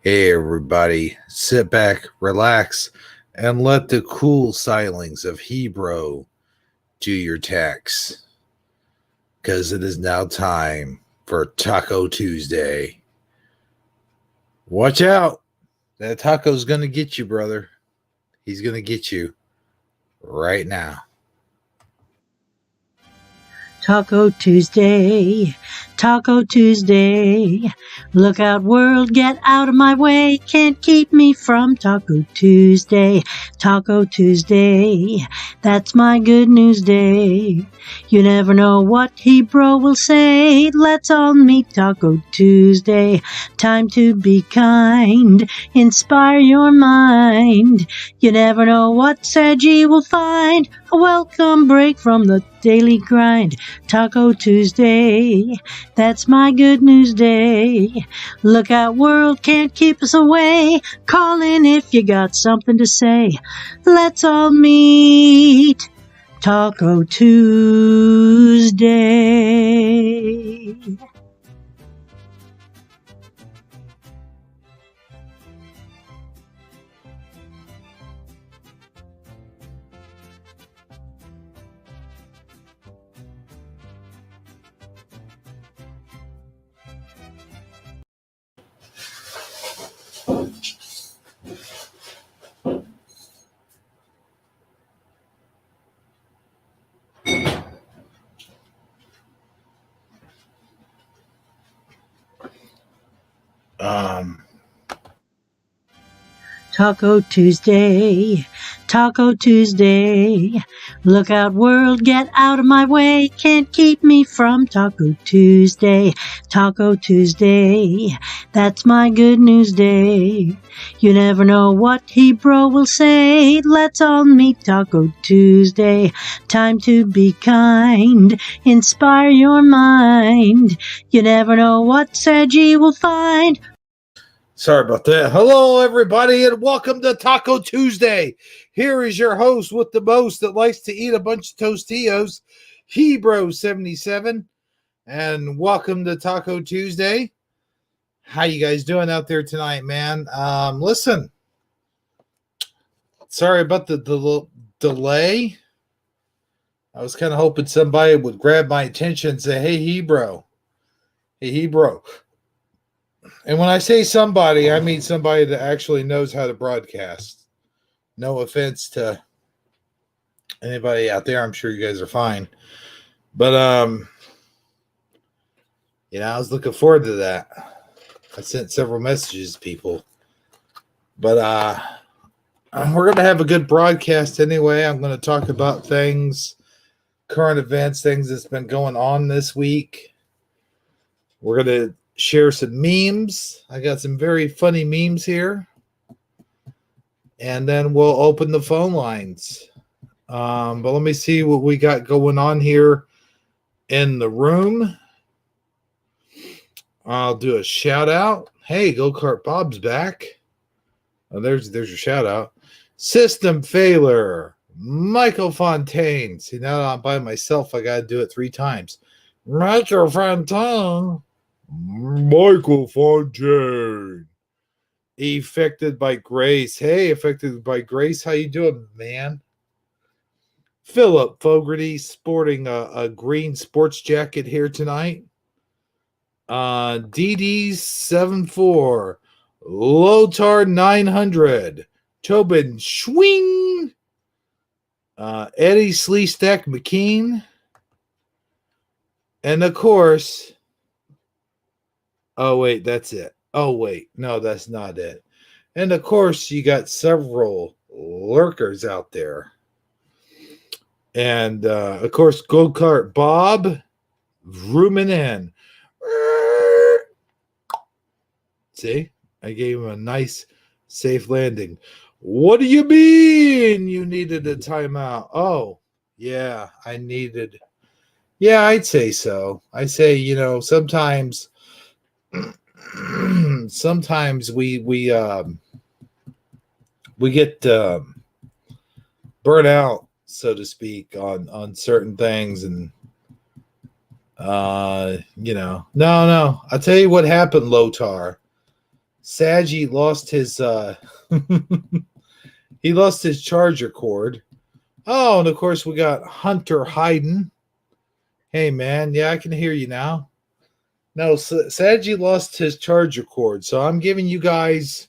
Hey, everybody, sit back, relax, and let the cool silence of Hebrew do your tax. Because it is now time for Taco Tuesday. Watch out! That taco's going to get you, brother. He's going to get you right now. Talk-Otuesday, Talk-Otuesday. Look out, world, get out of my way. Can't keep me from Talk-Otuesday, Talk-Otuesday. That's my good news day. You never know what Hebrew will say. Let's all meet Talk-Otuesday. Time to be kind, inspire your mind. You never know what Sag will find. A welcome break from the daily grind. Talk-Otuesday, that's my good news day. Look out, world, can't keep us away. Call in if you got something to say. Let's all meet Talk-Otuesday. Talk-Otuesday, Talk-Otuesday. Look out, world, get out of my way. Can't keep me from Talk-Otuesday, Talk-Otuesday. That's my good news day. You never know what Hebrew will say. Let's all meet Talk-Otuesday. Time to be kind, inspire your mind. You never know what Sag will find. Sorry about that. Hello, everybody, and welcome to Taco Tuesday. Here is your host with the most that likes to eat a bunch of Tostillos, Hebrew77, and welcome to Taco Tuesday. How you guys doing out there tonight, man? Listen, sorry about the delay. I was kind of hoping somebody would grab my attention and say, "Hey, Hebrew. Hey, Hebrew." And when I say somebody, I mean somebody that actually knows how to broadcast. No offense to anybody out there. I'm sure you guys are fine. But I was looking forward to that. I sent several messages to people. But we're going to have a good broadcast anyway. I'm going to talk about things, current events, things that's been going on this week. We're going to share some memes. I got some very funny memes here. And then we'll open the phone lines. But let me see what we got going on here in the room. I'll do a shout out. Hey, Go-Kart Bob's back. Oh, there's your shout out. System failure. Michael Fontaine. See, now that I'm by myself, I got to do it 3 times. Michael Fontaine. Michael Fontaine. Affected by Grace. Hey, Affected by Grace. How you doing, man? Philip Fogarty sporting a green sports jacket here tonight. DD74. Lotar 900. Tobin Schwing. Eddie Sleestack McKean. And of course, oh, wait, that's it. Oh, wait, no, that's not it. And of course, you got several lurkers out there. And of course, Go-Kart Bob, rooming in. See, I gave him a nice, safe landing. What do you mean you needed a timeout? Oh, yeah, I needed. Yeah, I'd say so. I say, sometimes we get burnt out, so to speak, on certain things, and no. I'll tell you what happened, Lotar. Saggy lost his he lost his charger cord. Oh, and of course we got Hunter Hayden. Hey man, yeah, I can hear you now. No, Saggy lost his charger cord, so I'm giving you guys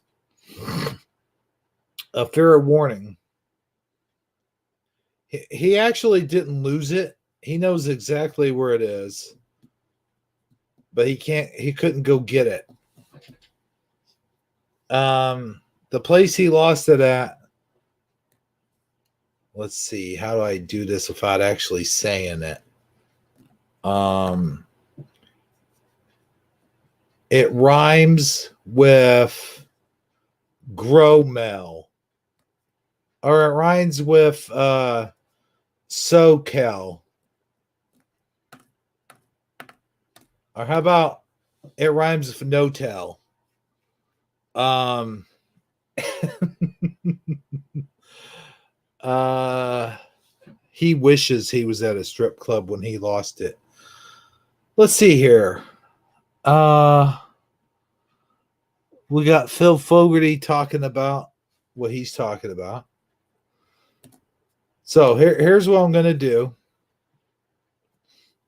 a fair warning. He actually didn't lose it. He knows exactly where it is, but he couldn't go get it. The place he lost it at, let's see, how do I do this without actually saying it? It rhymes with Gromel, or it rhymes with SoCal. Or how about it rhymes with No-Tell? He wishes he was at a strip club when he lost it. Let's see here. We got Phil Fogarty talking about what he's talking about. So here's what I'm going to do.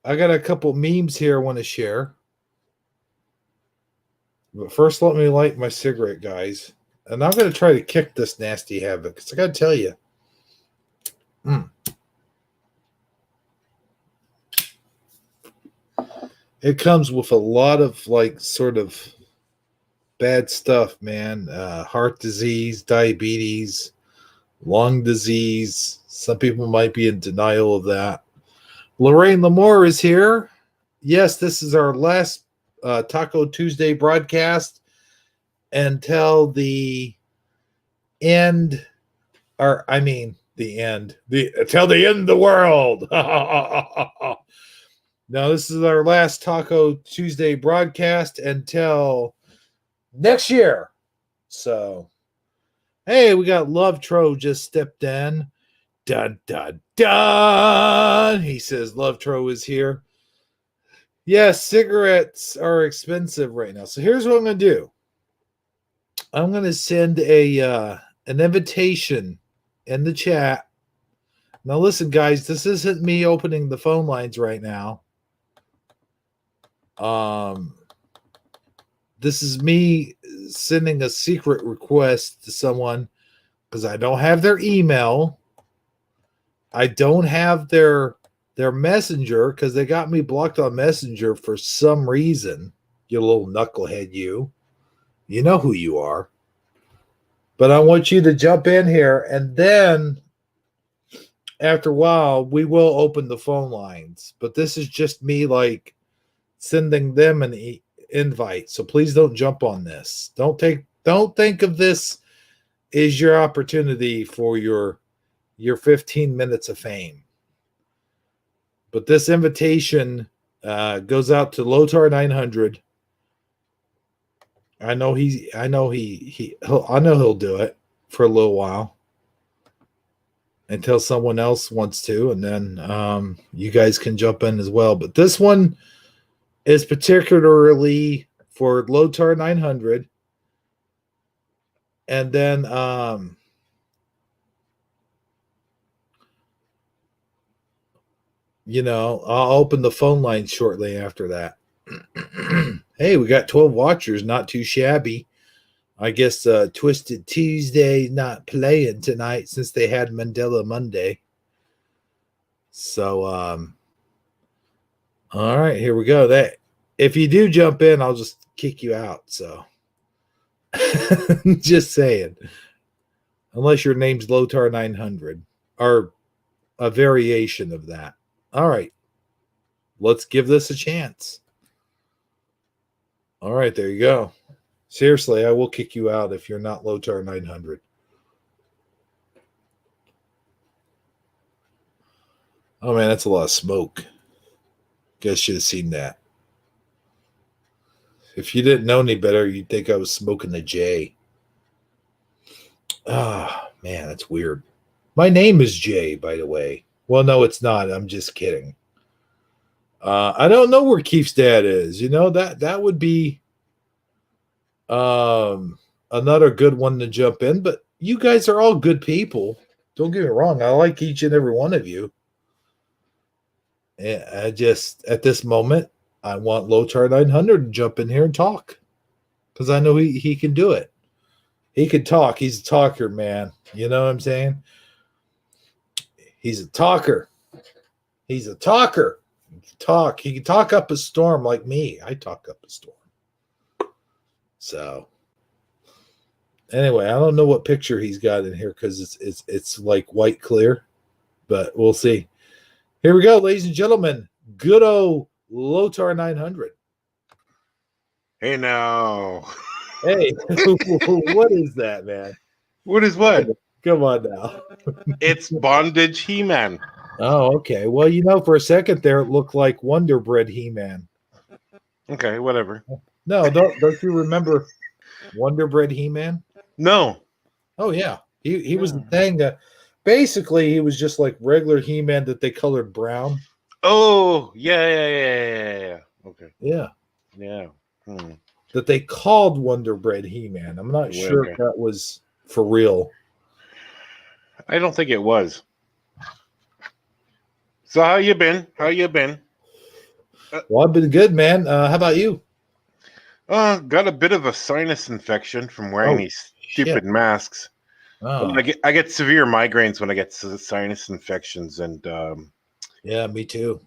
I got a couple memes here I want to share. But first, let me light my cigarette, guys. And I'm going to try to kick this nasty habit, because I got to tell you. It comes with a lot of, like, sort of bad stuff, man. Heart disease, diabetes, lung disease. Some people might be in denial of that. Lorraine Lamore is here. Yes, this is our last Taco Tuesday broadcast until the end, or I mean the end, until the end of the world. Now, this is our last Taco Tuesday broadcast until next year. So, hey, we got Love Tro just stepped in. Dun, dun, dun. He says Love Tro is here. Yes, cigarettes are expensive right now. So here's what I'm going to do. I'm going to send an invitation in the chat. Now listen, guys, this isn't me opening the phone lines right now. This is me sending a secret request to someone because I don't have their email. I don't have their messenger because they got me blocked on Messenger for some reason. You little knucklehead, you. You know who you are. But I want you to jump in here, and then after a while, we will open the phone lines. But this is just me, like, sending them an invite. So please don't jump on this. Don't think of this as your opportunity for your 15 minutes of fame. But this invitation goes out to Lotar 900. I know he'll do it for a little while until someone else wants to, and then you guys can jump in as well. But this one is particularly for Lotar 900, and then I'll open the phone line shortly after that. Hey, we got 12 watchers, not too shabby. I guess Twisted Tuesday not playing tonight since they had Mandela Monday. So, all right, here we go. That if you do jump in, I'll just kick you out. So, just saying, unless your name's Lotar 900 or a variation of that. All right, let's give this a chance. All right, there you go. Seriously, I will kick you out if you're not Lotar 900. Oh, man, that's a lot of smoke. Guys should have seen that. If you didn't know any better, you'd think I was smoking a J. Ah, man, that's weird. My name is Jay, by the way. Well, no, it's not. I'm just kidding. I don't know where Keith's dad is. That would be Another good one to jump in, but you guys are all good people. Don't get me wrong. I like each and every one of you. And I just, at this moment, I want Lotar 900 to jump in here and talk because I know he can do it. He can talk. He's a talker, man. You know what I'm saying? He's a talker. He's a talker. He can talk up a storm like me. I talk up a storm. So anyway, I don't know what picture he's got in here because it's like white clear, but we'll see. Here we go, ladies and gentlemen. Good old Lotar 900. Hey now. Hey, what is that, man? What is what? Come on now. It's Bondage He-Man. Oh, okay. Well, for a second there, it looked like Wonder Bread He-Man. Okay, whatever. No, don't you remember Wonder Bread He-Man? No. Oh, yeah. He was the thing that basically he was just like regular He-Man that they colored brown. Oh, yeah. Okay. Yeah. Yeah. That they called Wonder Bread He-Man. I'm not sure if that was for real. I don't think it was. So how you been? Well, I've been good, man. How about you? Got a bit of a sinus infection from wearing these stupid masks. Oh. Well, I get severe migraines when I get sinus infections, and yeah, me too.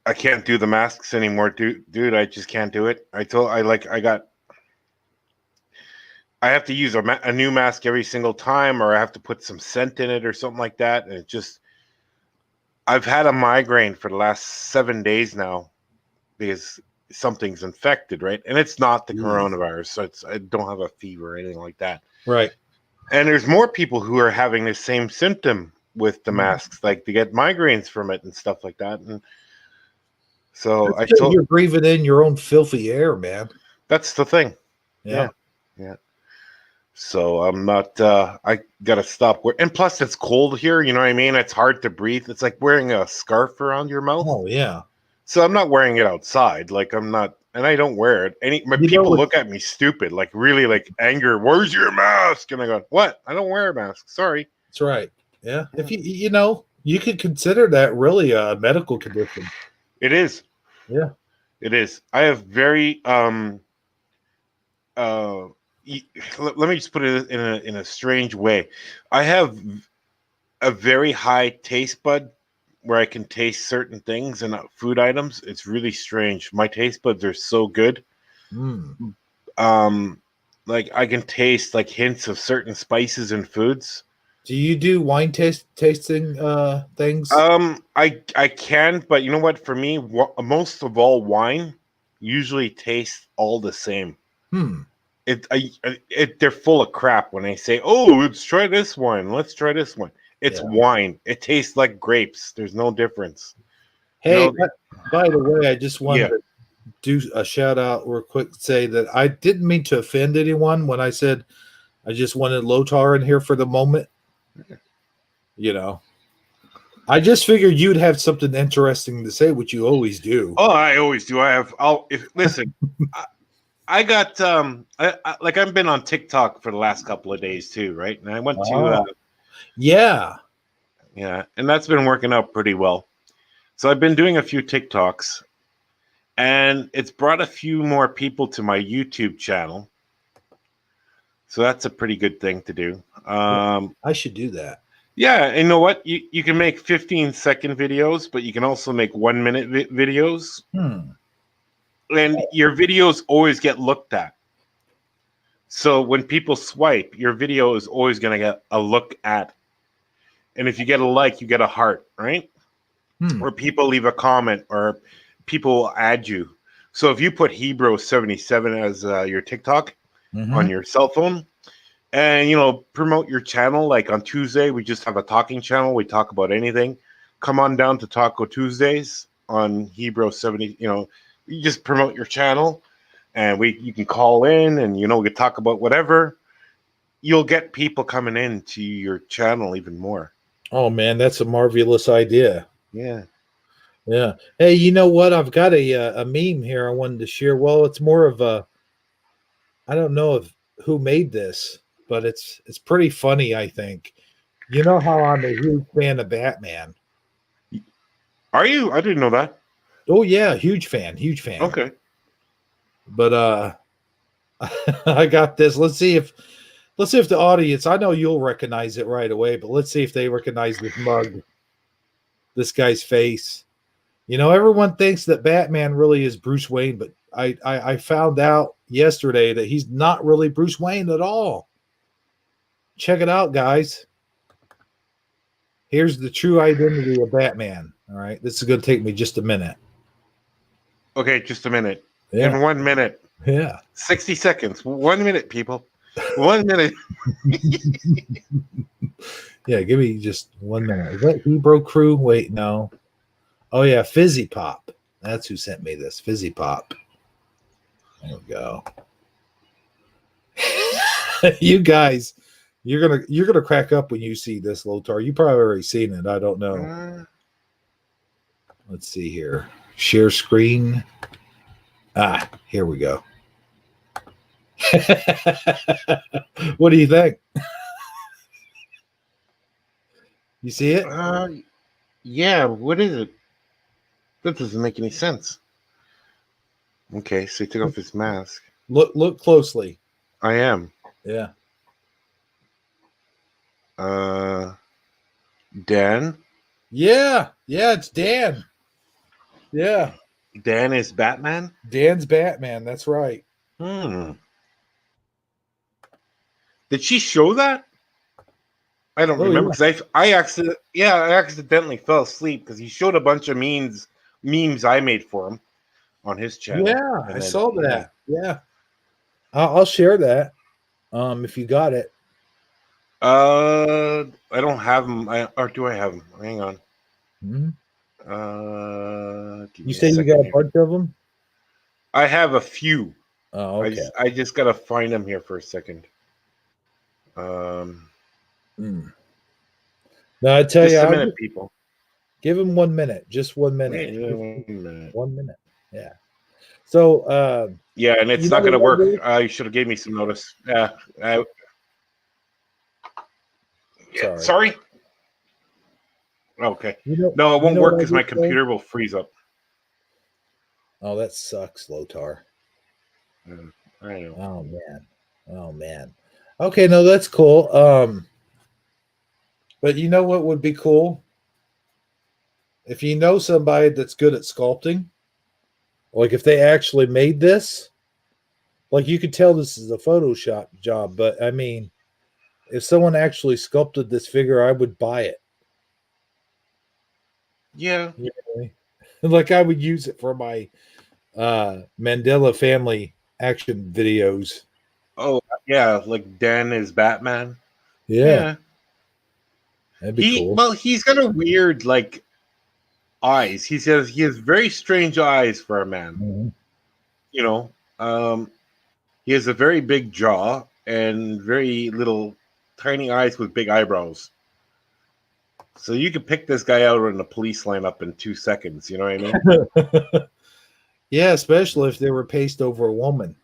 I can't do the masks anymore, dude. I just can't do it. I have to use a new mask every single time, or I have to put some scent in it or something like that. And I've had a migraine for the last 7 days now because something's infected, right? And it's not the coronavirus, so I don't have a fever or anything like that. Right. And there's more people who are having the same symptom with the masks, like they get migraines from it and stuff like that. And so you're breathing in your own filthy air, man. That's the thing. Yeah. So I'm not. I gotta stop. And plus, it's cold here. You know what I mean? It's hard to breathe. It's like wearing a scarf around your mouth. Oh yeah. So I'm not wearing it outside. Like I'm not, and I don't wear it. People look at me stupid, like really, like anger. Where's your mask? And I go, what? I don't wear a mask. Sorry. That's right. Yeah. If you could consider that really a medical condition. It is. Yeah. It is. I have very let me just put it in a strange way. I have a very high taste bud where I can taste certain things and food items. It's really strange. My taste buds are so good. Like I can taste like hints of certain spices and foods. Do you do wine tasting things? I can, but you know what? For me, most of all, wine usually tastes all the same. They're full of crap when they say, "Oh, let's try this one. Let's try this one." It's wine. It tastes like grapes. There's no difference. Hey, by the way, I just wanted to do a shout out real quick. Say that I didn't mean to offend anyone when I said I just wanted Lotar in here for the moment. I just figured you'd have something interesting to say, which you always do. Oh, I always do. Listen. I got I've been on TikTok for the last couple of days too, right? And I went to yeah, and that's been working out pretty well. So I've been doing a few TikToks, and it's brought a few more people to my YouTube channel. So that's a pretty good thing to do. I should do that. Yeah, and you know what? You can make 15-second videos, but you can also make 1-minute videos. And your videos always get looked at. So when people swipe, your video is always going to get a look at. And if you get a like, you get a heart, right? Or people leave a comment, or people will add you. So if you put Hebrew77 as your TikTok on your cell phone, and promote your channel, like on Tuesday, we just have a talking channel. We talk about anything. Come on down to Talk-Otuesdays on Hebrew70. You just promote your channel, and you can call in, and we can talk about whatever. You'll get people coming into your channel even more. Oh man, that's a marvelous idea. Yeah. Hey, you know what? I've got a meme here I wanted to share. Well, it's more of I don't know if who made this, but it's pretty funny, I think. You know how I'm a huge fan of Batman. Are you? I didn't know that. Oh yeah, huge fan, huge fan. Okay. But I got this. Let's see if the audience, I know you'll recognize it right away, but let's see if they recognize this mug, this guy's face. You know, everyone thinks that Batman really is Bruce Wayne, but I found out yesterday that he's not really Bruce Wayne at all. Check it out, guys. Here's the true identity of Batman. All right. This is going to take me just a minute. Okay, just a minute. Yeah. In 1 minute. Yeah. 60 seconds. 1 minute, people. 1 minute. Yeah, give me just 1 minute. Is that Hebrew Crew? Wait, no. Oh, yeah, Fizzy Pop. That's who sent me this. Fizzy Pop. There we go. You guys, you're gonna crack up when you see this, Lotar. You probably already seen it. I don't know. Let's see here. Share screen. Here we go. What do you think? You see it? Yeah, what is it? That doesn't make any sense. Okay, so he took off his mask. Look closely. I am. Yeah. Dan? Yeah, it's Dan. Yeah. Dan is Batman? Dan's Batman, that's right. Did she show that? I don't remember because I accidentally fell asleep because he showed a bunch of memes I made for him on his channel. Yeah, I saw that. Yeah. I'll share that. If you got it. I don't have them. Or do I have them? Hang on. Mm-hmm. You say you got a bunch of them? I have a few. Oh, okay. I just gotta find them here for a second. Now I tell you, a minute, people. Give him 1 minute. Just 1 minute. Yeah, 1 minute. 1 minute. Yeah. So yeah, and it's not gonna work. You should have gave me some notice. Yeah. Sorry. Okay. No, it won't work because my computer will freeze up. Oh, that sucks, Lotar. I know. Oh man. Okay, no, that's cool. But you know what would be cool? If you know somebody that's good at sculpting, like if they actually made this, like you could tell this is a Photoshop job, but I mean, if someone actually sculpted this figure, I would buy it. Yeah. You know, like I would use it for my Mandela family action videos. Oh, yeah, like Dan is Batman. Yeah. That'd be cool. Well, he's got a weird like eyes. He has very strange eyes for a man. Mm-hmm. You know, he has a very big jaw and very little tiny eyes with big eyebrows. So you could pick this guy out in the police lineup in 2 seconds. You know what I mean? Yeah, especially if they were pasted over a woman.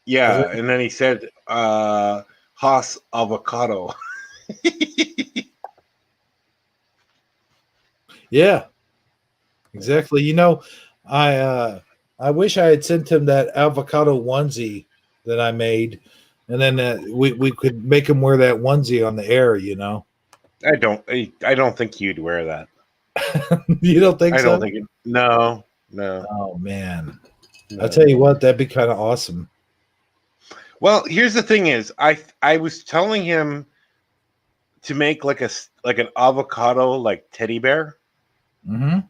Yeah, and then he said, Haas avocado. Yeah, exactly. You know, I wish I had sent him that avocado onesie that I made, and then we could make him wear that onesie on the air. You know, I don't think you'd wear that. You don't think so? I don't think it. No. Oh man, No. I'll tell you what, that'd be kind of awesome. Well, here's the thing: is I was telling him to make like an avocado like teddy bear. Mm-hmm.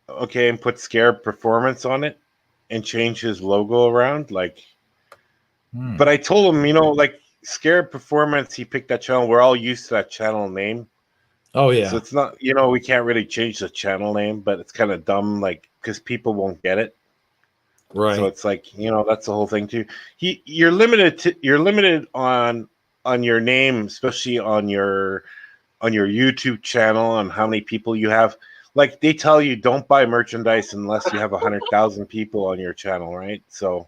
Okay, and put Scarab Performance on it and change his logo around. But I told him, like Scarab Performance, he picked that channel. We're all used to that channel name. Oh yeah. So it's not, we can't really change the channel name, but it's kind of dumb, like because people won't get it. Right. So it's like, that's the whole thing too. You're limited on your name, especially on your YouTube channel, on how many people you have. Like they tell you, don't buy merchandise unless you have 100,000 people on your channel, right? So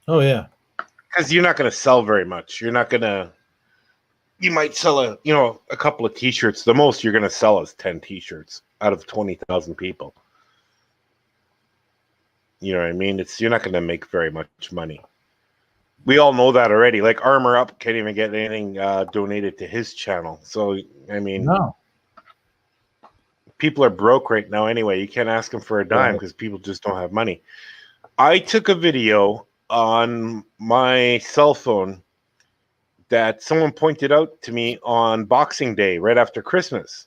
Oh yeah. Because you're not going to sell very much. You're not going to. You might sell a couple of T-shirts. The most you're going to sell is 10 T-shirts out of 20,000 people. You know what I mean? You're not going to make very much money. We all know that already. Like Armor Up can't even get anything donated to his channel. So I mean, No. people are broke right now anyway. You can't ask them for a dime because people just don't have money. I took a video on my cell phone that someone pointed out to me on Boxing Day, right after Christmas.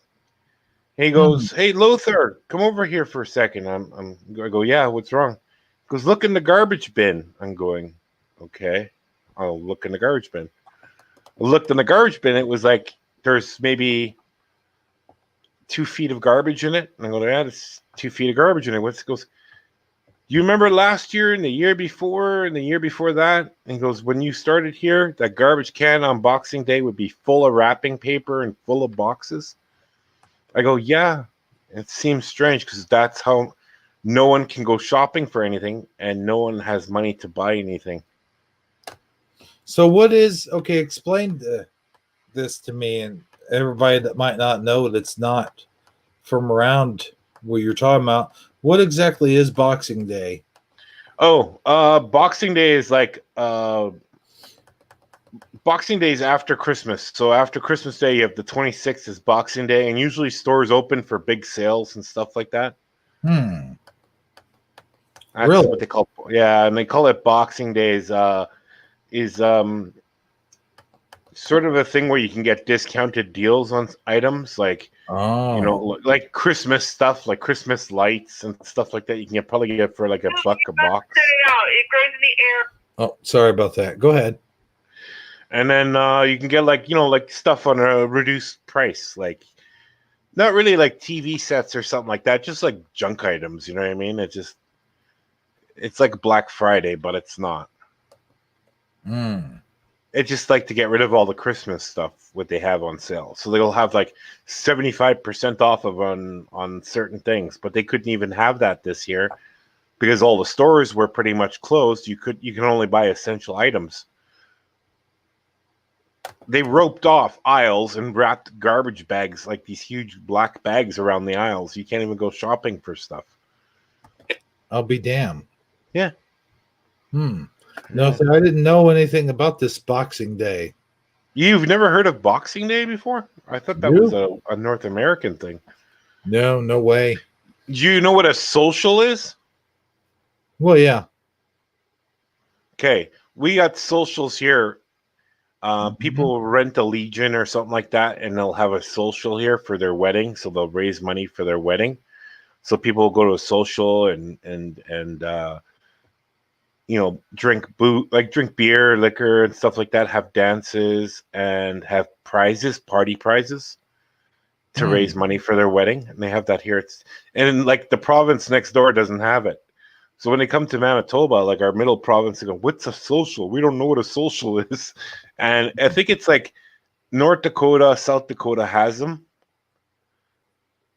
He goes, "Hey, Lothar, come over here for a second." I go, "Yeah, what's wrong?" He goes, "Look in the garbage bin." I'm going, "Okay, I'll look in the garbage bin." I looked in the garbage bin. It was like there's maybe 2 feet of garbage in it. And I go, "Yeah, there's 2 feet of garbage in it." What's it goes? "You remember last year and the year before and the year before that?" And he goes, "When you started here, that garbage can on Boxing Day would be full of wrapping paper and full of boxes." I go, "Yeah, it seems strange because that's how no one can go shopping for anything and no one has money to buy anything." So what is okay? Explain this to me and everybody that might not know that's not from around where you're talking about. What exactly is Boxing Day? Oh, Boxing Day is like Boxing Day is after Christmas. So after Christmas Day, you have the 26th is Boxing Day, and usually stores open for big sales and stuff like that. Hmm. That's Really? what they call, yeah, and they call it Boxing Days. Is sort of a thing where you can get discounted deals on items like Oh. like Christmas stuff, like Christmas lights and stuff like that. You can probably get for like $1 a box. It grows in the air. Oh, sorry about that. Go ahead. And then you can get like stuff on a reduced price, like not really like TV sets or something like that, just like junk items. You know what I mean? It's like Black Friday, but it's not. Hmm. It's just like to get rid of all the Christmas stuff what they have on sale. So they'll have like 75% off of on certain things, but they couldn't even have that this year because all the stores were pretty much closed. You can only buy essential items. They roped off aisles and wrapped garbage bags, like these huge black bags around the aisles. You can't even go shopping for stuff. I'll be damned. Yeah. No, I didn't know anything about this Boxing Day. You've never heard of Boxing Day before? I thought that was a North American thing. No way. Do you know what a social is? Well, yeah. Okay. We got socials here. People will rent a Legion or something like that, and they'll have a social here for their wedding. So they'll raise money for their wedding. So people will go to a social and drink beer, liquor, and stuff like that. Have dances and have party prizes to raise money for their wedding. And they have that here. And like the province next door doesn't have it. So when they come to Manitoba, like our middle province, they go, "What's a social? We don't know what a social is." And I think it's like North Dakota, South Dakota has them.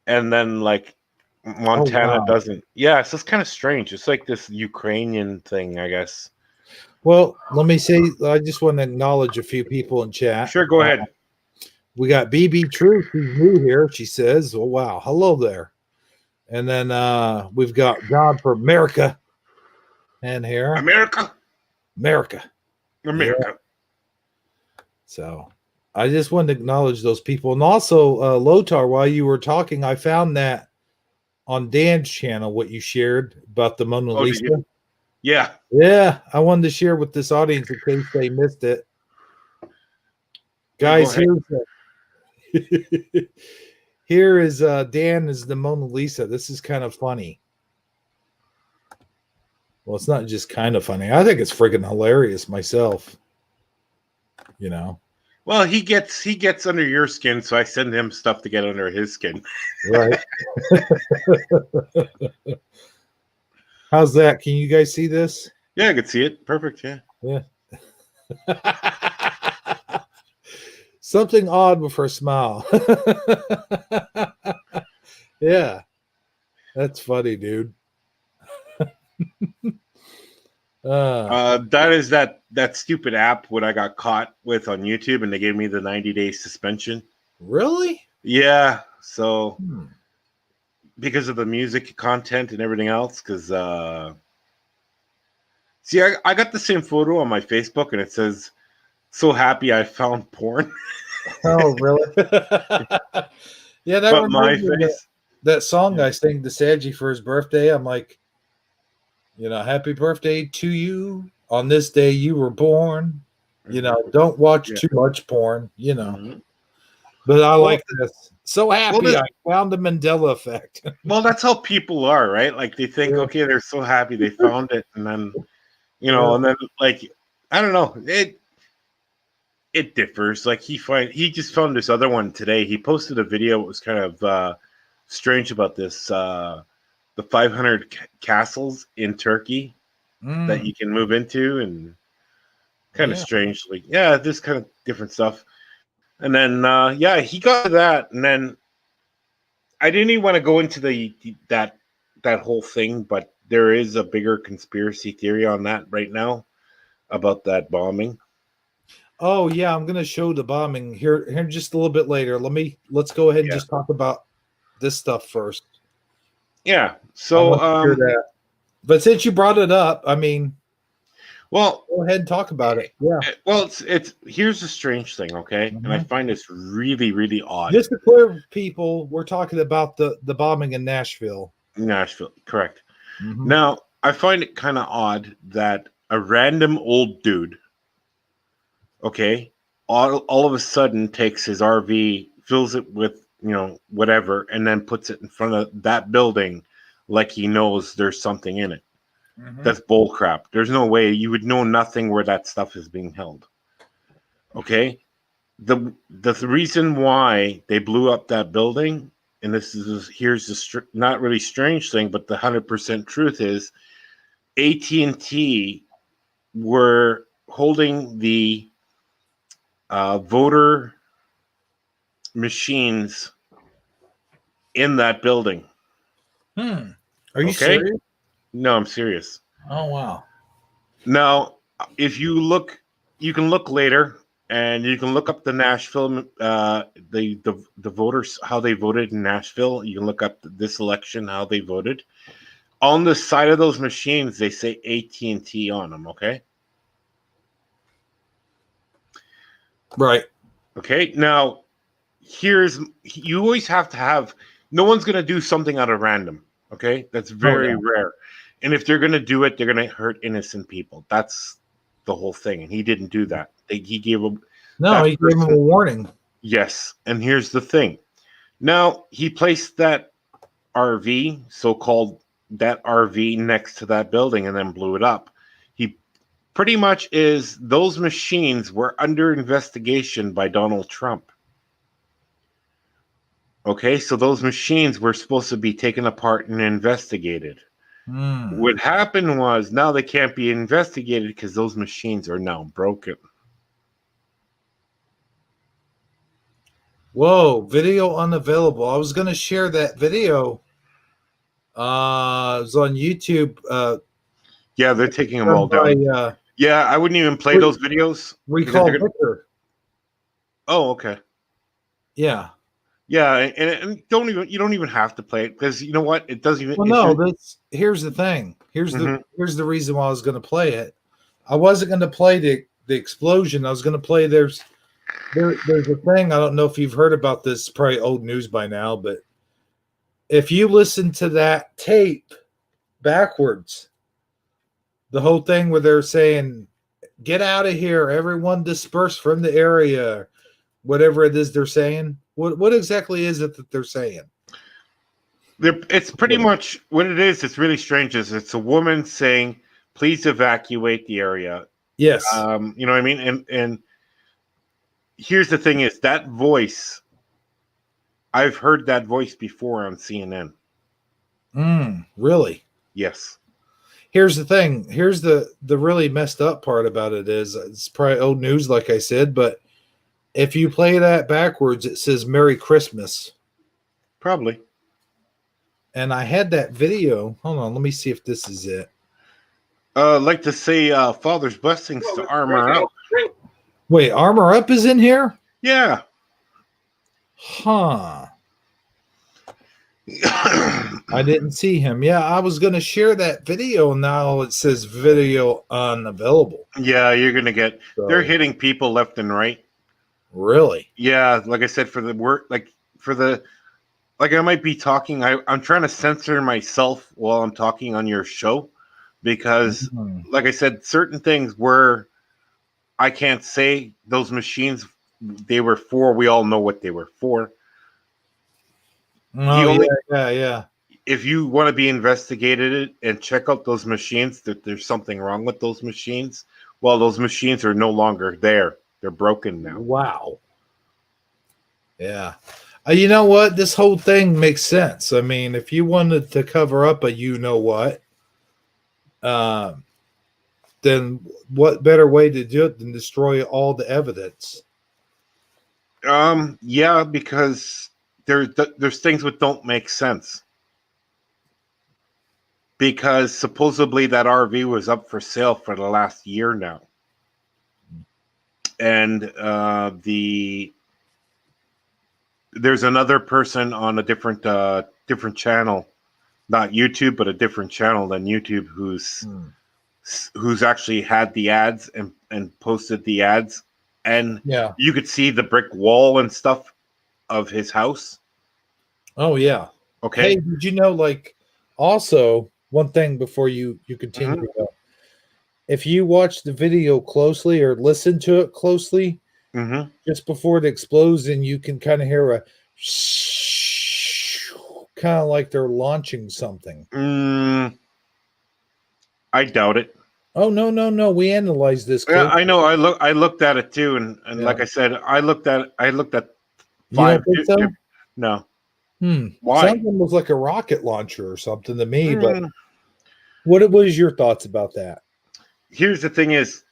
And then like Montana doesn't. Yeah, so it's kind of strange. It's like this Ukrainian thing, I guess. Well, let me say, I just want to acknowledge a few people in chat. Sure, go ahead. We got BB Truth, who's new here. She says, "Oh wow, hello there." And then we've got God for America and here. America. Yeah. So I just wanted to acknowledge those people. And also, Lothar, while you were talking, I found that on Dan's channel, what you shared about the Mona Lisa. Yeah. Yeah, I wanted to share with this audience in case they missed it. Guys, here is Dan is the Mona Lisa. This is kind of funny. Well, it's not just kind of funny. I think it's freaking hilarious myself. You know. Well, he gets under your skin, so I send him stuff to get under his skin. Right. How's that? Can you guys see this? Yeah, I can see it. Perfect. Yeah. Yeah. Something odd with her smile. Yeah. That's funny, dude. That is that stupid app what I got caught with on YouTube, and they gave me the 90-day suspension. Really? Yeah. So Hmm. because of the music content and everything else, because see, I got the same photo on my Facebook, and it says, "So happy I found porn." Oh, really? Yeah, that But my reminds me of face. that song Yeah. I sang to Sadgie for his birthday. I'm like, happy birthday to you. On this day you were born. Don't watch Yeah. too much porn, Mhm. But I Well, like this. So well, happy this, I found the Mandela effect. well, that's how people are, right? Like they think, Yeah. okay, they're so happy they found it, and then Yeah. and then like I don't know, it differs. Like he just found this other one today. He posted a video. It was kind of strange about this the 500 castles in Turkey that Mm, you can move into, and kind of yeah. strangely, yeah, this kind of different stuff. And then yeah, he got that, and then I didn't even want to go into that whole thing, but there is a bigger conspiracy theory on that right now about that bombing. Oh yeah, I'm gonna show the bombing here just a little bit later. Let's go ahead and Yeah, just talk about this stuff first. yeah. I So want to hear that. But since you brought it up, I mean, well, go ahead and talk about it. Yeah. well, it's here's the strange thing, okay? And I Mhm. find this really, really odd. Just to clear people, we're talking about the bombing in Nashville. Nashville, correct. Mhm. Now, I find it kind of odd that a random old dude, okay, all of a sudden takes his RV, fills it with, whatever, and then puts it in front of that building like he knows there's something in it. Mhm. That's bull crap. There's no way you would know nothing where that stuff is being held. Okay? The reason why they blew up that building, and here's the not really strange thing, but the 100% truth is AT&T were holding the voter machines in that building. Hmm. Are you Okay? serious? No, I'm serious. Oh wow. Now, if you look, you can look later, and you can look up the Nashville, the voters, how they voted in Nashville. You can look up this election how they voted. On the side of those machines, they say AT&T on them. Okay. Right. Okay. Now, you always have to have. No one's going to do something out of random. Okay, that's Oh very yeah. rare. And if they're going to do it, they're going to hurt innocent people. That's the whole thing. And he didn't do that. He gave them No, that he gave him a person. warning. Yes. And here's the thing. Now he placed that RV, so-called that RV, next to that building, and then blew it up. He pretty much is. Those machines were under investigation by Donald Trump. Okay, so those machines were supposed to be taken apart and investigated. Hmm. What happened was now they can't be investigated because those machines are now broken. Whoa, video unavailable. I was gonna share that video. It was on YouTube. Yeah, they're taking them Done all by down. Yeah, I wouldn't even play those videos because Recall they're gonna. Victor. Oh, okay. Yeah. Yeah, and you don't even have to play it because you know what? It doesn't even. Well, It's no, just, here's the thing. mhm. Here's the reason why I was going to play it. I wasn't going to play the explosion. I was going to play there's a thing. I don't know if you've heard about this. It's probably old news by now, but if you listen to that tape backwards, the whole thing where they're saying, "Get out of here, everyone, disperse from the area," whatever it is they're saying. What exactly is it that they're saying? It's pretty much what it is. It's really strange. Is it's a woman saying, "Please evacuate the area." Yes. You know what I mean? And here's the thing: is that voice? I've heard that voice before on CNN. Really? Yes. Here's the thing. Here's the really messed up part about it is it's probably old news, like I said, but if you play that backwards, it says Merry Christmas. Probably. And I had that video. Hold on, let me see if this is it. Like to say Father's blessings to Armor Up. Wait, Armor Up is in here? Yeah. Huh. I didn't see him. Yeah, I was going to share that video. Now it says video unavailable. Yeah, you're going to get... So, They're hitting people left and right. really? Yeah, like I said, for the work... Like I might be talking... I'm trying to censor myself while I'm talking on your show. Because, like I said, certain things where I can't say those machines they were for. We all know what they were for. Oh, yeah. If you want to be investigated and check out those machines, that there's something wrong with those machines. Well, those machines are no longer there. They're broken now. Wow. Yeah. You know what? This whole thing makes sense. I mean, if you wanted to cover up a you-know-what, then what better way to do it than destroy all the evidence? Yeah, because there's things that don't make sense. Because supposedly that RV was up for sale for the last year now. And there's another person on a different channel, not YouTube, but a different channel than YouTube, who's actually had the ads and posted the ads, and you could see the brick wall and stuff of his house. Oh yeah. Okay. Hey, did you know? Like, also one thing before you continue. If you watch the video closely or listen to it closely, just before it explodes, and you can kind of hear a kind of like they're launching something. I doubt it. Oh no! We analyzed this. Yeah, I know. I looked at it too, and like I said, I looked at 5. You don't think so? No. Why? Something was like a rocket launcher or something to me. But what was your thoughts about that? Here's the thing: is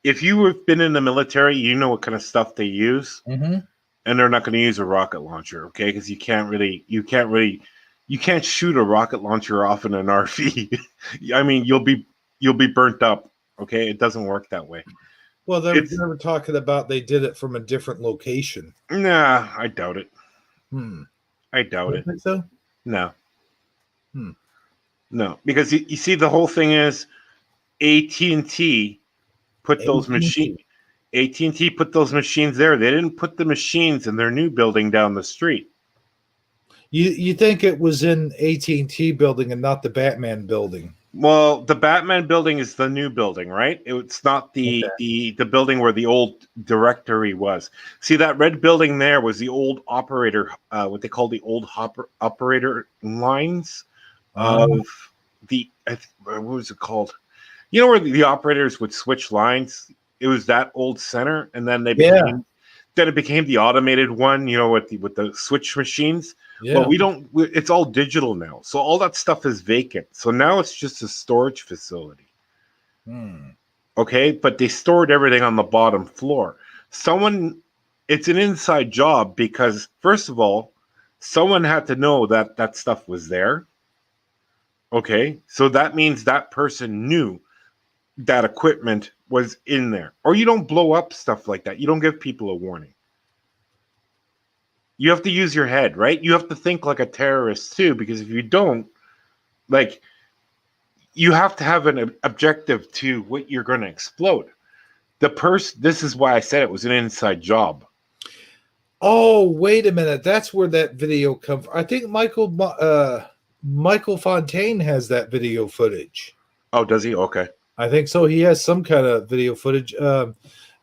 if you have been in the military, you know what kind of stuff they use, and they're not going to use a rocket launcher, okay? Because you can't shoot a rocket launcher off in an RV. I mean, you'll be burnt up. Okay, it doesn't work that way. Well, they were talking about they did it from a different location. Nah, I doubt it. I doubt it. Think so? No. No, because you see, the whole thing is AT&T put those machines. AT&T put those machines there. They didn't put the machines in their new building down the street. You think it was in AT&T building and not the Batman building? Well, the Batman building is the new building, right? It's not the building where the old directory was. See, that red building there was the old operator, what they call the old operator lines of what was it called? You know where the operators would switch lines? It was that old center, and then then it became the automated one. You know, with the switch machines. Yeah. Well, it's all digital now. So all that stuff is vacant. So now it's just a storage facility. Okay. But they stored everything on the bottom floor. It's an inside job because, first of all, someone had to know that stuff was there. Okay. So that means that person knew that equipment was in there. Or you don't blow up stuff like that. You don't give people a warning. You have to use your head, right? You have to think like a terrorist too, because if you don't, like, you have to have an objective to what you're going to explode. This is why I said it was an inside job. Oh, wait a minute. That's where that video comes from. I think Michael Fontaine has that video footage. Oh, does he? Okay. I think so. He has some kind of video footage.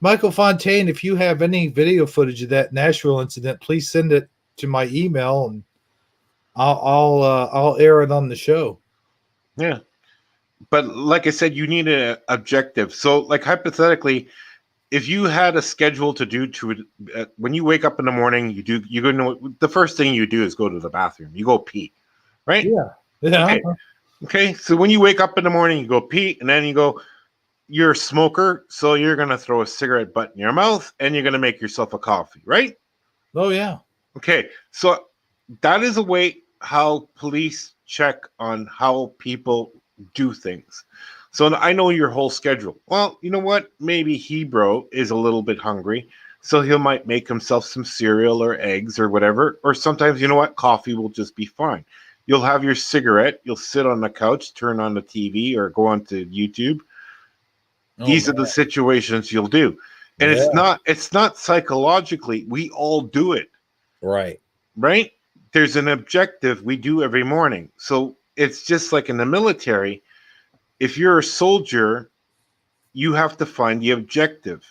Michael Fontaine, if you have any video footage of that Nashville incident, please send it to my email, and I'll air it on the show. Yeah, but like I said, you need an objective. So, like, hypothetically, if you had a schedule to do when you wake up in the morning, the first thing you do is go to the bathroom. You go pee, right? Yeah. Okay. So when you wake up in the morning, you go pee, and then you're a smoker, so you're going to throw a cigarette butt in your mouth, and you're going to make yourself a coffee, right? Oh, yeah. Okay, so that is a way how police check on how people do things. So I know your whole schedule. Well, you know what? Maybe Hebrew is a little bit hungry, so he might make himself some cereal or eggs or whatever. Or sometimes, you know what? Coffee will just be fine. You'll have your cigarette. You'll sit on the couch, turn on the TV, or go onto YouTube. Oh, These are man. the situations you'll do, and Yeah. it's not psychologically. We all do it, Right. right? There's an objective we do every morning. So it's just like in the military. If you're a soldier, you have to find the objective.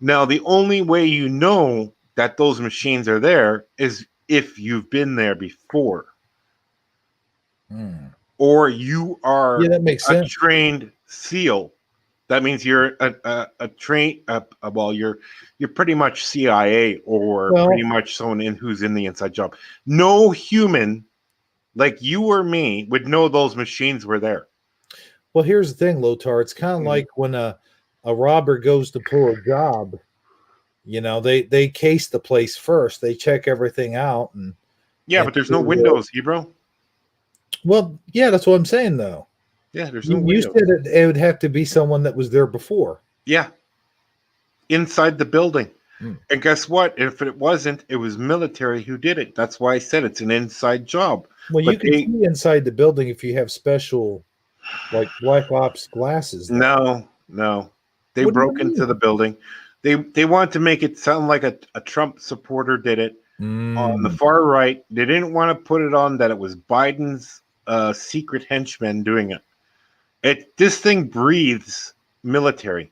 Now, the only way you know that those machines are there is if you've been there before, Hmm. or you Yeah, are that makes a sense. trained SEAL. That means you're a train. Well, you're pretty much CIA or pretty Well, much someone who's in the inside job. No human like you or me would know those machines were there. well, here's the thing, Lotar. It's kind of Mhm. like when a robber goes to pull a job. They case the place first. They check everything out, Yeah, and but there's no windows, Hebrew. well, yeah, that's what I'm saying though. Yeah, there's no You windows. said it would have to be someone that was there before. Yeah, inside the building. Hmm. And guess what? If it wasn't, it was military who did it. That's why I said it's an inside job. Well, you But can see inside the building if you have special, like Black Ops glasses. Though. no. They What do you broke into mean? the building. They wanted to make it sound like a Trump supporter did it. On the Mm. far right, they didn't want to put it on that it was Biden's secret henchmen doing it. This thing breathes military.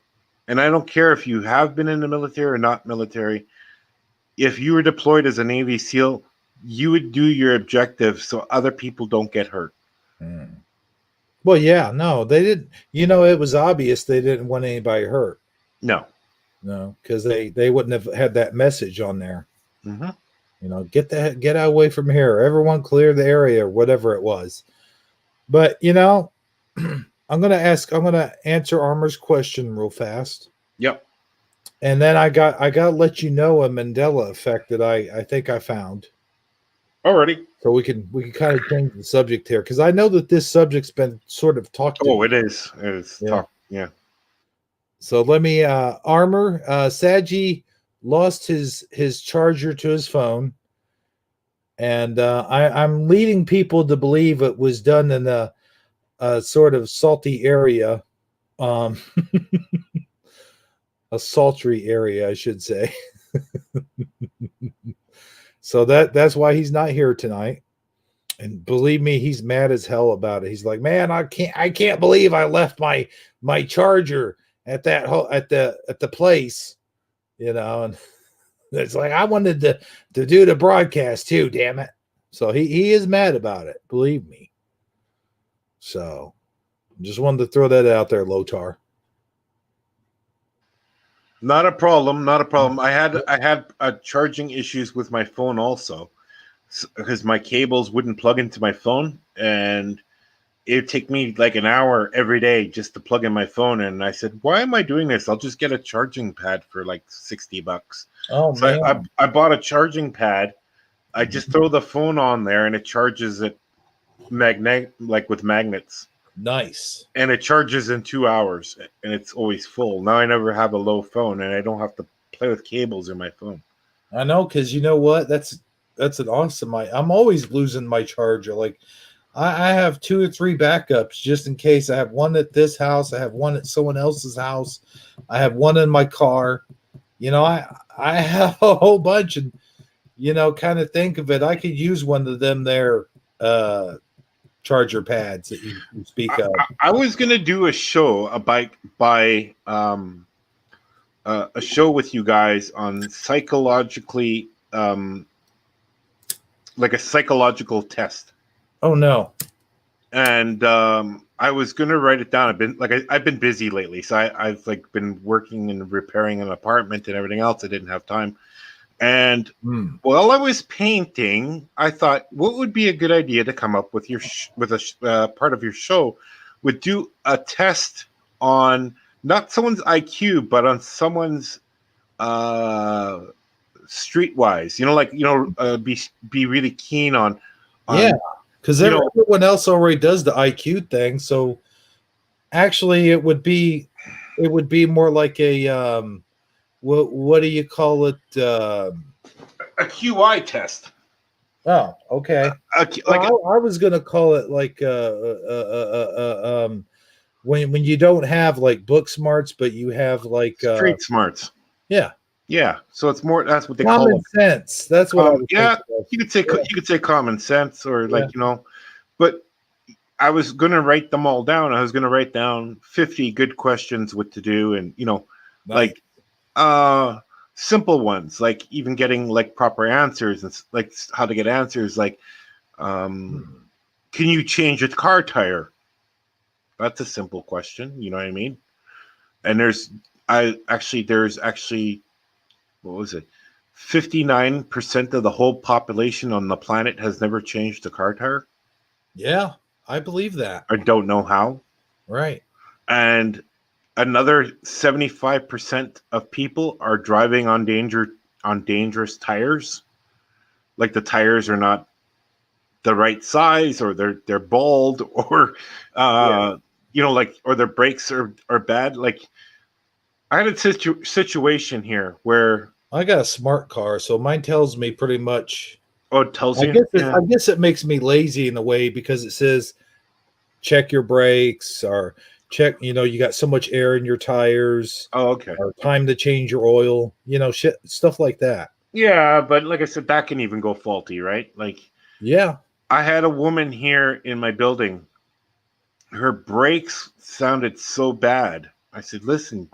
And I don't care if you have been in the military or not military. If you were deployed as a Navy SEAL, you would do your objective so other people don't get hurt. Mm. Well, yeah, no, they didn't. It was obvious they didn't want anybody hurt. No. No, because they wouldn't have had that message on there. Mm-hmm. Get out away from here. Everyone clear the area, or whatever it was. But I'm gonna answer Armor's question real fast. Yep. And then I gotta let you know a Mandela effect that I think I found. Alrighty. So we can kind of change the subject here because I know that this subject's been sort of talked Oh, about. it is. It is. Yeah. Tough. Yeah. So let me Armor Saji lost his charger to his phone, and I'm leading people to believe it was done in a sort of salty area, um, a sultry area, I should say. So that's why he's not here tonight. And believe me, he's mad as hell about it. He's like, man, I can't believe I left my charger at that at the place, and it's like I wanted to do the broadcast too, damn it. So he is mad about it, believe me. So just wanted to throw that out there, Lotar. Not a problem. Not a problem. I had charging issues with my phone also, because my cables wouldn't plug into my phone, and it'd take me like an hour every day just to plug in my phone. And I said, why am I doing this? I'll just get a charging pad for like $60. Oh, so man. I bought a charging pad. I just throw the phone on there and it charges it like with magnets. Nice. And it charges in 2 hours and it's always full. Now I never have a low phone and I don't have to play with cables in my phone. I know, because you know what? That's an awesome. I'm always losing my charger. Like I have 2 or 3 backups just in case. I have one at this house. I have one at someone else's house. I have one in my car. I have a whole bunch, and kind of think of it. I could use one of them there charger pads that you speak of. I was gonna do a show a show with you guys on psychologically like a psychological test. Oh no. And I was gonna write it down. I've been busy lately, so I've like been working and repairing an apartment and everything else. I didn't have time. And while I was painting, I thought, what would be a good idea to come up with a part of your show? Would do a test on not someone's IQ, but on someone's streetwise. Be really keen on yeah, because everyone else already does the IQ thing. So Actually, it would be more like a what do you call it? A QI test. Oh, okay. Like I was gonna call it like when you don't have like book smarts, but you have like street smarts. yeah, Yeah. So it's more. That's what they call common them. sense. That's what I was Yeah. thinking of. You could say common sense or Yeah. like but I was gonna write them all down. I was gonna write down 50 good questions what to do, and Nice. like simple ones, like even getting like proper answers and like how to get answers, like can you change a car tire? That's a simple question, you know what I mean? And there's actually what was it? 59% of the whole population on the planet has never changed a car tire. Yeah, I believe that. I don't know how. Right. And another 75% of people are driving on dangerous tires. Like the tires are not the right size, or they're bald, or like, or their brakes are bad. Like I had a situation here where I got a smart car, so mine tells me pretty much. it tells you. I guess it makes me lazy in a way because it says check your brakes or check. You got so much air in your tires. Oh, okay. Or time to change your oil. Shit, stuff like that. Yeah, but like I said, that can even go faulty, right? Like, yeah, I had a woman here in my building. Her brakes sounded so bad. I said, "Listen,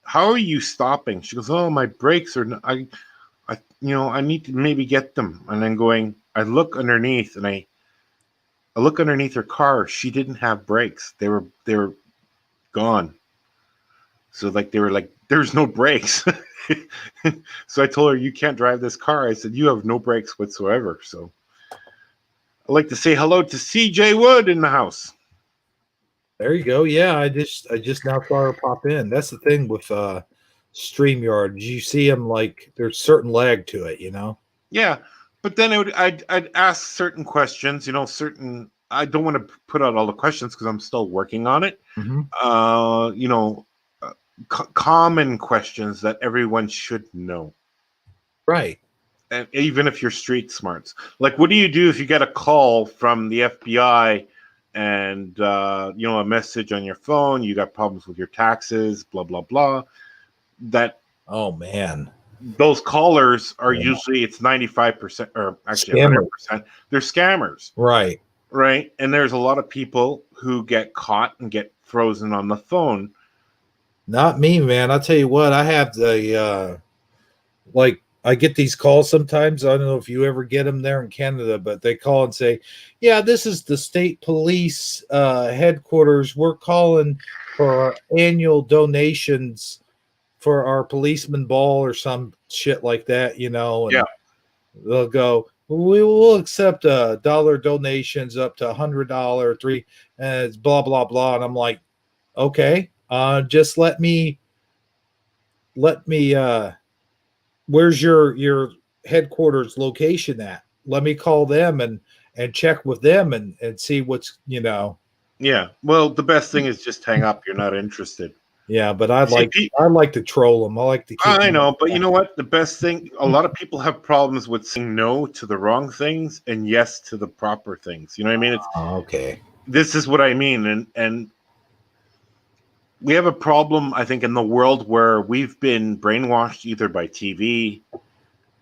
how are you stopping?" She goes, "Oh, my brakes are. I need to maybe get them." And then I look underneath, and I look underneath her car. She didn't have brakes. They were gone. So like they were like, "There's no brakes." So I told her, "You can't drive this car." I said, "You have no brakes whatsoever." So I'd like to say hello to CJ Wood in the house. there you go. Yeah, I just now saw her pop in. That's the thing with StreamYard. You see them like there's certain lag to it. Yeah, but then I'd ask certain questions. Certain. I don't want to put out all the questions because I'm still working on it. Mm-hmm. Uh, you know, common questions that everyone should know. Right. And even if you're street smarts, like what do you do if you get a call from the FBI and a message on your phone, you got problems with your taxes, blah blah blah. That Oh man, those callers are usually, it's 95%, or actually 100%. They're scammers, right? right? And there's a lot of people who get caught and get frozen on the phone. Not me, man. I'll tell you what. I have the like I get these calls sometimes. I don't know if you ever get them there in Canada, but they call and say, "Yeah, this is the state police headquarters. We're calling for our annual donations for our policeman ball or some shit like that." And Yeah. they'll go, "We will accept dollar donations up to $100, three, and it's blah blah blah." And I'm like, "Okay, just let me where's your headquarters location at? Let me call them and check with them and see what's." Yeah. Well, the best thing is just hang up. You're not interested. Yeah, but See, I like to troll them. I like to keep. I know, but you know what? The best thing, a lot of people have problems with saying no to the wrong things and yes to the proper things. You know what I mean? Okay. This is what I mean, and we have a problem, I think, in the world where we've been brainwashed either by TV,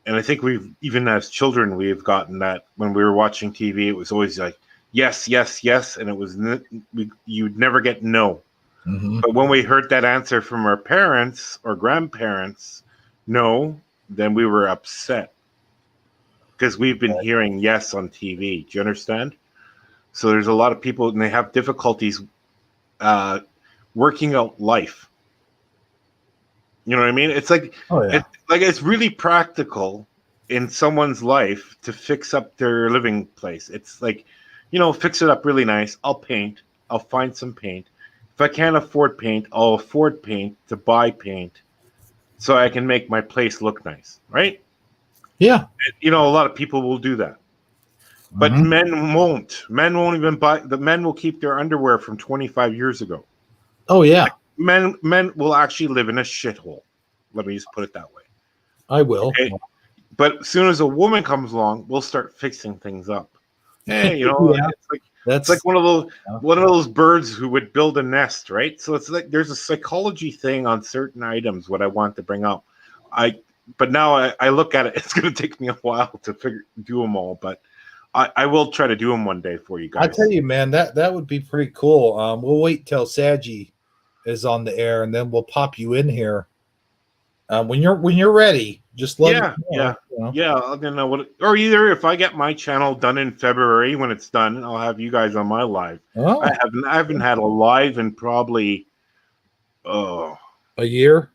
and I think we've, even as children, we've gotten that when we were watching TV, it was always like yes, yes, yes, and it was you'd never get no. Mm-hmm. But when we heard that answer from our parents or grandparents, no, then we were upset because we've been hearing yes on TV. Do you understand? So there's a lot of people, and they have difficulties working out life. You know what I mean? It's like, Oh yeah. it's really practical in someone's life to fix up their living place. It's like, fix it up really nice. I'll paint. I'll find some paint. If I can't afford paint, I'll afford paint to buy paint so I can make my place look nice, right? Yeah. A lot of people will do that. But Mhm. men won't. Men won't even buy. The men will keep their underwear from 25 years ago. Oh yeah, Men will actually live in a shithole. Let me just put it that way. I will. Okay. But as soon as a woman comes along, we'll start fixing things up. Hey, Yeah, it's that's like one of those birds who would build a nest, right? So it's like there's a psychology thing on certain items. What I want to bring up, but now I look at it. It's going to take me a while to do them all, but I will try to do them one day for you I guys. tell you, man, that would be pretty cool. We'll wait till Saji is on the air, and then we'll pop you in here. When you're ready, just let us know. Yeah. I don't know what, or either if I get my channel done in February when it's done, I'll have you guys on my live. Oh, I haven't had a live in probably oh a year,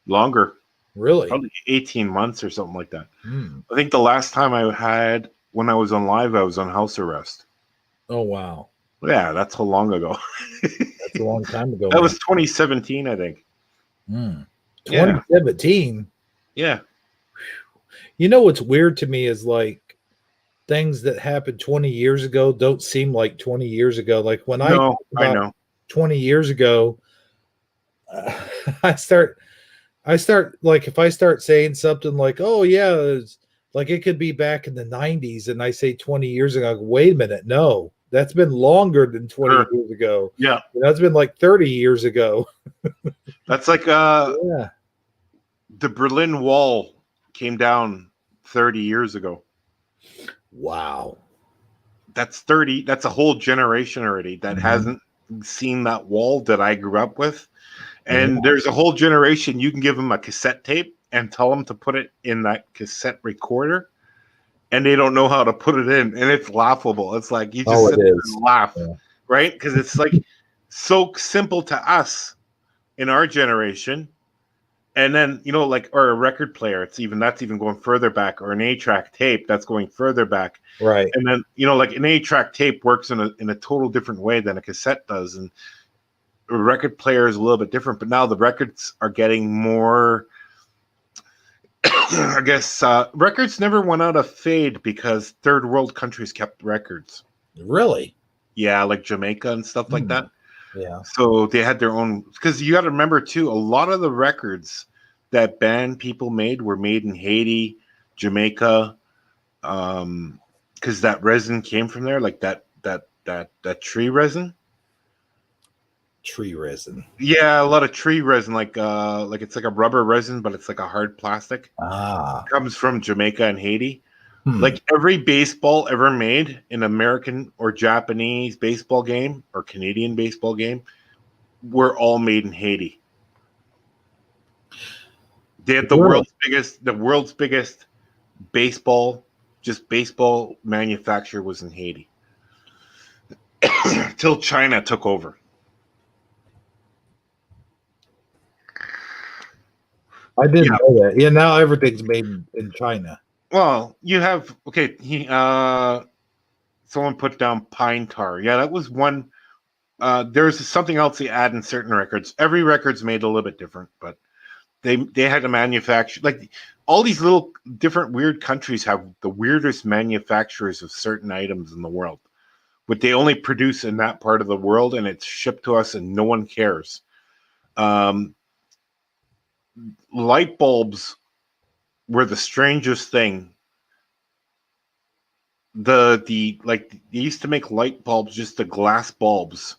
longer, really? probably 18 months or something like that. Hmm. I think the last time I had when I was on live, I was on house arrest. Oh wow, Yeah, that's how long ago. that's a long time ago, That man. was 2017, I think. Hmm. Yeah. 2017. Yeah. You know what's weird to me is like things that happened 20 years ago don't seem like 20 years ago. Like when I No, talk I about know. 20 years ago, I start like if I start saying something like, "Oh yeah," like it could be back in the 90s, and I say 20 years ago. I go, wait a minute, no, that's been longer than 20 Sure. years ago. Yeah. That's been like 30 years ago. That's like Yeah, the Berlin Wall came down 30 years ago. wow. That's 30. That's a whole generation already that hasn't seen that wall that I grew up with. And there's a whole generation you can give them a cassette tape and tell them to put it in that cassette recorder, and they don't know how to put it in, and it's laughable. It's like you just Oh, sit it there is. and laugh, Yeah. right? Because it's like so simple to us in our generation. And then like or a record player, that's even going further back, or an 8-track tape that's going further back. Right. And then like an 8-track tape works in a total different way than a cassette does, and a record player is a little bit different. But now the records are getting more. I guess records never went out of fade because third world countries kept records. Really? Yeah, like Jamaica and stuff like that. Yeah. So they had their own, because you got to remember too, a lot of the records that band people made were made in Haiti, Jamaica, because that resin came from there, like that tree resin. Tree resin. Yeah, a lot of tree resin, like it's like a rubber resin, but it's like a hard plastic. Ah. Comes from Jamaica and Haiti. Hmm. Like every baseball ever made in American or Japanese baseball game or Canadian baseball game were all made in Haiti. They had the world's biggest baseball manufacturer was in Haiti. Till China took over. I didn't know that. Yeah, now everything's made in China. Well, you have someone put down pine tar. Yeah, that was one. There's something else they add in certain records. Every record's made a little bit different, but they had to manufacture, like all these little different weird countries have the weirdest manufacturers of certain items in the world, but they only produce in that part of the world, and it's shipped to us, and no one cares. Light bulbs were the strangest thing. The like they used to make light bulbs, just the glass bulbs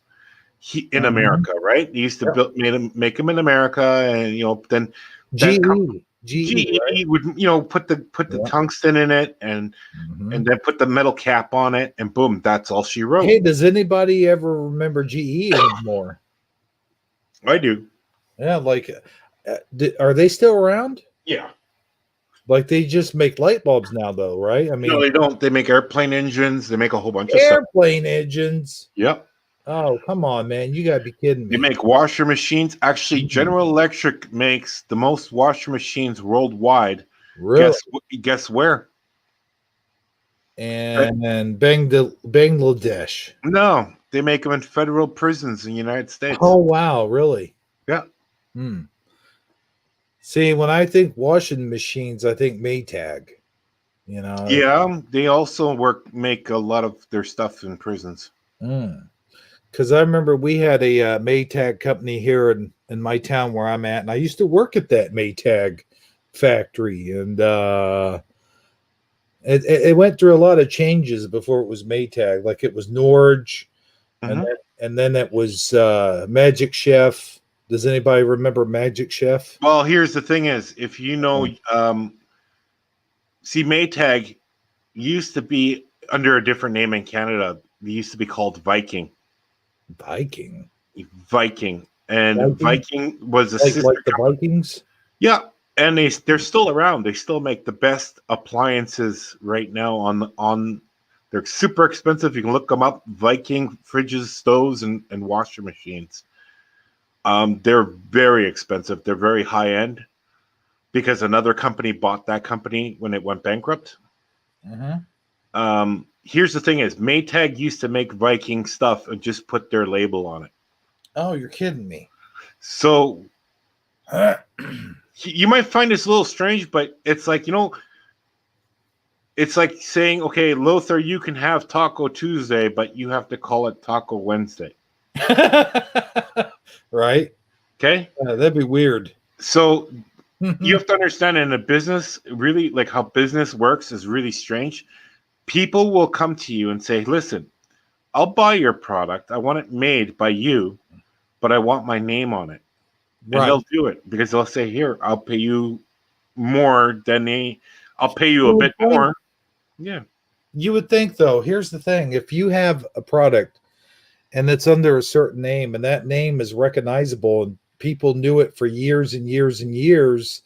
in America, right? They used to make them in America, and then GE right? would put the tungsten in it, and then put the metal cap on it, and boom, that's all she wrote. Hey, does anybody ever remember GE anymore? I do. Yeah, like, are they still around? Yeah. Like they just make light bulbs now, though, right? I mean, No, they don't. They make airplane engines. They make a whole bunch of stuff. airplane engines. Yep. Oh, come on, man! You gotta be kidding me. They make washer machines. Actually, General Electric makes the most washer machines worldwide. Really? Guess where? And Bangladesh. No, they make them in federal prisons in the United States. Oh wow, really? Yeah. See, when I think washing machines, I think Maytag. You know. Yeah, they also make a lot of their stuff in prisons. Because I remember we had a Maytag company here in my town where I'm at, and I used to work at that Maytag factory, and it went through a lot of changes before it was Maytag. Like it was Norge, Mhm. and then it was Magic Chef. Does anybody remember Magic Chef? Well, here's the thing: is if you know, see, Maytag used to be under a different name in Canada. They used to be called Viking. Viking, And Viking? Viking was a like sister the company. Vikings. Yeah, and they're still around. They still make the best appliances right now on. They're super expensive. You can look them up. Viking fridges, stoves, and washer machines. They're very expensive. They're very high end because another company bought that company when it went bankrupt. Here's the thing: is Maytag used to make Viking stuff and just put their label on it. Oh, you're kidding me. So you might find this a little strange, but it's like, it's like saying, okay, Lothar, you can have Taco Tuesday, but you have to call it Taco Wednesday. Right? Okay? That'd be weird. So you have to understand in a business, really, like how business works is really strange. People will come to you and say, listen, I'll buy your product. I want it made by you, but I want my name on it. And Right. they'll do it because they'll say, here, I'll pay you more I'll pay you a bit more. Yeah. You would think, though, here's the thing: if you have a product and it's under a certain name and that name is recognizable and people knew it for years and years and years,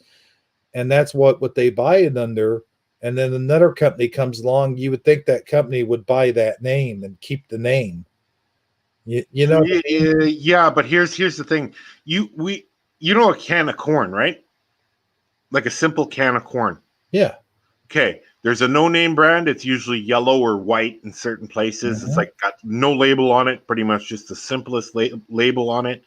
and that's what they buy it under, and then another company comes along, you would think that company would buy that name and keep the name. You know what I mean? Yeah, but here's the thing. You know a can of corn, right? Like a simple can of corn. Yeah. Okay. There's a no-name brand. It's usually yellow or white in certain places. It's like got no label on it, pretty much just the simplest label on it.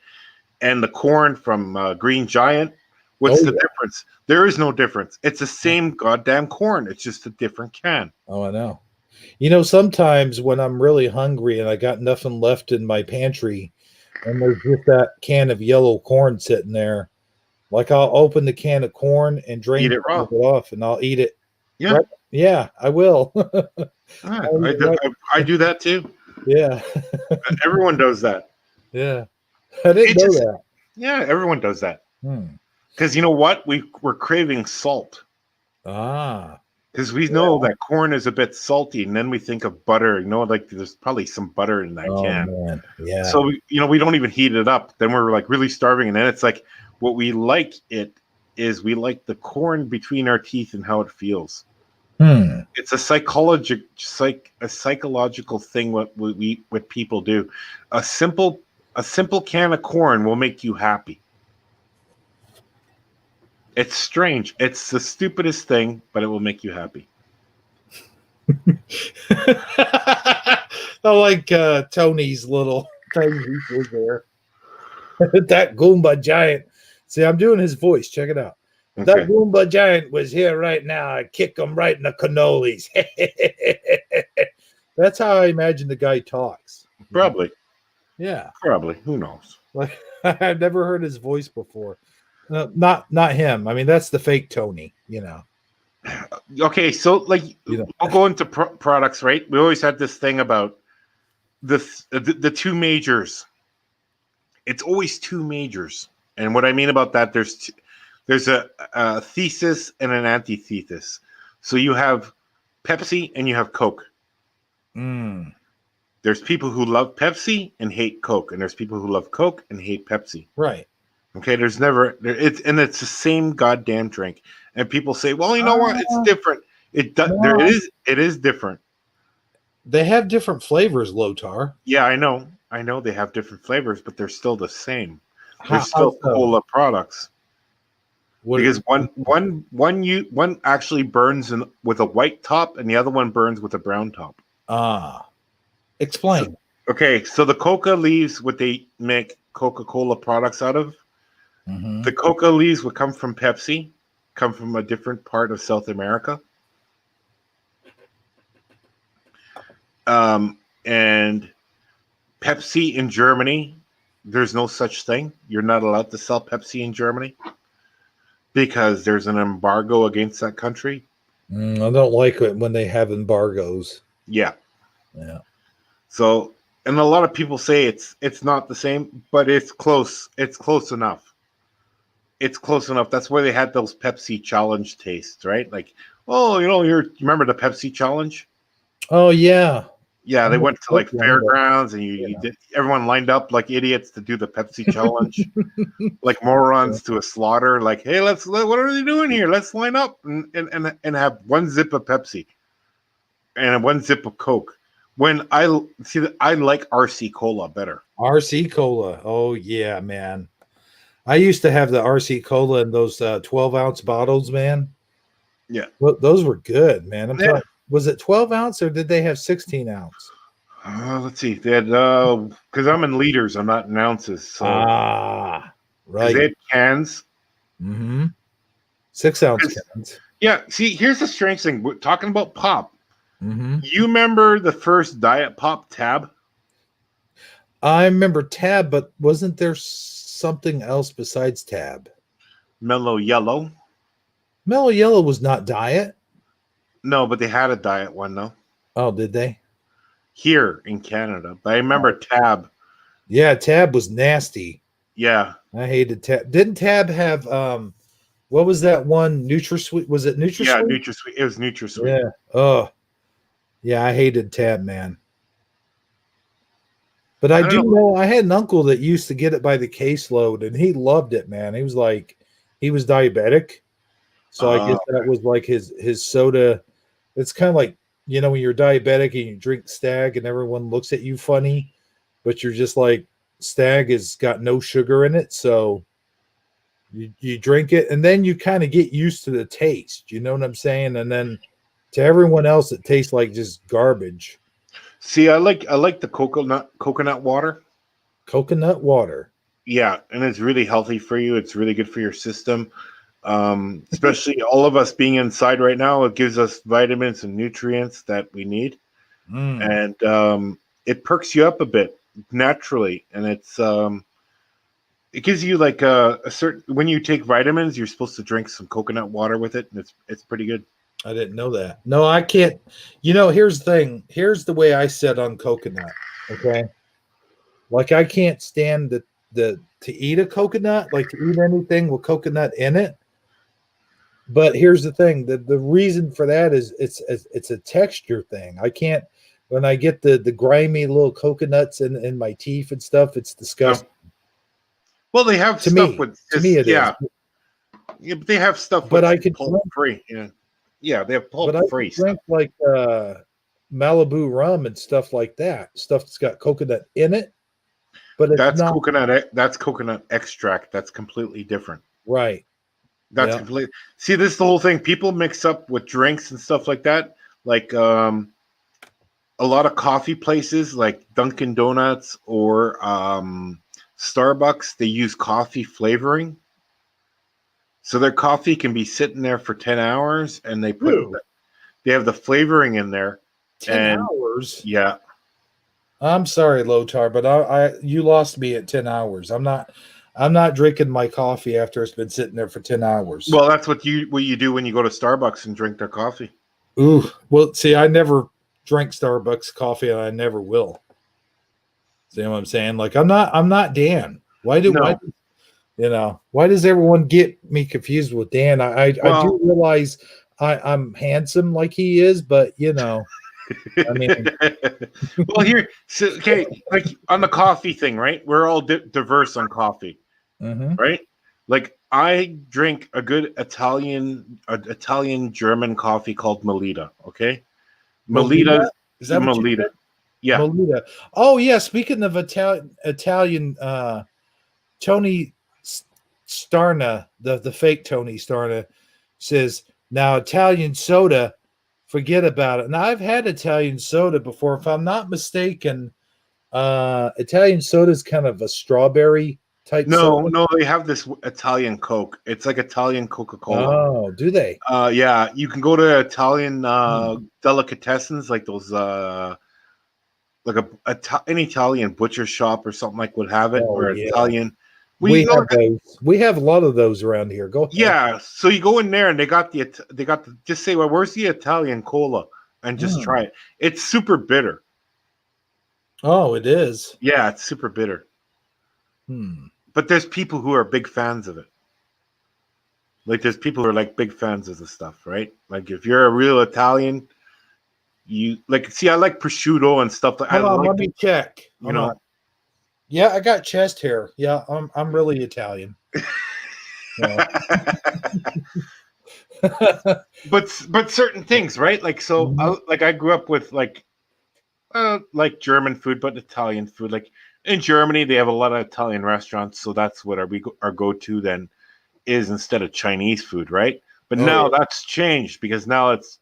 And the corn from Green Giant, what's the difference? There is no difference. It's the same goddamn corn. It's just a different can. Oh, I know. You know, sometimes when I'm really hungry and I got nothing left in my pantry and there's just that can of yellow corn sitting there, like I'll open the can of corn and drain Eat it raw. it off and I'll eat it. Yeah. Right? Yeah, I will. I do that too. Yeah. Everyone does that. Yeah. I didn't know that. Yeah, everyone does that. Because you know what? We're craving salt. Because we know that corn is a bit salty, and then we think of butter. Like there's probably some butter in that can. Man. Yeah. So we don't even heat it up. Then we're like really starving, and then it's like what we like is we like the corn between our teeth and how it feels. It's a psychological thing. What people do, a simple can of corn will make you happy. It's strange. It's the stupidest thing, but it will make you happy. I like Tony's little thing there. That Goomba giant. See, I'm doing his voice. Check it out. Okay. That Goomba giant was here right now. I kick him right in the cannolis. That's how I imagine the guy talks. Probably. Yeah. Probably. Who knows? Like I've never heard his voice before. Not him. I mean, that's the fake Tony, Okay, so like we'll go into products, right? We always had this thing about the two majors. It's always two majors, and what I mean about that, there's a thesis and an antithesis. So you have Pepsi and you have Coke. There's people who love Pepsi and hate Coke, and there's people who love Coke and hate Pepsi. Right. Okay, it's the same goddamn drink, and people say, "Well, you know what? It's different." It is different. They have different flavors, Lothar. Yeah, I know they have different flavors, but they're still the same. They're still cola products. Because one actually burns with a white top, and the other one burns with a brown top. Explain. So the coca leaves, what they make Coca-Cola products out of. The coca leaves would come from Pepsi, come from a different part of South America. And Pepsi in Germany, there's no such thing. You're not allowed to sell Pepsi in Germany because there's an embargo against that country. I don't like it when they have embargoes. Yeah. Yeah. So, and a lot of people say it's not the same, but it's close. It's close enough. It's close enough. That's where they had those Pepsi challenge tastes, right? Like, oh, you remember the Pepsi challenge? Oh yeah. Yeah, they went to like one, fairgrounds, and you did, everyone lined up like idiots to do the Pepsi challenge, like morons to a slaughter. Like, hey, what are they doing here? Let's line up and have one zip of Pepsi and one zip of Coke. When I like RC Cola better. RC Cola. Oh yeah, man. I used to have the RC Cola in those 12-ounce bottles, man. Yeah. Well, those were good, man. I'm Yeah. telling. Was it 12 ounce or did they have 16 ounce? Let's see. They had because I'm in liters, I'm not in ounces. So right. they had cans. 6-ounce cans. Yeah. See, here's the strange thing. We're talking about pop. Mm-hmm. You remember the first Diet Pop Tab? I remember Tab, but wasn't there something else besides Tab? Mellow Yellow. Mellow Yellow was not Diet. No, but they had a Diet one, though. Oh, did they? Here in Canada. But I remember Tab. Yeah, Tab was nasty. Yeah. I hated Tab. Didn't Tab have what was that one? NutraSweet? Was it NutraSweet? Yeah, NutraSweet. It was NutraSweet. Yeah. Oh. Yeah, I hated Tab, man. But I do know I had an uncle that used to get it by the caseload, and he loved it, man. He was diabetic. So I guess that was like his soda. It's kind of like, when you're diabetic and you drink Stag and everyone looks at you funny, but you're just like, Stag has got no sugar in it. So you drink it and then you kind of get used to the taste. You know what I'm saying? And then to everyone else, it tastes like just garbage. See, I like the coconut water. Coconut water. Yeah, and it's really healthy for you. It's really good for your system. Especially all of us being inside right now, it gives us vitamins and nutrients that we need. And it perks you up a bit naturally. And it gives you like a certain, when you take vitamins, you're supposed to drink some coconut water with it. And it's pretty good. I didn't know that. No, I can't. Here's the thing. Here's the way I sit on coconut. Okay. Like I can't stand to eat a coconut, like to eat anything with coconut in it. But here's the thing. The reason for that is it's a texture thing. I can't, when I get the grimy little coconuts in my teeth and stuff, it's disgusting. Well, they have stuff with to me it is. Yeah, but they have stuff but with I could pulp free. Yeah, they have pulp free stuff. Drink like Malibu rum and stuff like that. Stuff that's got coconut in it. But it's that's not coconut. That's coconut extract. That's completely different. Right. That's completely. See, this is the whole thing. People mix up with drinks and stuff like that. Like a lot of coffee places, like Dunkin' Donuts or Starbucks, they use coffee flavoring. So their coffee can be sitting there for 10 hours, and they have the flavoring in there. 10 hours? Yeah. I'm sorry, Lotar, but you lost me at 10 hours. I'm not drinking my coffee after it's been sitting there for 10 hours. Well, that's what you do when you go to Starbucks and drink their coffee. Ooh. Well, see, I never drank Starbucks coffee, and I never will. See what I'm saying? Like I'm not Dan. Why does everyone get me confused with Dan? I do realize I'm handsome like he is, but I mean, well, okay, like on the coffee thing, right? We're all diverse on coffee, right? Like I drink a good Italian German coffee called Melita. Okay, Melita is that Melita? Yeah, Melita. Oh yeah. Speaking of Italian, Tony Starna, the fake Tony Starna, says now Italian soda. Forget about it. Now I've had Italian soda before. If I'm not mistaken, Italian soda is kind of a strawberry type. No, they have this Italian Coke. It's like Italian Coca-Cola. Oh, do they? Yeah, you can go to Italian delicatessens like those like an Italian butcher shop or something like would have it, Oh, or yeah. Italian. We you know have those. We have a lot of those around here. Go ahead. Yeah, so you go in there and they got the just say, well, where's the Italian cola, and just try it. It's super bitter. Oh, it is. Yeah, it's super bitter. But there's people who are big fans of it. Like there's people who are like big fans of the stuff, right? Like if you're a real Italian, you like see. I like prosciutto and stuff. Hold on, let me check. You know. Yeah, I got chest hair. Yeah, I'm really Italian. Yeah. but certain things, right? Like so, I grew up with like German food, but Italian food. Like in Germany, they have a lot of Italian restaurants, so that's what our go to then is instead of Chinese food, right? But now that's changed because now it's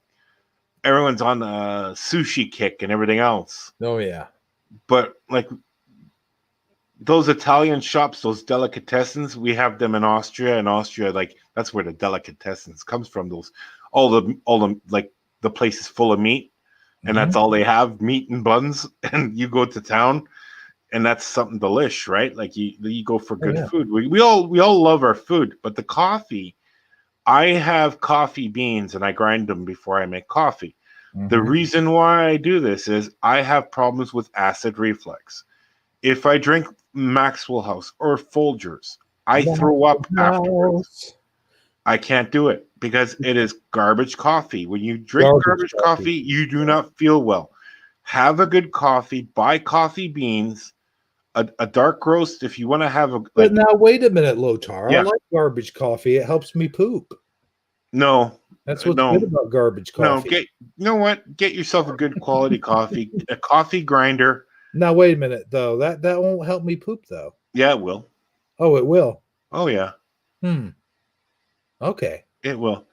everyone's on a sushi kick and everything else. Oh yeah. But like those Italian shops, those delicatessens, we have them in Austria. In Austria, like that's where the delicatessens comes from. Those all the like the place is full of meat, and that's all they have, meat and buns. And you go to town, and that's something delish, right? Like you go for good food. We all love our food, but the coffee, I have coffee beans and I grind them before I make coffee. The reason why I do this is I have problems with acid reflux. If I drink Maxwell House or Folgers, I throw up afterwards. I can't do it because it is garbage coffee. When you drink garbage coffee, you do not feel well. Have a good coffee. Buy coffee beans, a dark roast if you want to have a. But now wait a minute, Lotar. I like garbage coffee. It helps me poop. No, that's what's good about garbage coffee. No, you know what? Get yourself a good quality coffee, a coffee grinder. Now wait a minute though. That won't help me poop though. Yeah, it will. Oh, it will. Oh yeah. Okay. It will.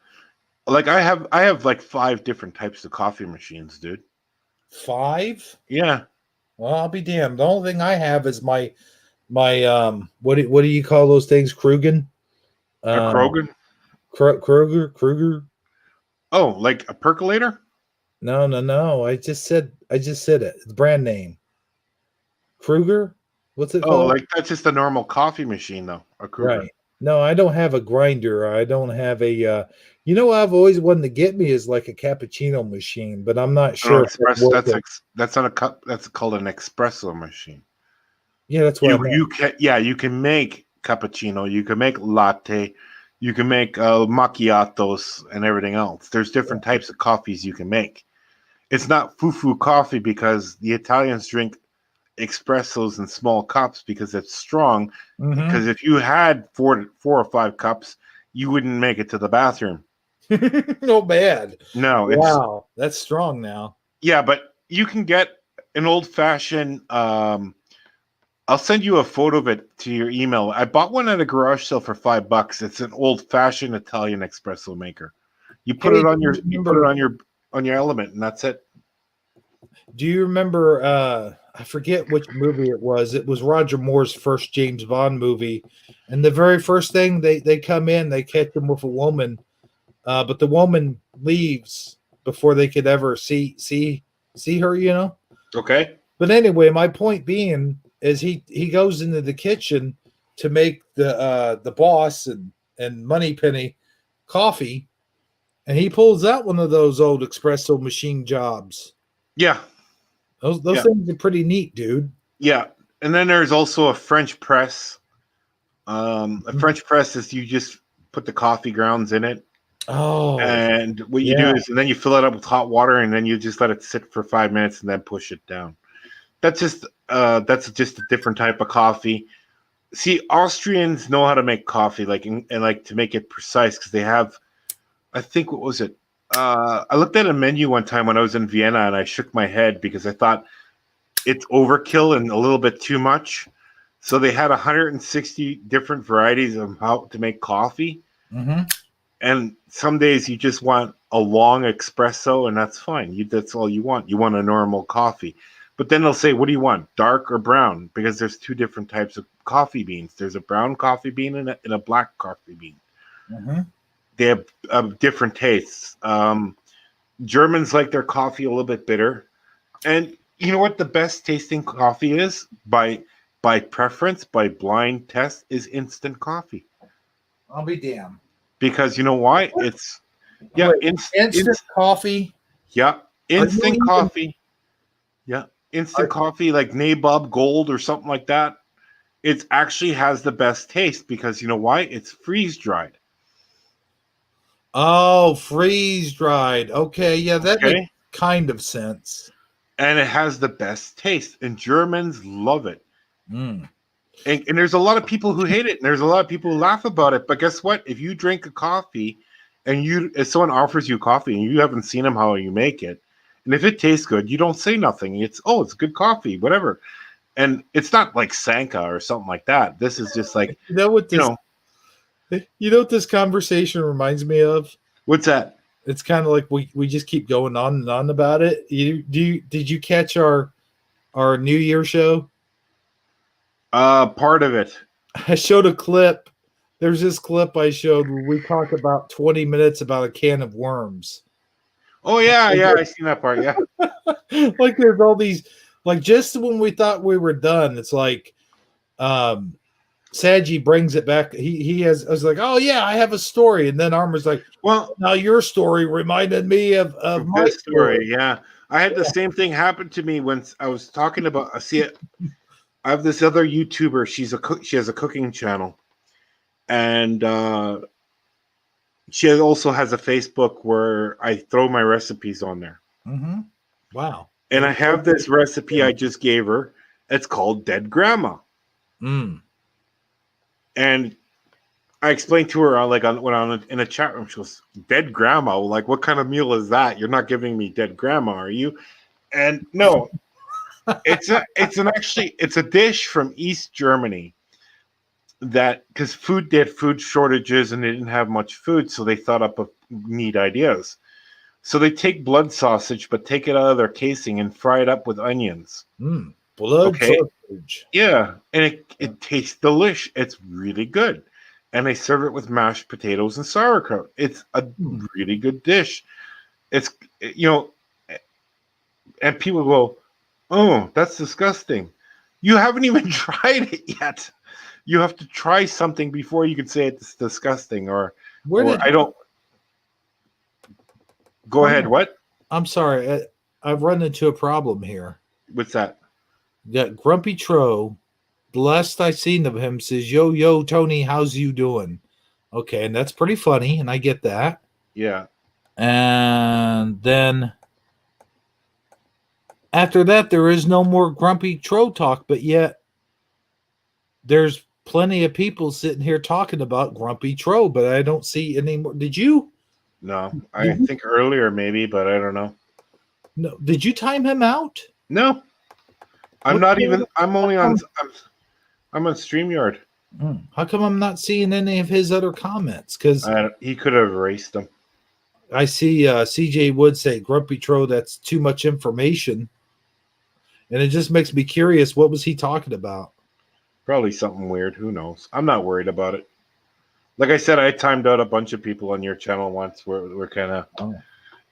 Like I have like 5 different types of coffee machines, dude. 5? Yeah. Well, I'll be damned. The only thing I have is my what do you call those things? Krugen? A Krogan? Kruger? Oh, like a percolator? No. I just said it. It's brand name. Kruger? What's it called? Oh, like that's just a normal coffee machine though. A Kruger. Right. No, I don't have a grinder. I don't have a you know what I've always wanted to get me is like a cappuccino machine, but I'm not sure. That's not a cup. That's called an espresso machine. Yeah, that's what you can make cappuccino, you can make latte, you can make macchiatos and everything else. There's different types of coffees you can make. It's not foo-foo coffee because the Italians drink espressos in small cups because it's strong. Because if you had 4 or 5 cups, you wouldn't make it to the bathroom. No bad. No. Wow, that's strong now. Yeah, but you can get an old-fashioned. I'll send you a photo of it to your email. I bought one at a garage sale for $5. It's an old-fashioned Italian espresso maker. You put it on your element, and that's it. Do you remember? I forget which movie it was. It was Roger Moore's first James Bond movie, and the very first thing they come in, they catch him with a woman, but the woman leaves before they could ever see her. You know. Okay. But anyway, my point being is he goes into the kitchen to make the boss and Moneypenny coffee, and he pulls out one of those old espresso machine jobs. Yeah. Those things are pretty neat, dude. Yeah. And then there's also a French press. A French press is you just put the coffee grounds in it. Oh. And what you do is, and then you fill it up with hot water, and then you just let it sit for 5 minutes and then push it down. That's just a different type of coffee. See, Austrians know how to make coffee, and like to make it precise because they have, I think, what was it? I looked at a menu one time when I was in Vienna and I shook my head because I thought it's overkill and a little bit too much. So they had 160 different varieties of how to make coffee. And some days you just want a long espresso, and that's fine. That's all you want. You want a normal coffee. But then they'll say, what do you want, dark or brown? Because there's 2 different types of coffee beans. There's a brown coffee bean and a black coffee bean. They have different tastes. Germans like their coffee a little bit bitter. And you know what the best tasting coffee is by preference, by blind test, is instant coffee. I'll be damned. Because you know why? It's yeah, Wait, instant coffee. Yeah, instant eating- coffee. Yeah, instant coffee like Nabob Gold or something like that. It actually has the best taste because you know why? It's freeze dried. Oh, freeze dried. Okay, yeah, that Okay. makes kind of sense. And it has the best taste, and Germans love it. Mm. And there's a lot of people who hate it, and there's a lot of people who laugh about it. But guess what? If you drink a coffee, and if someone offers you coffee and you haven't seen them how you make it, and if it tastes good, you don't say nothing. It's it's good coffee, whatever. And it's not like Sanka or something like that. This is just like You know what this conversation reminds me of? What's that? It's kind of like we just keep going on and on about it. Did you catch our New Year show? Part of it. I showed a clip. There's this clip I showed where we talk about 20 minutes about a can of worms. Oh yeah, I seen that part. Yeah. Like there's all these, like just when we thought we were done, it's like Saji brings it back. He has. I was like, oh yeah, I have a story, and then Armor's like, well, now your story reminded me of my story. Yeah, I had the same thing happen to me when I was talking about. I have this other YouTuber. She has a cooking channel, and she also has a Facebook where I throw my recipes on there. Mm-hmm. Wow! And I have this recipe I just gave her. It's called Dead Grandma. Mm. And I explained to her in a chat room. She goes, "Dead grandma? Like, what kind of meal is that? You're not giving me dead grandma, are you?" And no, it's a dish from East Germany that because they had food shortages and they didn't have much food, so they thought up of neat ideas. So they take blood sausage, but take it out of their casing and fry it up with onions. Blood sausage. Yeah, and it tastes delicious. It's really good. And they serve it with mashed potatoes and sauerkraut. It's a really good dish. It's and people go, "Oh, that's disgusting." You haven't even tried it yet. You have to try something before you can say it's disgusting I don't. Go ahead. What? I'm sorry. I've run into a problem here. What's that? That Grumpy Tro, the last I seen of him says, yo, Tony, how's you doing? Okay, and that's pretty funny, and I get that. Yeah. And then after that, there is no more Grumpy Tro talk, but yet there's plenty of people sitting here talking about Grumpy Tro, but I don't see any more. Did you? No, I think earlier maybe, but I don't know. No, did you time him out? No, I'm only on. I'm on StreamYard. How come I'm not seeing any of his other comments? Because he could have erased them. I see CJ Wood say, Grumpy Tro, that's too much information. And it just makes me curious, what was he talking about? Probably something weird. Who knows? I'm not worried about it. Like I said, I timed out a bunch of people on your channel once where we're kind of... Oh.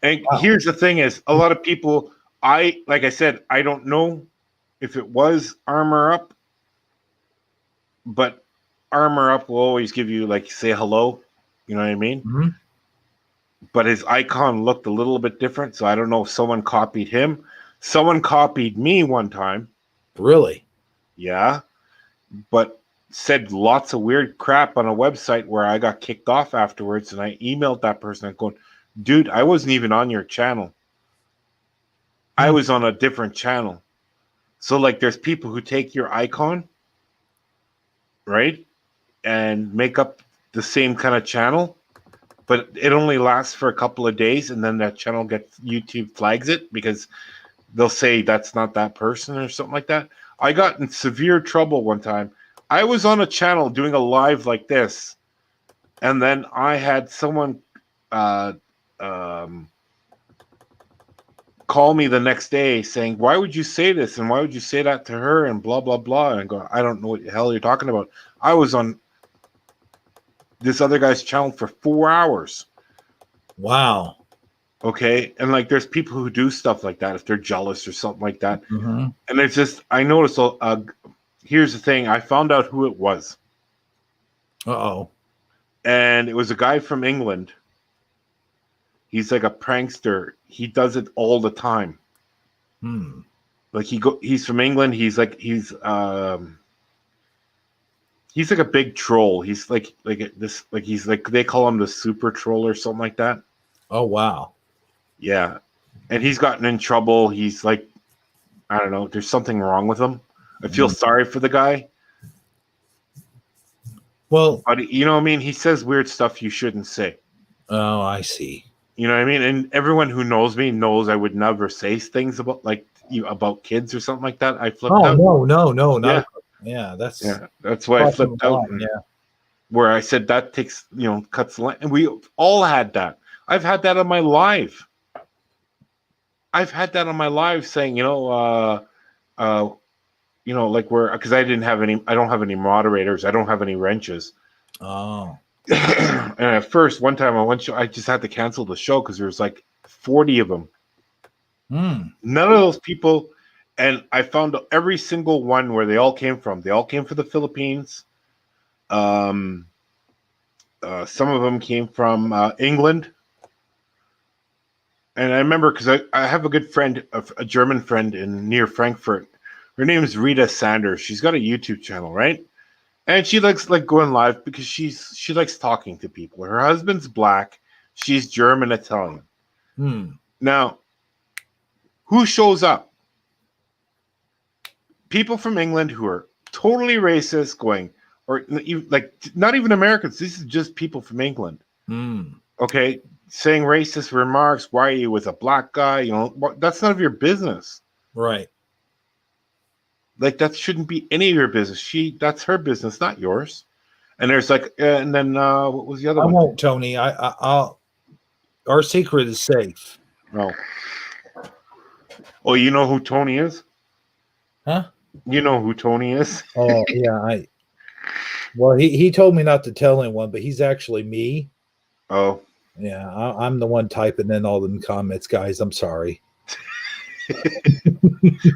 And here's the thing is, a lot of people, like I said, I don't know if it was Armor Up, but Armor Up will always give you, like, say hello. You know what I mean? Mm-hmm. But his icon looked a little bit different, so I don't know if someone copied him. Someone copied me one time. Really? Yeah. But said lots of weird crap on a website where I got kicked off afterwards, and I emailed that person and going, dude, I wasn't even on your channel. I was on a different channel. So, like, there's people who take your icon, right, and make up the same kind of channel, but it only lasts for a couple of days, and then that channel YouTube flags it because they'll say that's not that person or something like that. I got in severe trouble one time. I was on a channel doing a live like this, and then I had someone call me the next day saying, why would you say this? And why would you say that to her? And blah, blah, blah. And I go, I don't know what the hell you're talking about. I was on this other guy's channel for 4 hours. Wow. Okay, and like there's people who do stuff like that if they're jealous or something like that. Mm-hmm. And it's just I noticed. Here's the thing: I found out who it was, Uh-oh. and it was a guy from England. He's like a prankster. He does it all the time. Hmm. Like he's from England. He's like a big troll. He's like this like he's like they call him the super troll or something like that. Oh, wow. Yeah. And he's gotten in trouble. He's like I don't know, there's something wrong with him. I feel sorry for the guy. Well, But you know what I mean? He says weird stuff you shouldn't say. oh, I see. You know what I mean? And everyone who knows me knows I would never say things about kids or something like that. I flipped Oh, out. no, not Yeah. yeah, that's Yeah. That's why I crossing flipped the out. line, yeah. Where I said that takes, cuts the line. And we all had that. I've had that on my live. I've had that on my live saying, like because I don't have any moderators. I don't have any wrenches. Oh. And at first, one time on one show, I just had to cancel the show because there was like 40 of them. Hmm. None of those people, and I found out every single one where they all came from. They all came from the Philippines. Some of them came from England. And I remember because I have a good friend, a German friend near Frankfurt. Her name is Rita Sanders. She's got a YouTube channel, right? And she likes like going live because she likes talking to people. Her husband's black. She's German Italian. Hmm. Now, who shows up? People from England who are totally racist, not even Americans. This is just people from England. Hmm. Okay, saying racist remarks. Why are you with a black guy? That's none of your business. Right. Like that shouldn't be any of your business. That's her business, not yours. And there's like, and then what was the other I one? won't, Tony. I'll. Our secret is safe. No. Oh, you know who Tony is? Huh? You know who Tony is? Oh, yeah. Well, he told me not to tell anyone, but he's actually me. Oh. Yeah, I'm the one typing in all them comments, guys. I'm sorry.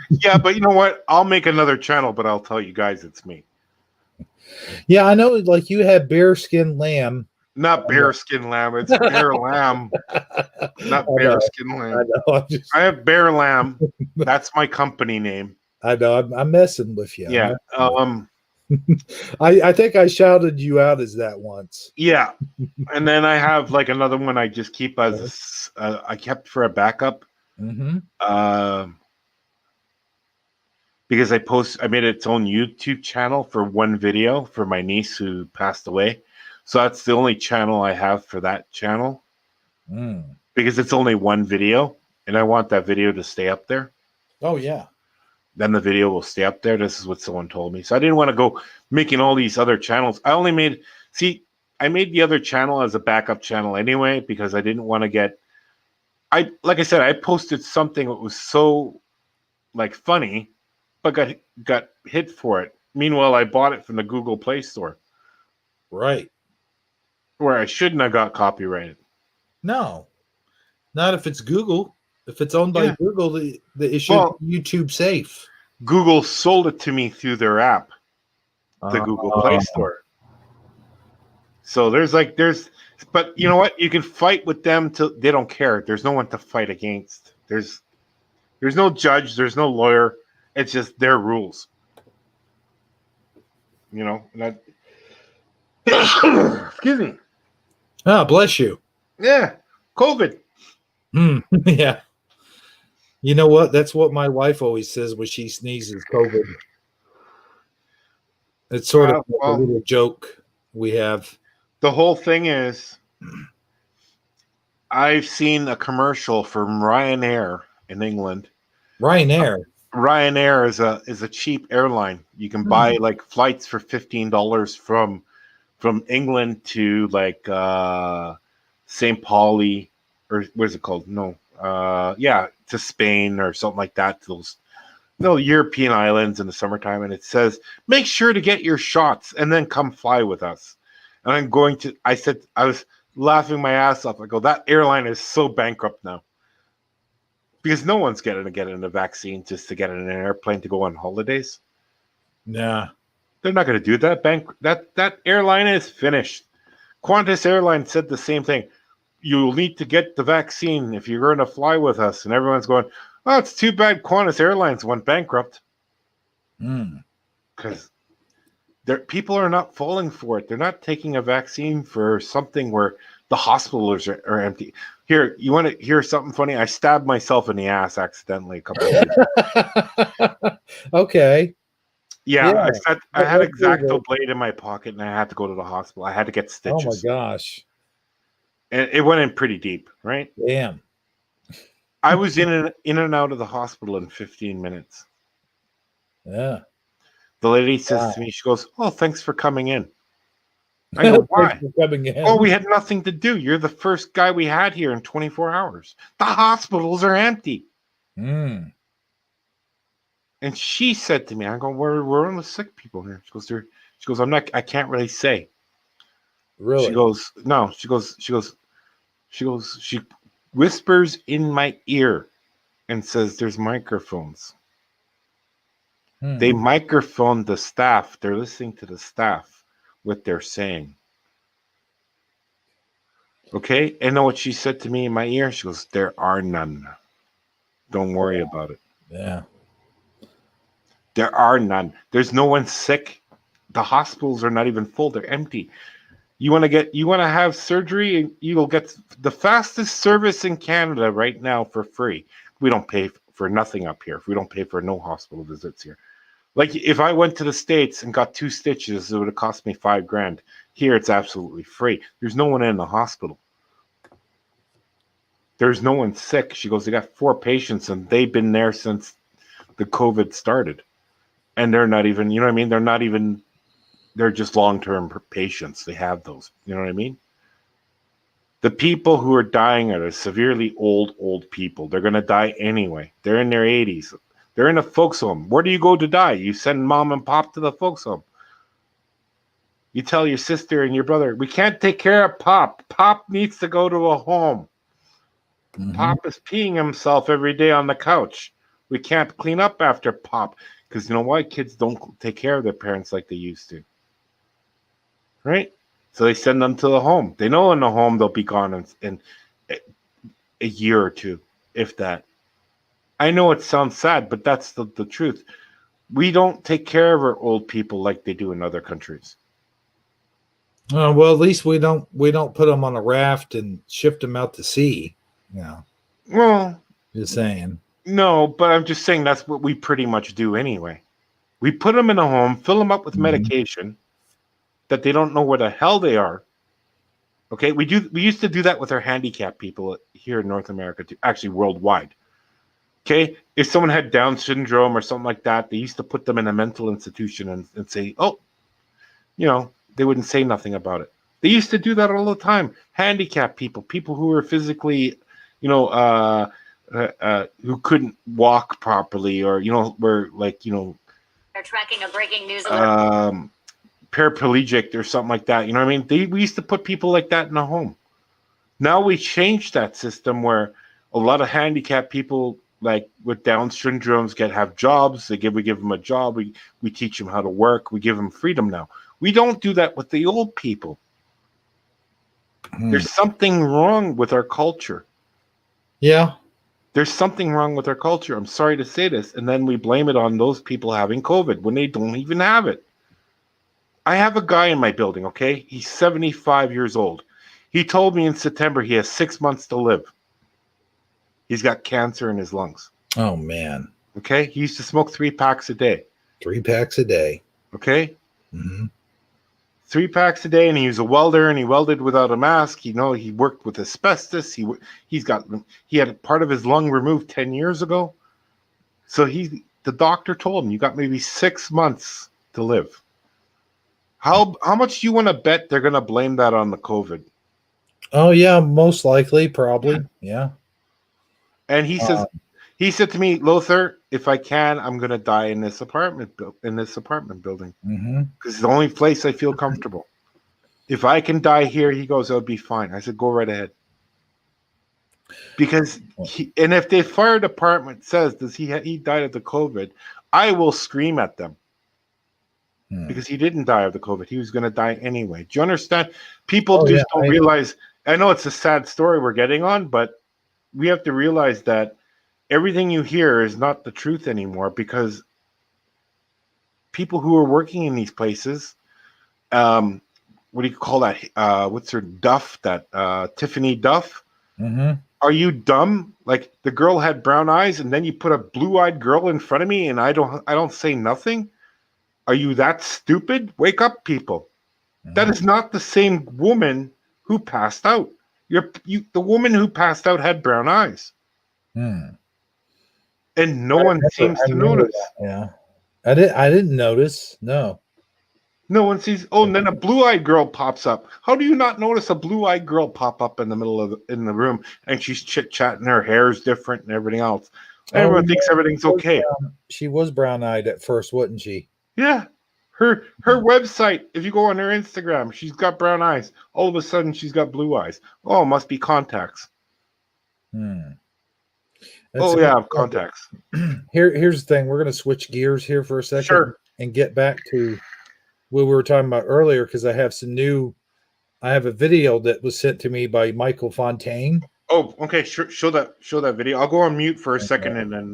Yeah, but you know what? I'll make another channel, but I'll tell you guys it's me. Yeah, I know. Like you have bearskin lamb. Not bearskin lamb. It's bear lamb. Not bearskin lamb. I know. I have bear lamb. That's my company name. I know. I'm messing with you. Yeah. I think I shouted you out as that once. Yeah. And then I have like another one I just keep as I kept for a backup. Mm-hmm. Because I made its own YouTube channel for one video for my niece who passed away. So that's the only channel I have for that channel. Because it's only one video and I want that video to stay up there. Oh, yeah. Then the video will stay up there. This is what someone told me. So I didn't want to go making all these other channels. I made the other channel as a backup channel anyway, because I didn't want to like I said, I posted something that was so like funny, but got hit for it. Meanwhile, I bought it from the Google Play Store. Right. Where I shouldn't have got copyrighted. No. Not if it's Google. If it's owned by Google, it should be YouTube safe. Google sold it to me through their app, the Google Play Store. So but you know what? You can fight with them till they don't care. There's no one to fight against. There's no judge. There's no lawyer. It's just their rules. Excuse me. Ah, bless you. Yeah, COVID. Yeah. You know what? That's what my wife always says when she sneezes, COVID. It's sort of like a little joke we have. The whole thing is, I've seen a commercial from Ryanair in England. Ryanair is a cheap airline. You can buy like flights for $15 from England to like St. Pauli, or what is it called? No, to Spain or something like that. To those European islands in the summertime, and it says make sure to get your shots and then come fly with us. And I said I was laughing my ass off. I go, that airline is so bankrupt now. Because no one's getting a vaccine just to get in an airplane to go on holidays. Yeah. They're not going to do that. That airline is finished. Qantas Airlines said the same thing. You'll need to get the vaccine if you're going to fly with us. And everyone's going, oh, it's too bad Qantas Airlines went bankrupt. Because people are not falling for it. They're not taking a vaccine for something where the hospitals are empty. Here, you want to hear something funny? I stabbed myself in the ass accidentally a couple of days ago. Okay. Yeah. I had an X-Acto blade in my pocket, and I had to go to the hospital. I had to get stitches. Oh, my gosh. And it went in pretty deep, right? Damn. I was in and out of the hospital in 15 minutes. Yeah. The lady says to me, she goes, oh, thanks for coming in. I go, why? Oh, we had nothing to do. You're the first guy we had here in 24 hours. The hospitals are empty. And she said to me, I go, we're on the sick people here. She goes, I can't really say. Really? She goes, no. She whispers in my ear and says, there's microphones. They microphone the staff. They're listening to the staff, what they're saying. Okay? And know what she said to me in my ear? She goes, there are none. Don't worry about it. Yeah. There are none. There's no one sick. The hospitals are not even full. They're empty. You want to have surgery, and you will get the fastest service in Canada right now for free. We don't pay for nothing up here. We don't pay for no hospital visits here. Like if I went to the States and got 2 stitches, it would have cost me $5,000. Here, it's absolutely free. There's no one in the hospital. There's no one sick. She goes, they got 4 patients, and they've been there since the COVID started. And they're not even, you know what I mean? They're just long-term patients. They have those, you know what I mean? The people who are dying are severely old people. They're going to die anyway. They're in their 80s. They're in a folks home. Where do you go to die? You send mom and pop to the folks home. You tell your sister and your brother, we can't take care of Pop. Pop needs to go to a home. Pop is peeing himself every day on the couch. We can't clean up after Pop. Because you know why? Kids don't take care of their parents like they used to. Right? So they send them to the home. They know in the home they'll be gone in a year or 2, if that. I know it sounds sad, but that's the truth. We don't take care of our old people like they do in other countries. Well, at least we don't put them on a raft and shift them out to sea. Yeah. Well, just saying. No, but I'm just saying that's what we pretty much do anyway. We put them in a home, fill them up with medication that they don't know where the hell they are. Okay, we used to do that with our handicapped people here in North America, too, actually worldwide. Okay, if someone had Down syndrome or something like that, they used to put them in a mental institution and say, oh, they wouldn't say nothing about it. They used to do that all the time. Handicapped people who were physically, who couldn't walk properly, or were like, they're tracking a breaking news alert. Paraplegic or something like that. You know what I mean? We used to put people like that in a home. Now we changed that system where a lot of handicapped people, like with Down syndromes, have jobs. We give them a job. We teach them how to work. We give them freedom now. We don't do that with the old people. There's something wrong with our culture. Yeah. There's something wrong with our culture. I'm sorry to say this. And then we blame it on those people having COVID when they don't even have it. I have a guy in my building, okay? He's 75 years old. He told me in September he has 6 months to live. He's got cancer in his lungs. Oh, man. Okay? He used to smoke 3 packs a day. 3 packs a day. Okay? 3 packs a day, and he was a welder, and he welded without a mask. He worked with asbestos. He had part of his lung removed 10 years ago. So the doctor told him, you got maybe 6 months to live. How much do you want to bet they're going to blame that on the COVID? Oh, yeah, most likely, probably. Yeah. And he said to me, Lothar, if I can, I'm going to die in this apartment building. Because it's the only place I feel comfortable. If I can die here, he goes, it'll be fine. I said, go right ahead. Because and if the fire department says he died of the COVID, I will scream at them. Because he didn't die of the COVID. He was going to die anyway. Do you understand? People don't realize. I know it's a sad story we're getting on, but we have to realize that everything you hear is not the truth anymore, because people who are working in these places, what do you call that? What's her Duff? That Tiffany Duff? Mm-hmm. Are you dumb? Like, the girl had brown eyes, and then you put a blue-eyed girl in front of me, and I don't say nothing? Are you that stupid? Wake up, people. Mm-hmm. That is not the same woman who passed out. The woman who passed out had brown eyes. And no one seems to notice. That, yeah. I didn't notice. No. No one sees. Oh, and then a blue-eyed girl pops up. How do you not notice a blue-eyed girl pop up in the middle of in the room, and she's chit-chatting, her hair's different and everything else? Everyone thinks everything's okay. She was brown-eyed at first, wasn't she? Yeah. Her website, if you go on her Instagram, she's got brown eyes. All of a sudden, she's got blue eyes. Oh, must be contacts. Contacts. Here's the thing. We're going to switch gears here for a second and get back to what we were talking about earlier, because I have I have a video that was sent to me by Michael Fontaine. Oh, okay. Show that video. I'll go on mute for a second, and then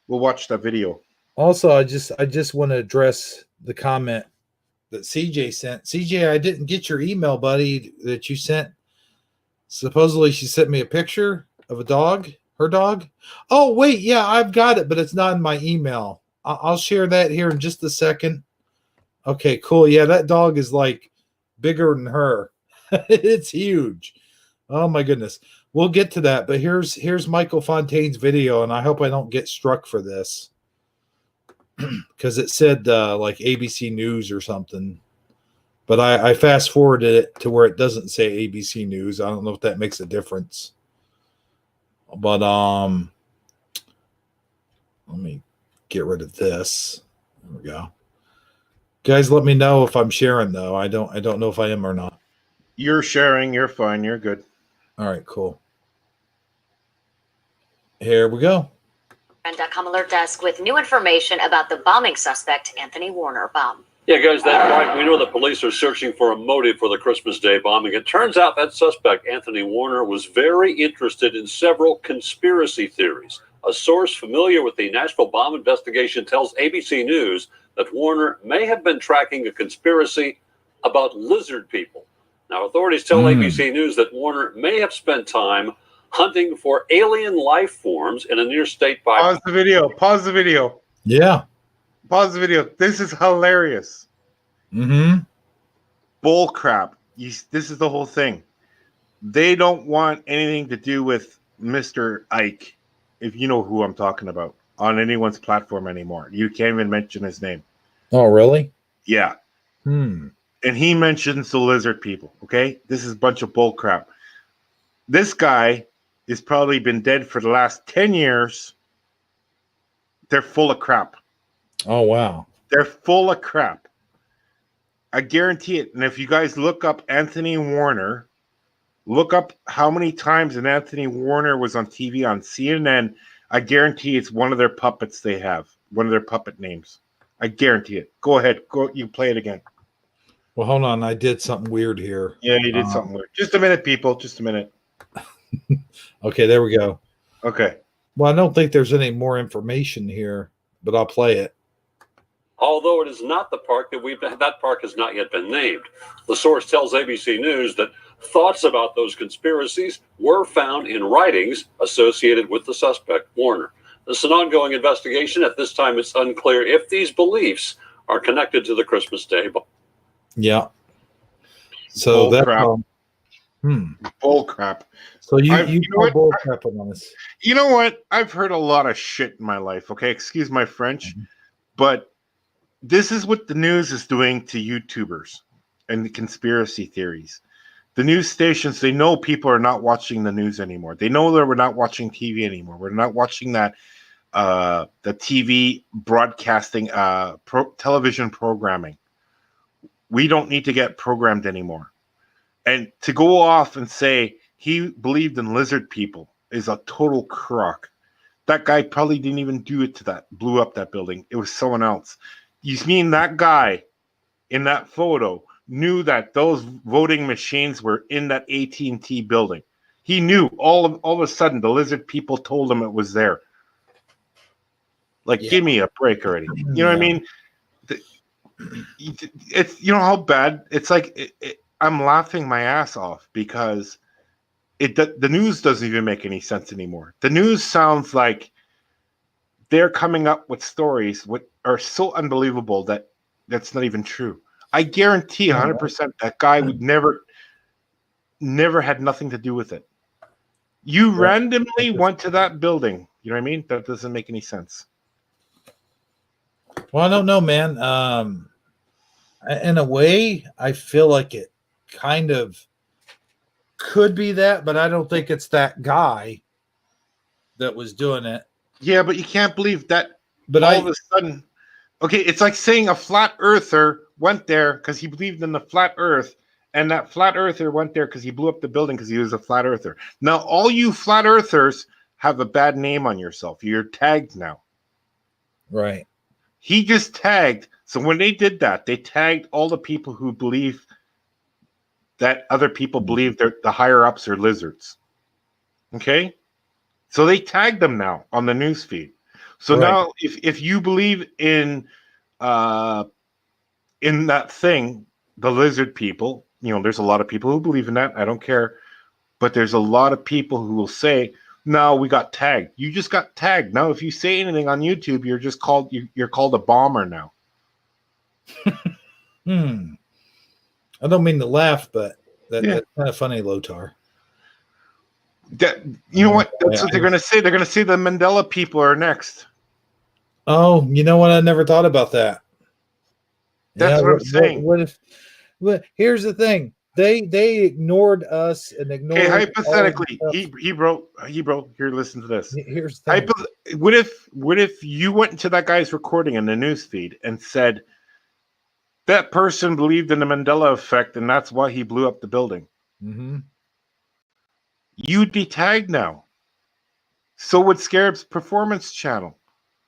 we'll watch that video. Also, I just want to address the comment that CJ sent. CJ, I didn't get your email, buddy, that you sent. Supposedly she sent me a picture of a dog, her dog. Oh, wait, yeah, I've got it, but it's not in my email. I'll share that here in just a second. Okay, cool. Yeah, that dog is like bigger than her. It's huge. Oh my goodness. We'll get to that, but here's Michael Fontaine's video, and I hope I don't get struck for this. Because it said like ABC News or something. But I fast forwarded it to where it doesn't say ABC News. I don't know if that makes a difference. But let me get rid of this. There we go. Guys, let me know if I'm sharing though. I don't know if I am or not. You're sharing, you're fine, you're good. All right, cool. Here we go. .com alert desk with new information about the bombing suspect, Anthony Warner bomb. Yeah, guys, that's right. We know the police are searching for a motive for the Christmas Day bombing. It turns out that suspect, Anthony Warner, was very interested in several conspiracy theories. A source familiar with the Nashville bomb investigation tells ABC News that Warner may have been tracking a conspiracy about lizard people. Now, authorities tell ABC News that Warner may have spent time hunting for alien life forms in a near state by... Pause the video. Yeah. Pause the video. This is hilarious. Bull crap. This is the whole thing. They don't want anything to do with Mr. Ike, if you know who I'm talking about, on anyone's platform anymore. You can't even mention his name. Oh, really? Yeah. And he mentions the lizard people, okay? This is a bunch of bull crap. This guy has probably been dead for the last 10 years. They're full of crap. Oh, wow. They're full of crap. I guarantee it. And if you guys look up Anthony Warner, look up how many times an Anthony Warner was on TV on CNN. I guarantee it's one of their puppets they have. One of their puppet names. I guarantee it. Go ahead. You play it again. Well, hold on. I did something weird here. Yeah, you did something weird. Just a minute, people. Just a minute. Okay, there we go. Okay. Well, I don't think there's any more information here, but I'll play it. Although it is not the park that park has not yet been named. The source tells ABC News that thoughts about those conspiracies were found in writings associated with the suspect, Warner. This is an ongoing investigation. At this time, it's unclear if these beliefs are connected to the Christmas Day. Yeah. So bull that's crap. Bull crap. So you know bull crap on this. You know what? I've heard a lot of shit in my life. Okay, excuse my French, but this is what the news is doing to YouTubers and the conspiracy theories. The news stations, they know people are not watching the news anymore. They know that we're not watching TV anymore. We're not watching that the TV broadcasting television programming. We don't need to get programmed anymore. And to go off and say he believed in lizard people is a total crock. That guy probably didn't even do it to that, blew up that building. It was someone else. You mean that guy in that photo knew that those voting machines were in that AT&T building. He knew all of a sudden the lizard people told him it was there. Like, give me a break already. You know what I mean? It's, you know how bad it's like. I'm laughing my ass off because the news doesn't even make any sense anymore. The news sounds like they're coming up with stories what are so unbelievable that that's not even true. I guarantee 100% that guy would never had nothing to do with it. You randomly went to that building. You know what I mean? That doesn't make any sense. Well, I don't know, man. In a way, I feel like it kind of could be that, but I don't think it's that guy that was doing it. Yeah, but you can't believe that. But all of a sudden, okay, it's like saying a flat earther went there because he believed in the flat earth, and that flat earther went there because he blew up the building because he was a flat earther. Now, all you flat earthers have a bad name on yourself. You're tagged now. Right. He just tagged. So when they did that, they tagged all the people who believe that other people believe the higher ups are lizards. Okay? So they tagged them now on the news feed. So now if you believe in that thing, the lizard people, you know, there's a lot of people who believe in that. I don't care. But there's a lot of people who will say, no, we got tagged. You just got tagged. Now, if you say anything on YouTube, you're just called you're called a bomber now. I don't mean to laugh, but that's kind of funny, Lotar. That, you know what? That's what they're going to say. They're going to say the Mandela people are next. Oh, you know what? I never thought about that. That's what I'm saying. What if? Here's the thing. They ignored us and ignored. Okay, hypothetically, he wrote. Here, listen to this. Here's the thing. What if you went into that guy's recording in the news feed and said that person believed in the Mandela effect and that's why he blew up the building? Mm-hmm. You'd be tagged now. So would Scarab's performance channel.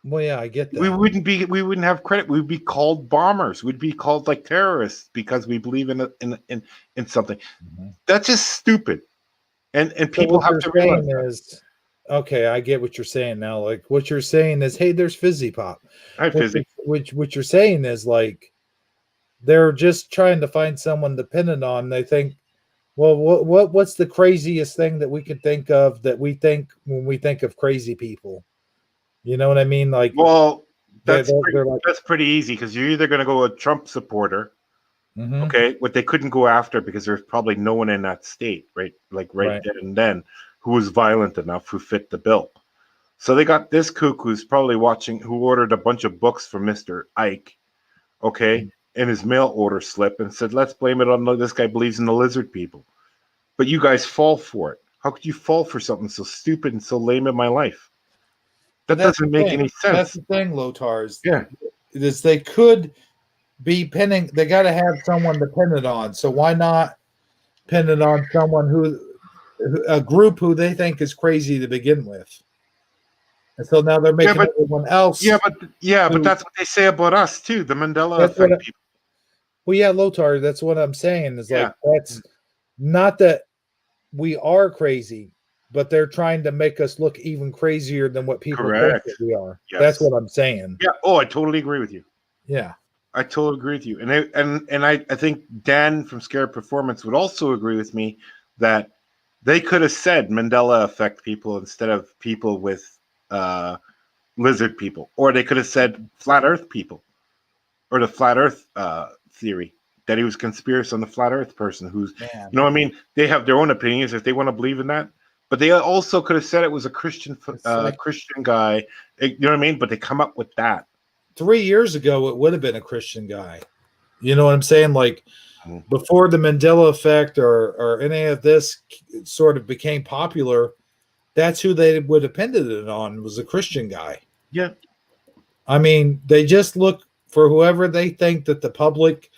Well, yeah, I get that. We wouldn't have credit. We'd be called bombers. We'd be called like terrorists because we believe in something. Mm-hmm. That's just stupid. And people have to realize that. Okay, I get what you're saying now. Like what you're saying is, hey, there's Fizzy Pop. Hi, Fizzy. What you're saying is like they're just trying to find someone dependent on. They think, well, what's the craziest thing that we could think of that we think when we think of crazy people? You know what I mean? Like, well, that's pretty easy because you're either going to go a Trump supporter, okay, what they couldn't go after because there's probably no one in that state, right? Like right then and then who was violent enough who fit the bill. So they got this kook who's probably watching, who ordered a bunch of books from Mr. Ike, okay, in his mail order slip and said, let's blame it on this guy believes in the lizard people. But you guys fall for it. How could you fall for something so stupid and so lame in my life? That doesn't make any sense. That's the thing, Lotars. Yeah. Is they could be pinning, they got to have someone dependent on. So why not pin it on someone a group who they think is crazy to begin with? And so now they're making everyone else. But that's what they say about us too, the Mandela effect people. Well, yeah, Lotar, that's what I'm saying. Is like that's not that we are crazy, but they're trying to make us look even crazier than what people think that we are. Yes. That's what I'm saying. Yeah. Oh, I totally agree with you. Yeah. I totally agree with you. And I think Dan from Scarab Performance would also agree with me that they could have said Mandela effect people instead of people with lizard people. Or they could have said flat earth people. Or the flat earth theory. That he was conspiracy on the flat earth person who's, you know what I mean? They have their own opinions if they want to believe in that. But they also could have said it was a Christian Christian guy. You know what I mean? But they come up with that. 3 years ago, it would have been a Christian guy. You know what I'm saying? Like before the Mandela effect or any of this sort of became popular, that's who they would have pinned it on, was a Christian guy. Yeah. I mean, they just look for whoever they think that the public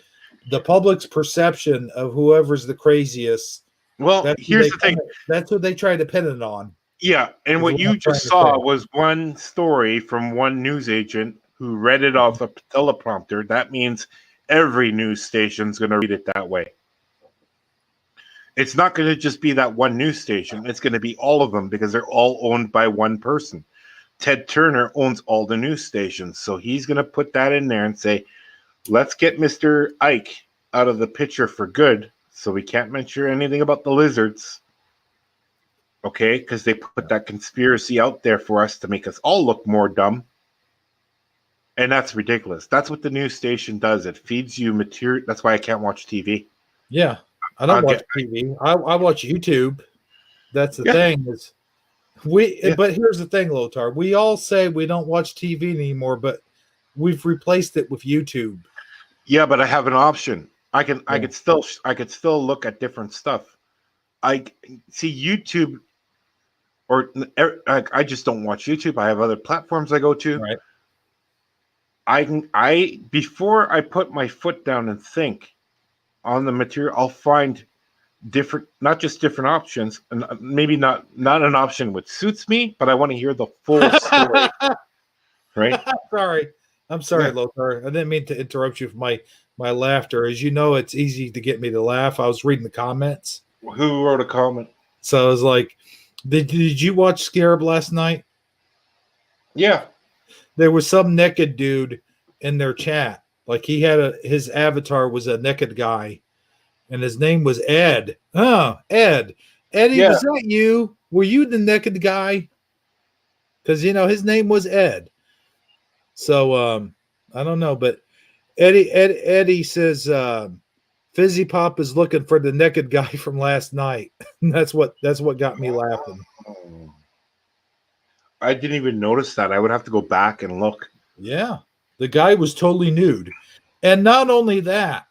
the public's perception of whoever's the craziest. Well, here's the thing. That's what they try to pin it on. Yeah, and what you just saw was one story from one news agent who read it off a teleprompter. That means every news station's going to read it that way. It's not going to just be that one news station. It's going to be all of them because they're all owned by one person. Ted Turner owns all the news stations, so he's going to put that in there and say, let's get Mr. Ike out of the picture for good, so we can't mention anything about the lizards. Okay, because they put that conspiracy out there for us to make us all look more dumb. And that's ridiculous. That's what the news station does. It feeds you material. That's why I can't watch TV. Yeah, I don't watch TV. I watch YouTube. That's the thing is But here's the thing, Lothar. We all say we don't watch TV anymore, but we've replaced it with YouTube. Yeah, but I have an option. I could still look at different stuff. I see YouTube. Or I just don't watch YouTube. I have other platforms I go to. Right. I before I put my foot down and think on the material, I'll find different, not just different options, and maybe not an option which suits me, but I want to hear the full story. Right? I'm sorry, Lothar. I didn't mean to interrupt you with my laughter. As you know, it's easy to get me to laugh. I was reading the comments. Who wrote a comment? So I was like, Did you watch Scarab last night? Yeah. There was some naked dude in their chat. Like his avatar was a naked guy, and his name was Ed. Oh, Ed. Eddie, was that you? Were you the naked guy? Because his name was Ed. So I don't know, but Eddie says Fizzy Pop is looking for the naked guy from last night. That's what got me laughing. I didn't even notice that. I would have to go back and look. Yeah. The guy was totally nude. And not only that,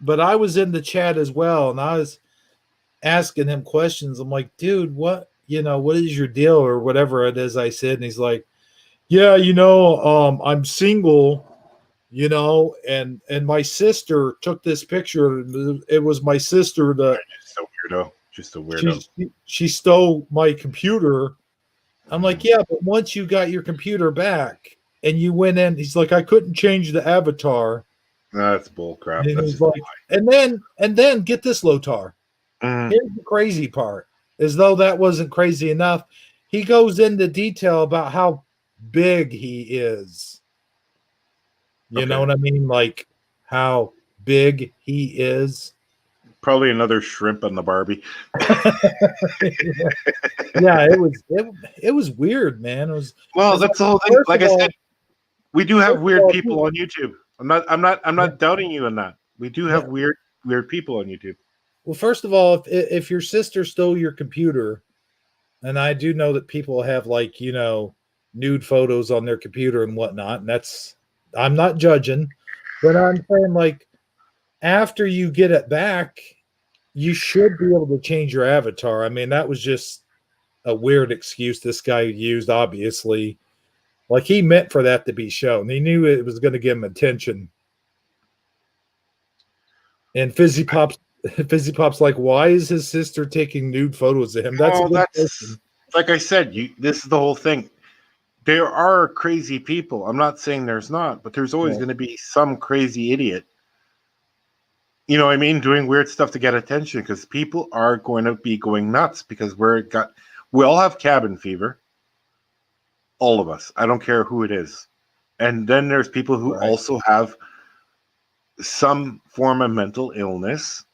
but I was in the chat as well, and I was asking him questions. I'm like, dude, what is your deal, or whatever it is I said. And he's like, yeah, I'm single, and my sister took this picture. It was my sister that just a weirdo. She stole my computer. I'm like, yeah, but once you got your computer back and you went in, he's like, I couldn't change the avatar. That's bull crap. And he's like, and then get this, Lothar. Here's the crazy part. As though that wasn't crazy enough, he goes into detail about how big he is. You know what I mean? Like how big he is. Probably another shrimp on the Barbie. Yeah, it was weird, man. That's the whole thing. Like I said, we do have weird people on YouTube. I'm not doubting you on that. We do have weird people on YouTube. Well, first of all, if your sister stole your computer, and I do know that people have nude photos on their computer and whatnot, and I'm not judging, but I'm saying after you get it back, you should be able to change your avatar. I mean, that was just a weird excuse this guy used, obviously. He meant for that to be shown. He knew it was going to give him attention. And Fizzy Pop's like, why is his sister taking nude photos of him? That's like I said, this is the whole thing. There are crazy people. I'm not saying there's not, but there's always going to be some crazy idiot. You know what I mean? Doing weird stuff to get attention, because people are going to be going nuts because we all have cabin fever. All of us. I don't care who it is. And then there's people who also have some form of mental illness,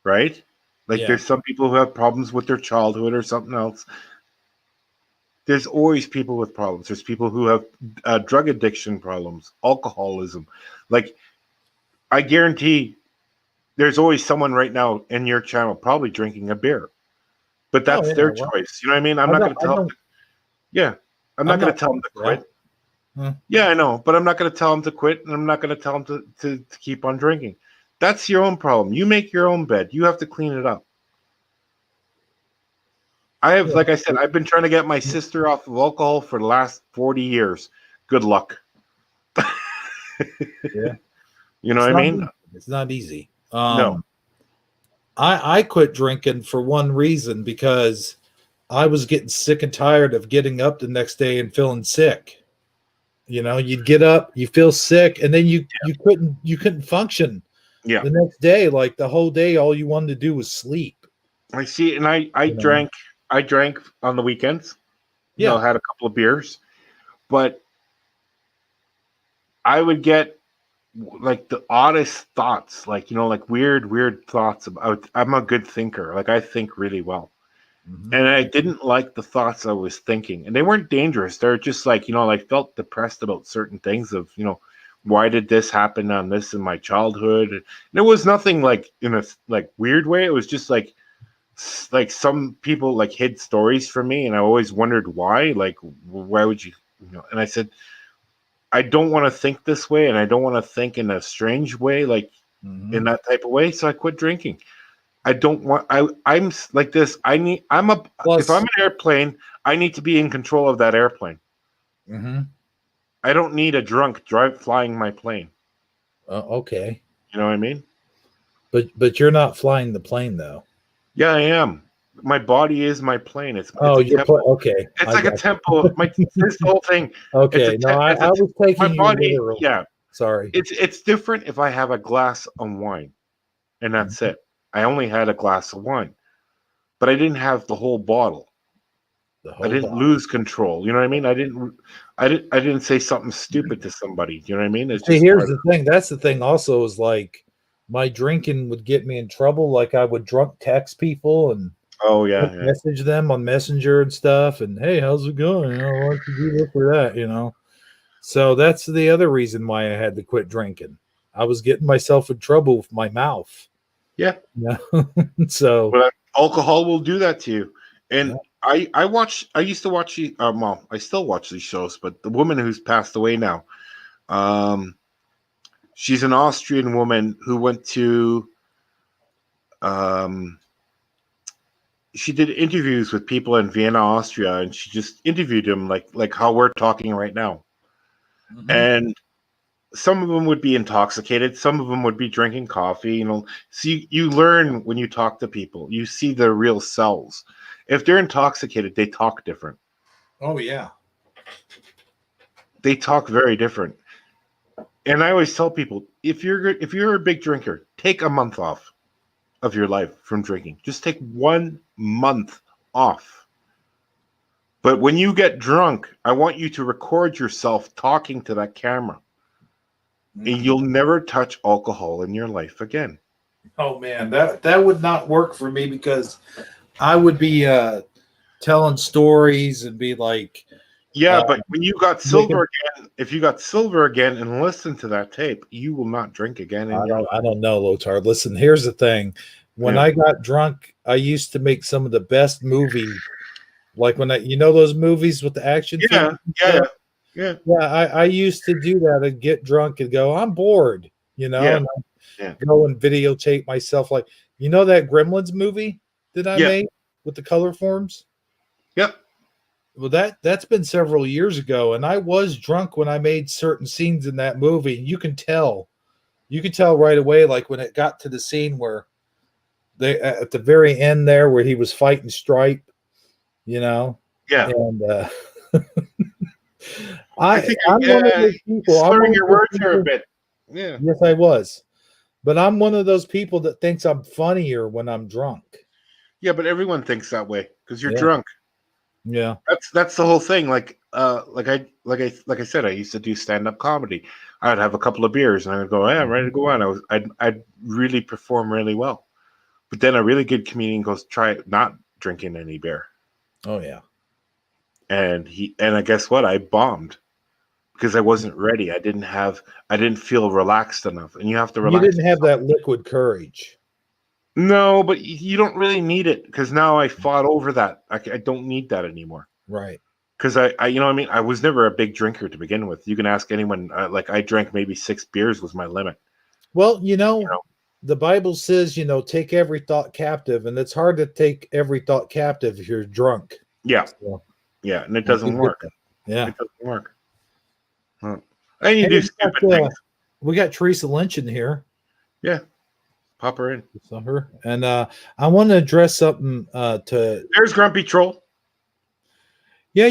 right? There's some people who have problems with their childhood or something else. There's always people with problems. There's people who have drug addiction problems, alcoholism. I guarantee there's always someone right now in your channel probably drinking a beer. But that's their choice. You know what I mean? I'm not going to tell them. Yeah. I'm not going to tell them to quit. Yeah, I know. But I'm not going to tell them to quit, and I'm not going to tell them to keep on drinking. That's your own problem. You make your own bed. You have to clean it up. Like I said, I've been trying to get my sister off of alcohol for the last 40 years. Good luck. Yeah. You know what I mean? It's not easy. No. I quit drinking for one reason, because I was getting sick and tired of getting up the next day and feeling sick. You know, you'd get up, you feel sick, and then you couldn't function Yeah. the next day. Like the whole day, all you wanted to do was sleep. I see, and I You know? drank on the weekends. You know, Yeah. had a couple of beers, but I would get like the oddest thoughts, like, you know, like weird thoughts about. I'm a good thinker, like I think really well, Mhm. and I didn't like the thoughts I was thinking, and they weren't dangerous. They're just like, you know, I felt depressed about certain things of, you know, why did this happen on this in my childhood? And it was nothing like in a like weird way. It was just like some people like hid stories from me, and I always wondered why. Like, why would you, you know? And I said, I don't want to think this way, and I don't want to think in a strange way, like Mhm. in that type of way. So I quit drinking. I don't want. I'm like this. Plus, if I'm an airplane, I need to be in control of that airplane. mhm. I don't need a drunk flying my plane. Okay, You know what I mean? but you're not flying the plane though. Yeah, I am. My body is my plane. It's Oh, a you're temple. okay. It's I like a got you. temple. This whole thing. Okay, no, I was My taking you body. literal. Yeah, Sorry. it's different if I have a glass of wine, and that's it. I only had a glass of wine, but I didn't have the whole bottle. The I whole didn't bottle. lose control. You know what I mean? I didn't say something stupid to somebody. You know what I mean? It's See, just here's the thing. That's the thing. Also, is like my drinking would get me in trouble. Like I would drunk text people and oh yeah, yeah. message them on Messenger and stuff. And hey, how's it going? You know, why don't you do this or that? You know. So that's the other reason why I had to quit drinking. I was getting myself in trouble with my mouth. Yeah. Yeah. So But alcohol will do that to you. And yeah. I used to watch well, I still watch these shows, but the woman who's passed away now, um, she's an Austrian woman who went to um, she did interviews with people in Vienna, Austria, and she just interviewed them like how we're talking right now. Mhm. And some of them would be intoxicated, some of them would be drinking coffee, you know. So you learn when you talk to people, you see their real selves. If they're intoxicated, they talk different. Oh yeah. They talk very different. And I always tell people, if you're a big drinker, take a month off of your life from drinking. Just take 1 month off. But when you get drunk, I want you to record yourself talking to that camera. And you'll never touch alcohol in your life again. Oh man, that would not work for me, because I would be telling stories and be like, Yeah, but when you got making, silver again, if you got silver again and listen to that tape, you will not drink again in your life. I don't know, Lotar. Listen, here's the thing. When Yeah. I got drunk, I used to make some of the best movies. Like when you know those movies with the action Yeah, figures and yeah, stuff? yeah, Yeah, I used to do that and get drunk and go, I'm bored, you know, yeah, and yeah, I'd go and videotape myself. Like, you know, that Gremlins movie that I yeah, made with the color forms? yep. Well, that's been several years ago, and I was drunk when I made certain scenes in that movie. You can tell right away, like when it got to the scene where they at the very end there, where he was fighting Stripe, you know, Yeah. and I think I'm one of those people. I'm one slurring of your those words here a people. bit. Yeah. Yes, I was, but I'm one of those people that thinks I'm funnier when I'm drunk. Yeah, but everyone thinks that way because you're Yeah, drunk. yeah. That's the whole thing. Like I said, I used to do stand-up comedy. I'd have a couple of beers and I'd go, "Yeah, I'm ready to go on." I'd really perform really well. But then a really good comedian goes, "Try not drinking any beer." Oh yeah. And I guess what? I bombed because I wasn't ready. I didn't feel relaxed enough. And you have to You relax. didn't have that liquid courage. No, but you don't really need it because now I fought over that. I don't need that anymore. Right. Because you know what I mean? I was never a big drinker to begin with. You can ask anyone. Like I drank maybe 6 beers was my limit. Well, You know? the Bible says, take every thought captive, and it's hard to take every thought captive if you're drunk. Yeah, So, yeah, and it I doesn't do get work. that. Yeah. It doesn't work. Huh. And you Hey, do stupid things. we got Teresa Lynch in here. Yeah, pop her in. Summer. And I want to address something to. There's Grumpy Troll. Yeah,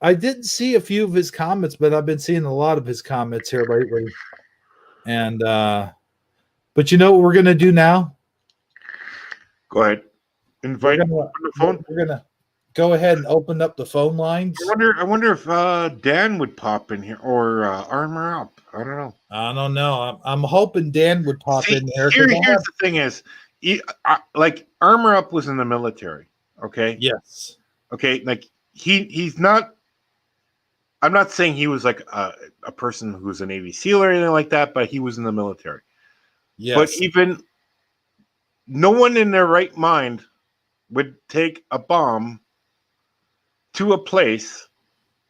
I didn't see a few of his comments, but I've been seeing a lot of his comments here lately. And but you know what we're gonna do now? Go ahead. Invite We're gonna, on the phone. we're gonna go ahead and open up the phone lines. I wonder if Dan would pop in here or Armor Up. I don't know. I don't know. I'm hoping Dan would pop See, in there. here's the thing: is like Armor Up was in the military. Okay. Yes. Okay. Like he's not. I'm not saying he was like a person who's a Navy SEAL or anything like that, but he was in the military. Yes. But even no one in their right mind would take a bomb to a place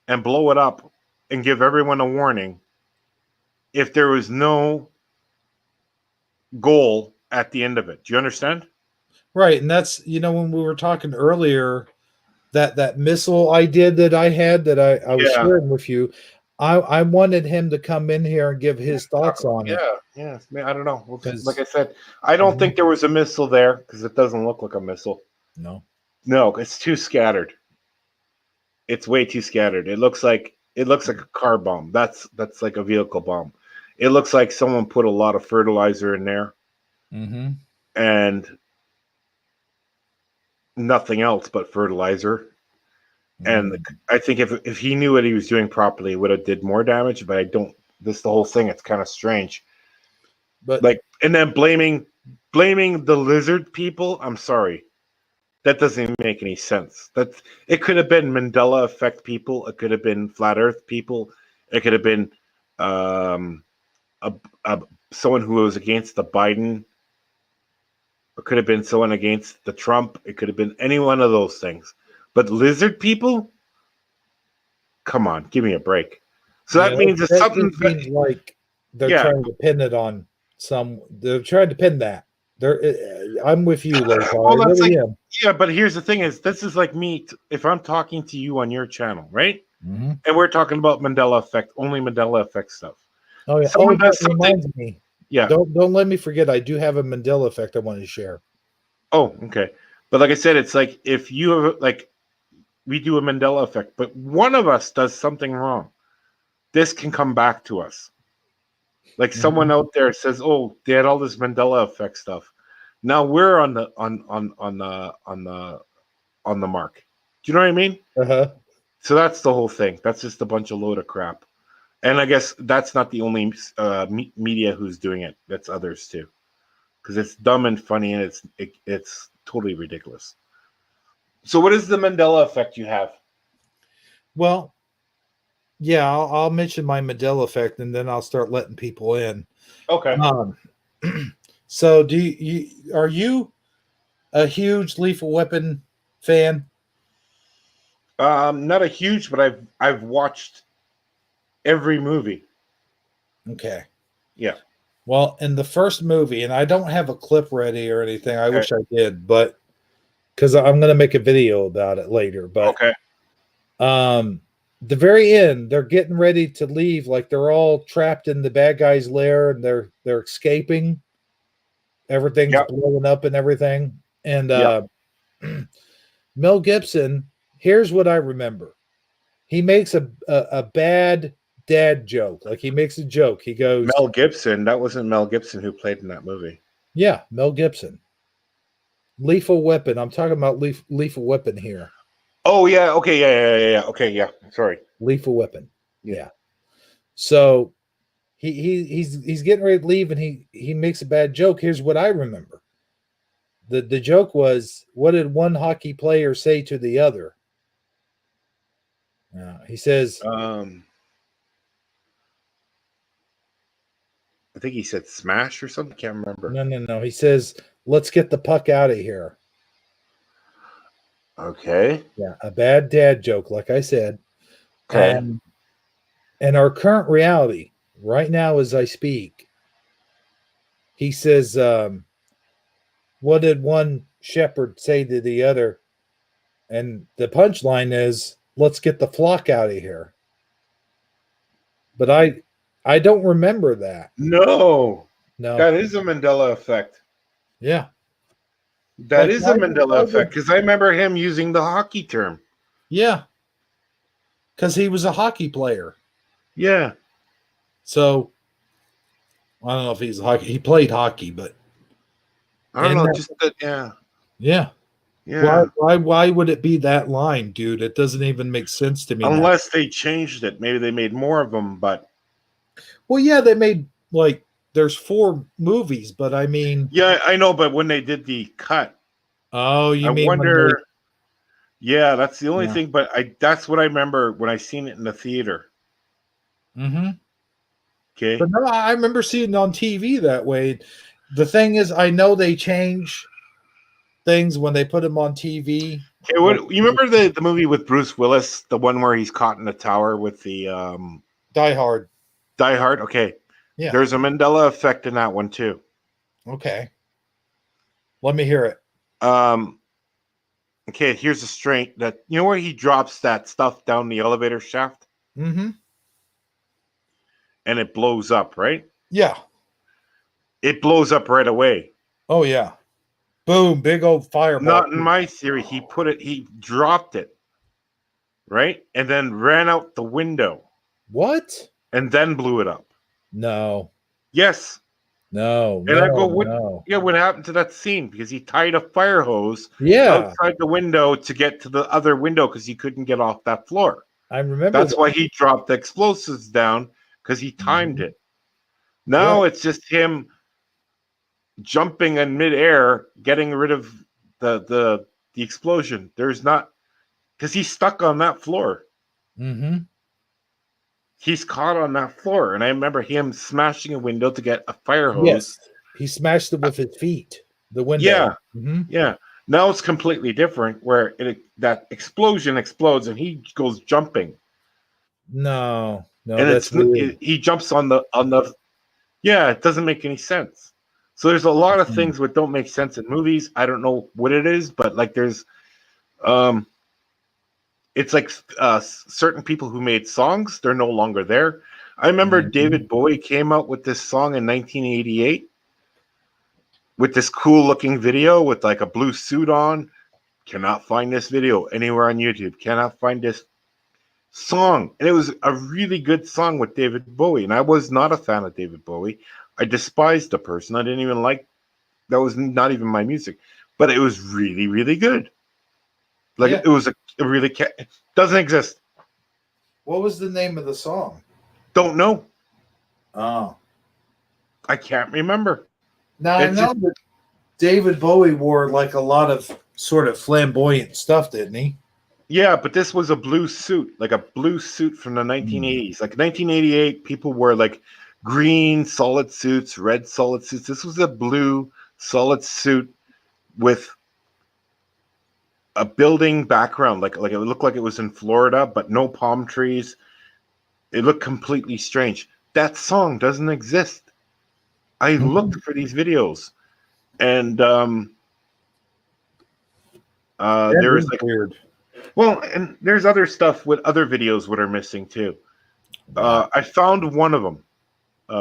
and blow it up and give everyone a warning if there was no goal at the end of it. Do you understand? Right. And that's, when we were talking earlier, that missile idea that I had that I was sharing with you, I wanted him to come in here and give his thoughts on it. Yeah. I don't know. Like I said, I don't think there was a missile there because it doesn't look like a missile. No, it's too scattered. It's way too scattered. It looks like a car bomb. That's like a vehicle bomb. It looks like someone put a lot of fertilizer in there and nothing else but fertilizer. And I think if he knew what he was doing properly, he would have did more damage. But I don't. This the whole thing. It's kind of strange. But and then blaming the lizard people. I'm sorry, that doesn't even make any sense. It could have been Mandela effect people. It could have been flat Earth people. It could have been someone who was against the Biden. It could have been someone against the Trump. It could have been any one of those things. But lizard people? Come on, give me a break. So that means it's something like they're trying to pin it on they're trying to pin that. I'm with you, but here's the thing is this is like me if I'm talking to you on your channel, right? And we're talking about Mandela effect, only Mandela effect stuff. Oh yeah. That reminds me. Yeah. Don't let me forget I do have a Mandela effect I want to share. Oh, okay. But like I said, it's like if you have we do a Mandela effect, but one of us does something wrong, this can come back to us. Like someone out there says, "Oh, they had all this Mandela effect stuff." Now we're on the mark. Do you know what I mean? So that's the whole thing. That's just a bunch of load of crap. And I guess that's not the only media who's doing it. That's others too, because it's dumb and funny and it's totally ridiculous. So what is the Mandela effect you have? Well, yeah, I'll mention my Mandela effect and then I'll start letting people in. Okay. So are you a huge Lethal Weapon fan? Not a huge, but I've watched every movie. Okay. Yeah. Well, in the first movie, and I don't have a clip ready or anything. I wish I did, but because I'm going to make a video about it later. But the very end, they're getting ready to leave. Like they're all trapped in the bad guy's lair, and they're escaping. Everything's blowing up and everything. And Mel Gibson. Here's what I remember. He makes a bad dad joke. Like he makes a joke. He goes, Mel Gibson. That wasn't Mel Gibson who played in that movie. Yeah, Mel Gibson. Lethal Weapon. I'm talking about Lethal Weapon here. Oh yeah. Okay. Yeah. Okay. Yeah. Sorry. Lethal Weapon. Yeah. So he's getting ready to leave, and he makes a bad joke. Here's what I remember. The joke was, what did one hockey player say to the other? He says, I think he said smash or something. I can't remember. No. He says, let's get the puck out of here. Okay. Yeah, a bad dad joke, like I said. Okay. And our current reality, right now as I speak, he says, what did one shepherd say to the other? And the punchline is, let's get the flock out of here. But I don't remember that. No. No. That is a Mandela effect. Yeah. That Like, is a why Mandela would- effect because I remember him using the hockey term. Yeah. Because he was a hockey player. Yeah. So I don't know if he's a hockey. He played hockey, but I don't And know. that- Just that. Yeah. yeah. Yeah. Why would it be that line, dude? It doesn't even make sense to me now. Unless they changed it. Maybe they made more of them, but Well, yeah, they made like there's 4 movies, but I mean, yeah, I know. But when they did the cut, oh, you I mean wonder. Yeah, that's the only Yeah. thing. But that's what I remember when I seen it in the theater. Mm-hmm. Okay. But no, I remember seeing it on TV that way. The thing is, I know they change things when they put them on TV. Okay, what you remember the movie with Bruce Willis, the one where he's caught in a tower with the Die Hard. Die Hard? Okay. Yeah. There's a Mandela effect in that one too. Okay. Let me hear it. Okay, here's a straight that you know where he drops that stuff down the elevator shaft Mm-hmm. and it blows up, right? Yeah. It blows up right away. Oh yeah. Boom! Big old fireball. Not in my theory. He dropped it, right? And then ran out the window What? and then blew it up. No. Yes. No. And no, I go, what? No. Yeah, what happened to that scene? Because he tied a fire hose Yeah, outside the window to get to the other window because he couldn't get off that floor. I remember. That's that. why he dropped the explosives down because he timed Mhm. it. Now Right. it's just him jumping in midair, getting rid of the explosion. There's not because he's stuck on that floor. Mm-hmm. He's caught on that floor, and I remember him smashing a window to get a fire hose. Yes. He smashed it with his feet. The window. Yeah. Mm-hmm. Yeah. Now it's completely different where that explosion explodes and he goes jumping. No. No. And That's weird. he jumps on the yeah, it doesn't make any sense. So there's a lot of Mhm. things that don't make sense in movies. I don't know what it is, but like there's it's like certain people who made songs, they're no longer there. I remember Mhm. David Bowie came out with this song in 1988 with this cool looking video with like a blue suit on. Cannot find this video anywhere on YouTube. Cannot find this song. And it was a really good song with David Bowie. And I was not a fan of David Bowie. I despised the person. I didn't even like, that was not even my music. But it was really, really good. Like Yeah. it was a really, doesn't exist. What was the name of the song? Don't know. Oh. I can't remember. Now I It's know that David Bowie wore like a lot of sort of flamboyant stuff, didn't he? Yeah, but this was a blue suit, like a blue suit from the 1980s. Like 1988, people wore like green solid suits, red solid suits. This was a blue solid suit with a building background, like it looked like it was in Florida, but no palm trees. It looked completely strange. That song doesn't exist. I Mhm. looked for these videos, and That there is was like, weird. well, and there's other stuff with other videos that are missing too. I found one of them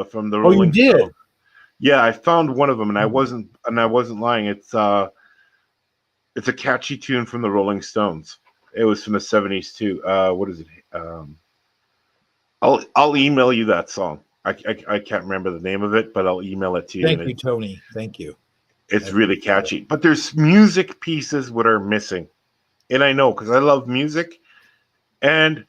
from the Oh, you Rolling did? Stone. Yeah, I found one of them, and I wasn't lying. It's a catchy tune from the Rolling Stones. It was from the 70s too. What is it? I'll email you that song. I can't remember the name of it, but I'll email it to you. Thank you, Tony. Thank you. It's really catchy. But there's music pieces that are missing. And I know because I love music, and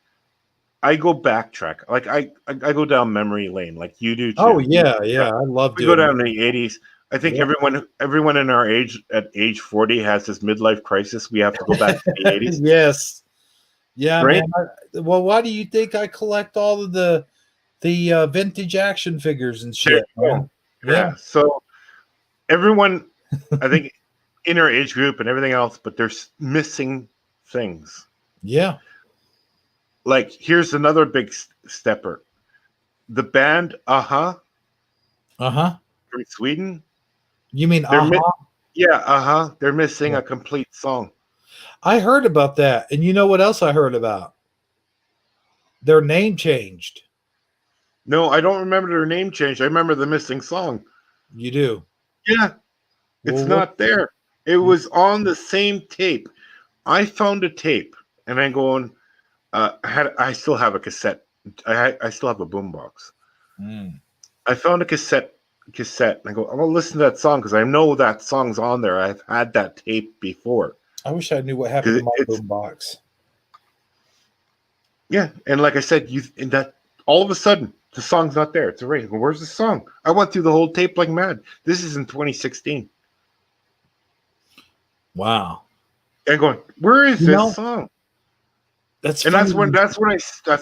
I go backtrack. Like I go down memory lane, like you do too. Oh yeah, yeah. I love We go doing down to the 80s. I think Yeah. everyone in our age at age 40 has this midlife crisis. We have to go back to the 80s. Yes. Yeah, Right? man. Well, why do you think I collect all of the vintage action figures and shit? There you Man? go. Yeah. So everyone, I think, in our age group and everything else, but there's missing things. Yeah. Like here's another big stepper. The band Uh-huh. from Sweden. You mean They're uh-huh? Yeah, they're missing Yeah. a complete song. I heard about that. And you know what else I heard about? Their name changed. No, I don't remember their name change. I remember the missing song. You do. Yeah, it's Well, not there. It was on the same tape. I found a tape, and I'm going. I still have a cassette. I still have a boombox. Mm. I found a cassette, and I go, I'm gonna listen to that song because I know that song's on there. I've had that tape before. I wish I knew what happened to my It's boombox. yeah, and like I said, and that all of a sudden the song's not there. It's erased. Well, where's the song? I went through the whole tape like mad. This is in 2016. Wow. And going, where is You this know, song? that's And funny. that's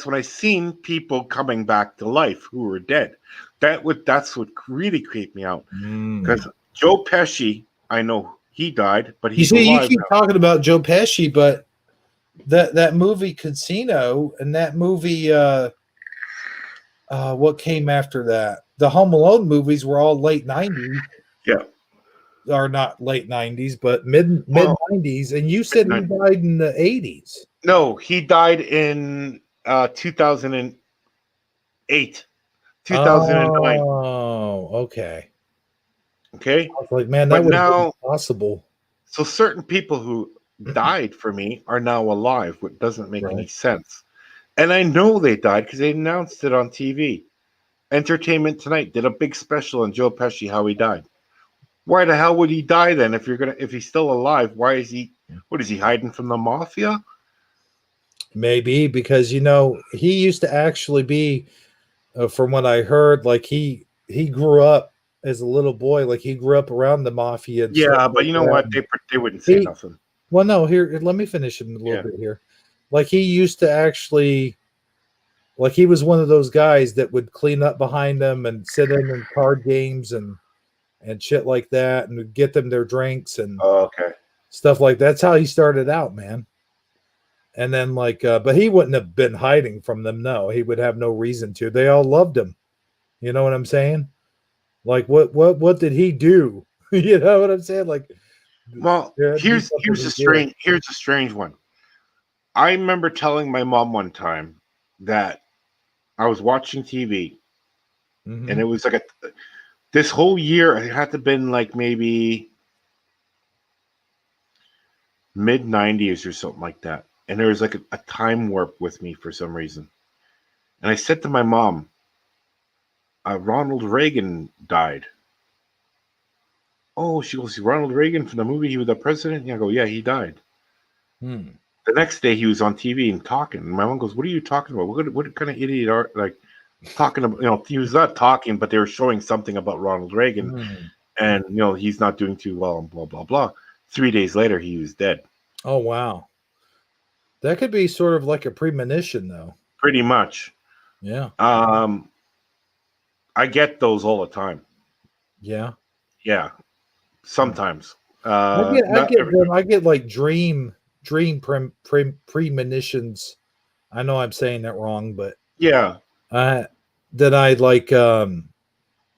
when I seen people coming back to life who were dead. That's what really creeped me out. Because Joe Pesci, I know he died, but You he's see, you alive keep now. talking about Joe Pesci, but that movie Casino and that movie, what came after that? The Home Alone movies were all late 90s, Yeah. or not late 90s, but mid Well, 90s. And you said he died in the 80s. No, he died in 2008, 2009. Oh, okay. Okay. I was like, man, that But would have been now, possible. so certain people who died for me are now alive, which doesn't make any Right. sense. And I know they died because they announced it on TV. Entertainment Tonight did a big special on Joe Pesci how he died. Why the hell would he die then if he's still alive? Why is he what is he hiding from the mafia? Maybe because he used to actually be, from what I heard, like he grew up as a little boy, like he grew up around the mafia and stuff Yeah, but like you know that. what? They wouldn't say He, nothing. well, no, here, let me finish him a little bit here. Like he used to actually, like he was one of those guys that would clean up behind them and sit in card games and shit like that, and would get them their drinks and Oh, okay. stuff like that. That's how he started out, man. And then but he wouldn't have been hiding from them. No, he would have no reason to. They all loved him. You know what I'm saying? Like what did he do? You know what I'm saying? Like, Well, there had to be something here's he a did. strange one. I remember telling my mom one time that I was watching TV, and it was like this whole year it had to have been like maybe mid 90s or something like that. And there was like a time warp with me for some reason. And I said to my mom, Ronald Reagan died. Oh, she goes, Ronald Reagan from the movie, he was the president? Yeah, I go, yeah, he died. The next day he was on TV and talking. And my mom goes, what are you talking about? What kind of idiot are like talking about? He was not talking, but they were showing something about Ronald Reagan. And he's not doing too well and blah blah blah. 3 days later he was dead. Oh wow. That could be sort of like a premonition though. Pretty much. Yeah. I get those all the time. Yeah. Yeah. Sometimes. I get like dream premonitions. I know I'm saying that wrong, but yeah. That I like and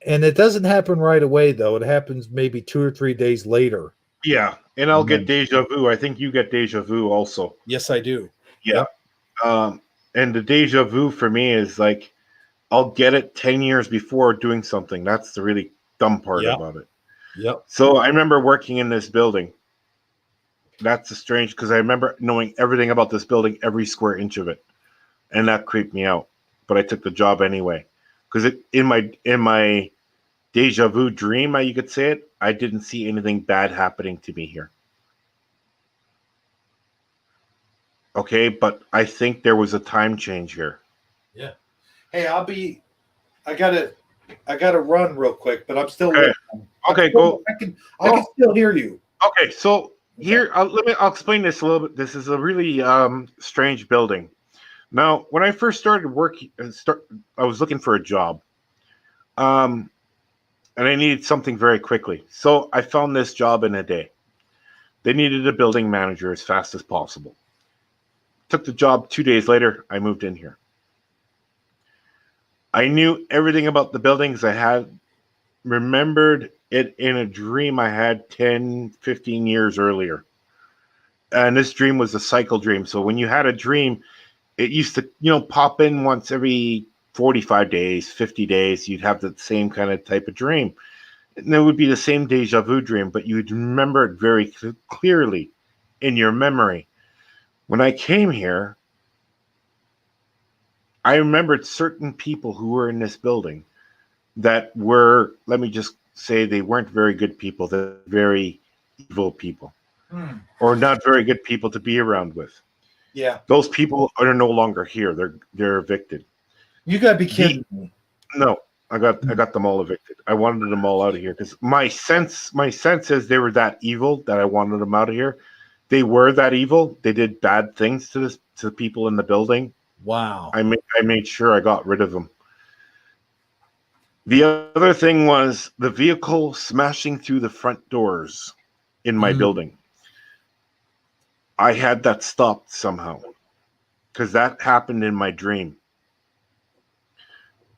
it doesn't happen right away though. It happens maybe 2 or 3 days later. Yeah. And I'll get deja vu. I think you get deja vu also. Yes, I do. Yeah. Yep. And the deja vu for me is like I'll get it 10 years before doing something. That's the really dumb part about it. Yep. So I remember working in this building. That's strange because I remember knowing everything about this building, every square inch of it. And that creeped me out. But I took the job anyway. Because in my deja vu dream, you could say it, I didn't see anything bad happening to me here. Okay, but I think there was a time change here. Yeah. Hey, I gotta run real quick, but I'm still okay, go. I can still hear you. Okay, so here I'll explain this a little bit. This is a really strange building. Now, when I first started working, I was looking for a job, and I needed something very quickly. So I found this job in a day. They needed a building manager as fast as possible. Took the job. 2 days later, I moved in here. I knew everything about the buildings. I had remembered it in a dream I had 10, 15 years earlier. And this dream was a cycle dream. So when you had a dream, it used to, pop in once every 45 days, 50 days. You'd have the same kind of type of dream. And it would be the same deja vu dream, but you'd remember it very clearly in your memory. When I came here, I remembered certain people who were in this building that were, let me just say, they weren't very good people. They're very evil people, or not very good people to be around with. Yeah. Those people are no longer here. They're evicted. You gotta be kidding me. No, I got them all evicted. I wanted them all out of here because my sense is they were that evil that I wanted them out of here. They were that evil. They did bad things to the people in the building. Wow. I made sure I got rid of them. The other thing was the vehicle smashing through the front doors in my building. I had that stopped somehow because that happened in my dream.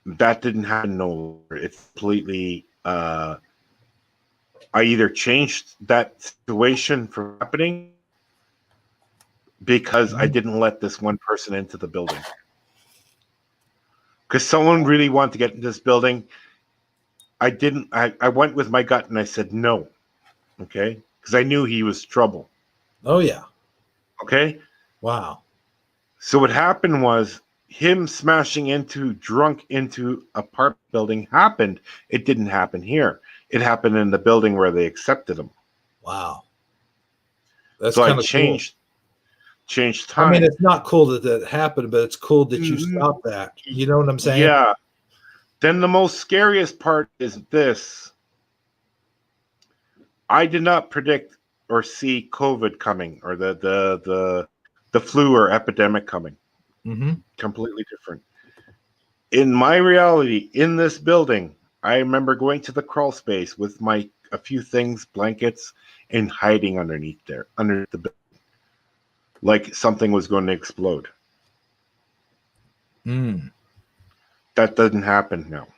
That didn't happen no longer. It's completely. I either changed that situation from happening because I didn't let this one person into the building. Because someone really wanted to get into this building. I didn't. I went with my gut and I said no. Okay, because I knew he was trouble. Oh yeah. Okay. Wow. So what happened was him smashing drunk into a apartment building happened. It didn't happen here. It happened in the building where they accepted him. Wow. That's So I kind of changed time. I mean, it's not cool that happened, but it's cool that you stopped that. You know what I'm saying? Yeah. Then the most scariest part is this. I did not predict or see COVID coming or the flu or epidemic coming. Mm-hmm. Completely different. In my reality, in this building, I remember going to the crawl space with a few things, blankets, and hiding underneath the building, like something was going to explode. That doesn't happen now.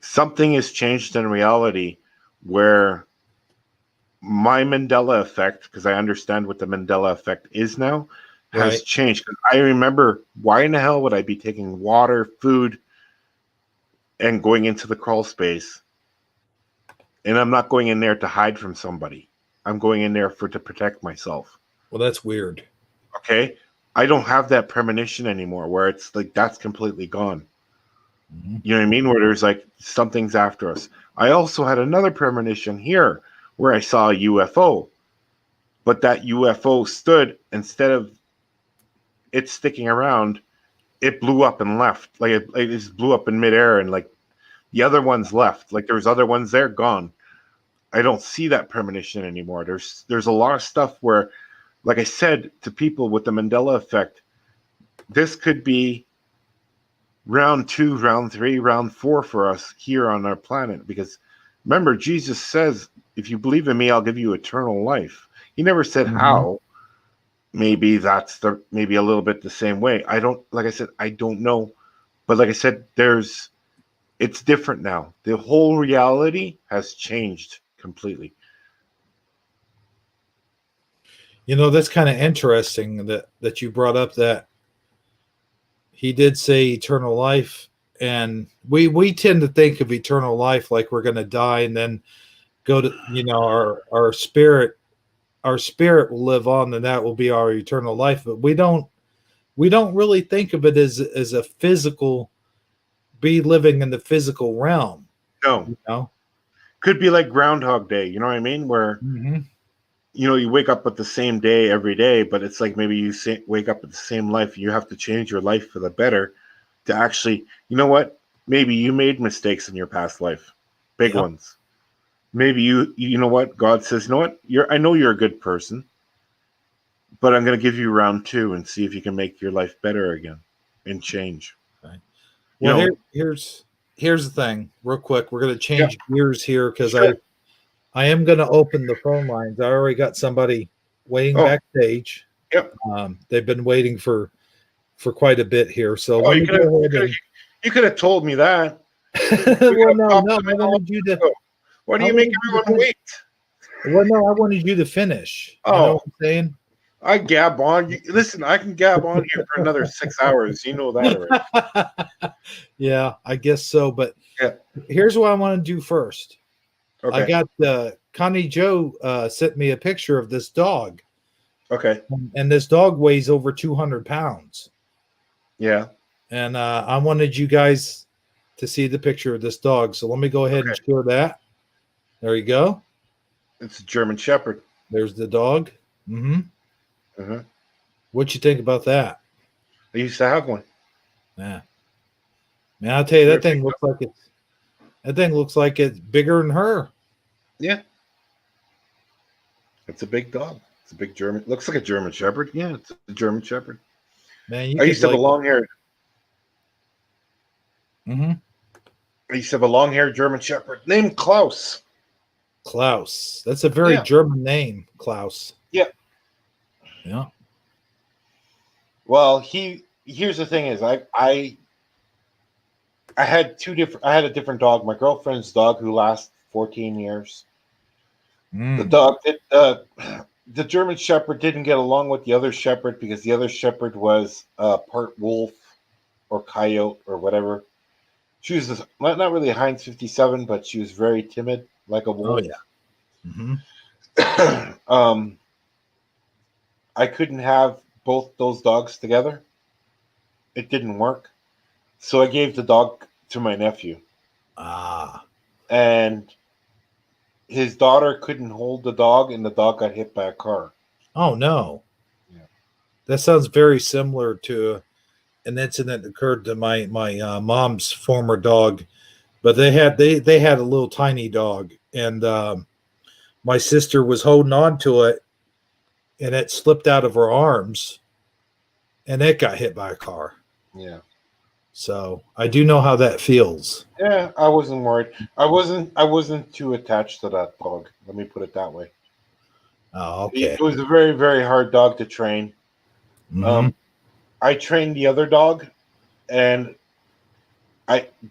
Something has changed in reality where my Mandela effect, because I understand what the Mandela effect is now, has changed. I remember, why in the hell would I be taking water, food, and going into the crawl space? And I'm not going in there to hide from somebody. I'm going in there to protect myself. Well, that's weird. Okay? I don't have that premonition anymore where it's like that's completely gone. You know what I mean? Where there's like something's after us. I also had another premonition here where I saw a UFO. But that UFO stood, instead of it sticking around, it blew up and left. Like it just blew up in midair, and like the other ones left. Like there was other ones there gone. I don't see that premonition anymore. There's a lot of stuff where, like I said to people with the Mandela effect, this could be round 2, round 3, round 4 for us here on our planet. Because remember, Jesus says, if you believe in me, I'll give you eternal life. He never said how. Maybe that's maybe a little bit the same way. I don't know. But like I said, it's different now. The whole reality has changed completely. You know, that's kind of interesting that you brought up that he did say eternal life, and we tend to think of eternal life like we're going to die and then go to, you know, our spirit will live on, and that will be our eternal life. But we don't really think of it as a physical, be living in the physical realm. No, you know, could be like Groundhog Day. You know what I mean? Where you know, you wake up with the same day every day, but it's like maybe you wake up with the same life. You have to change your life for the better to actually, you know what? Maybe you made mistakes in your past life, big ones. Maybe you know what? God says, you know what? I know you're a good person, but I'm going to give you round 2 and see if you can make your life better again and change. Right. Well, here's the thing, real quick. We're going to change gears here because I am going to open the phone lines. I already got somebody waiting backstage. Yep. They've been waiting for quite a bit here. So you could have told me that. Well, no. I wanted you to. Why do you make everyone wait? Well, no, I wanted you to finish. You know what I'm saying? I gab on. Listen, I can gab on here for another 6 hours. You know that already. Yeah, I guess so. But Yeah. here's what I want to do first. I Okay. got Connie Joe sent me a picture of this dog, Okay. and this dog weighs over 200 pounds. Yeah. And I wanted you guys to see the picture of this dog. So let me go ahead and share that. There you go. It's a German Shepherd. There's the dog. Mm-hmm. Mm-hmm. What you think about that? I used to have one. Yeah. Man, I'll tell you, that thing looks like it's bigger than her. Yeah. It's a big dog. It's a big German. Looks like a German Shepherd. Yeah, it's a German Shepherd. Man, I used to have a long-haired. Mm-hmm. I used to have a long-haired German Shepherd named Klaus. Klaus. That's a very German name, Klaus. Yeah. Yeah. Well, here's the thing is I had a different dog. My girlfriend's dog who lasted 14 years. The dog the German Shepherd didn't get along with the other Shepherd because the other Shepherd was part wolf or coyote or whatever. She was not really a Heinz 57, but she was very timid, like a wolf. Oh yeah. Mm-hmm. I couldn't have both those dogs together. It didn't work. So I gave the dog to my nephew. Ah. And his daughter couldn't hold the dog, and the dog got hit by a car. Oh, no. Yeah. That sounds very similar to an incident that occurred to my mom's former dog. But they had a little tiny dog, and my sister was holding on to it, and it slipped out of her arms, and it got hit by a car. Yeah. So I do know how that feels. Yeah, I wasn't worried. I wasn't too attached to that dog. Let me put it that way. Oh, okay. It was a very, very hard dog to train. Mm-hmm. I trained the other dog, and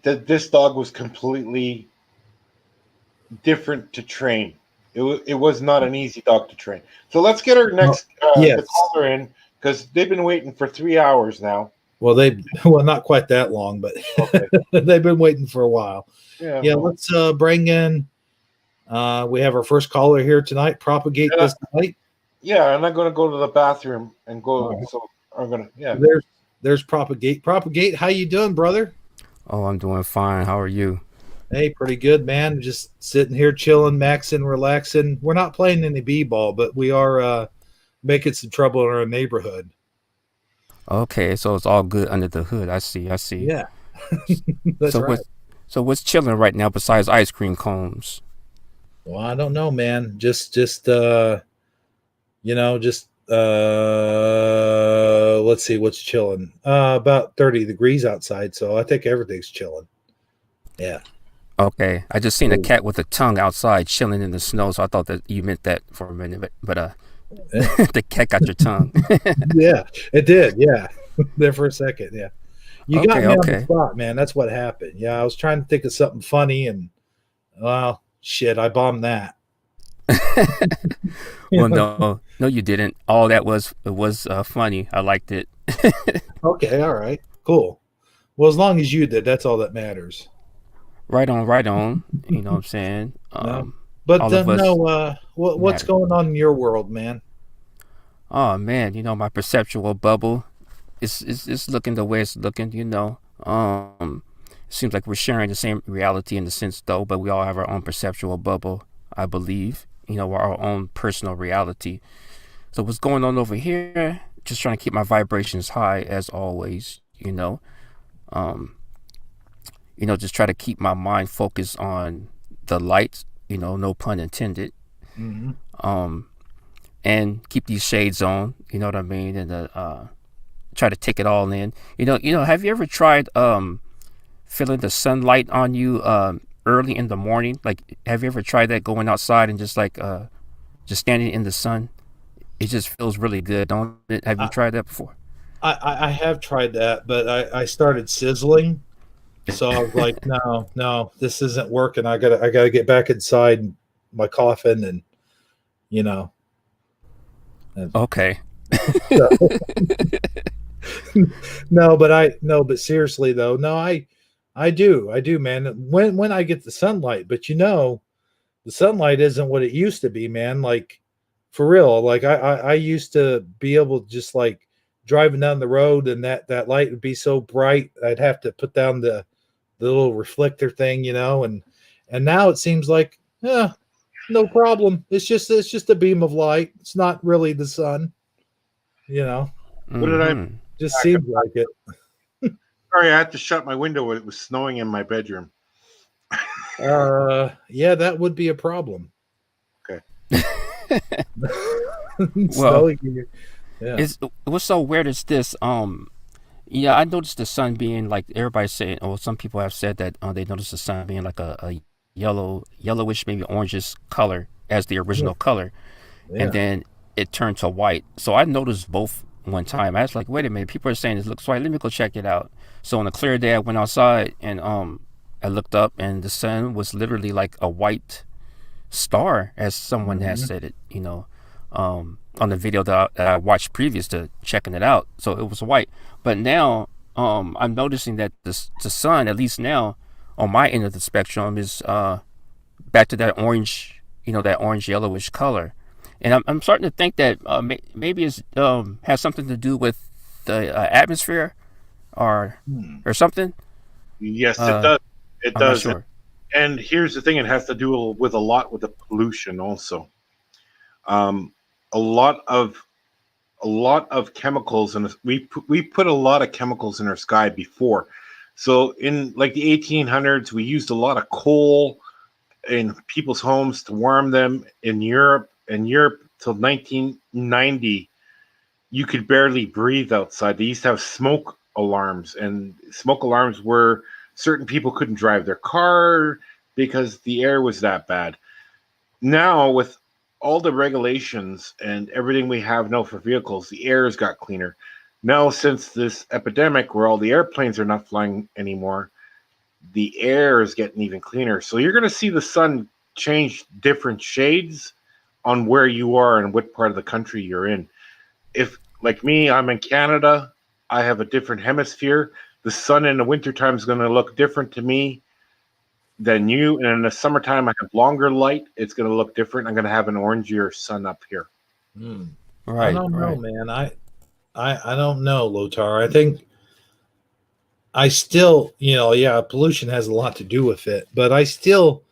this dog was completely different to train. It was not an easy dog to train. So let's get our next the caller in, because they've been waiting for 3 hours now. Well, not quite that long, but Okay. they've been waiting for a while. Yeah. Let's bring in. We have our first caller here tonight. Propagate this night. Yeah, I'm not going to go to the bathroom and go. Right. So I'm gonna. Yeah. There's Propagate. Propagate, how you doing, brother? Oh, I'm doing fine. How are you? Hey, pretty good, man. Just sitting here chilling, maxing, relaxing. We're not playing any b-ball, but we are making some trouble in our neighborhood. Okay, so it's all good under the hood. I see. Yeah. That's right. What's chilling right now besides ice cream cones? Well, I don't know, man. Just let's see what's chilling. About 30 degrees outside, so I think everything's chilling. Yeah. Okay, I just seen a cat with a tongue outside chilling in the snow, so I thought that you meant that for a minute, but the cat got your tongue. Yeah, it did. Yeah, there for a second. Yeah, you got me on the Okay. spot, man. That's what happened. Yeah, I was trying to think of something funny, and well, shit, I bombed that. Well, no, you didn't. All that was funny. I liked it. Okay, all right, cool. Well, as long as you did, that's all that matters. Right on. You know what I'm saying? No. But all of us what's matter. going on in your world, man? Oh man, my perceptual bubble is looking the way it's looking. It seems like we're sharing the same reality in the sense though, but we all have our own perceptual bubble, I believe. Our own personal reality. So what's going on over here? Just trying to keep my vibrations high as always. Just try to keep my mind focused on the light. No pun intended. Mm-hmm. And keep these shades on. You know what I mean? And try to take it all in. Have you ever tried feeling the sunlight on you early in the morning? Like, have you ever tried that, going outside and just standing in the sun? It just feels really good, don't it? Have you tried that before? I have tried that, but I started sizzling, so I was like, no, this isn't working. I gotta get back inside my coffin, and Okay. So, but seriously though, no, I do, man. When I get the sunlight, but the sunlight isn't what it used to be, man. Like for real, like I used to be able to just like driving down the road, and that light would be so bright, I'd have to put down the little reflector thing, and now it seems like, no problem. It's just a beam of light. It's not really the sun, you know. What did I? Mhm. Just seems like it. Sorry, I had to shut my window when it was snowing in my bedroom. Yeah, that would be a problem. Okay. Well, Snowing in your- yeah. what's so weird is this. Yeah, I noticed the sun being like everybody's saying, or some people have said that they noticed the sun being like a yellowish, maybe orangish color as the original color, Yeah. and then it turned to white. So I noticed both one time. I was like, wait a minute, people are saying this looks white. Let me go check it out. So on a clear day, I went outside and I looked up, and the sun was literally like a white star, as someone has said it. On the video that I watched previous to checking it out. So it was white. But now I'm noticing that the sun, at least now on my end of the spectrum, is back to that orange, that orange yellowish color. And I'm starting to think that maybe it's has something to do with the atmosphere or something. Yes, it does. It I'm not does. sure. And here's the thing: it has to do with a lot with the pollution, also. A lot of chemicals, and we put a lot of chemicals in our sky before. So in like the 1800s, we used a lot of coal in people's homes to warm them. In Europe till 1990, you could barely breathe outside. They used to have smoke alarms, and smoke alarms were certain people couldn't drive their car because the air was that bad. Now, with all the regulations and everything we have now for vehicles, the air has got cleaner. Now, since this epidemic where all the airplanes are not flying anymore, the air is getting even cleaner. So you're going to see the sun change different shades on where you are and what part of the country you're in. If, like me, I'm in Canada, I have a different hemisphere. The sun in the wintertime is going to look different to me than you. And in the summertime, I have longer light. It's going to look different. I'm going to have an orangier sun up here. I Right, don't know, right. man. I don't know, Lotar. I think I still, pollution has a lot to do with it, but I still,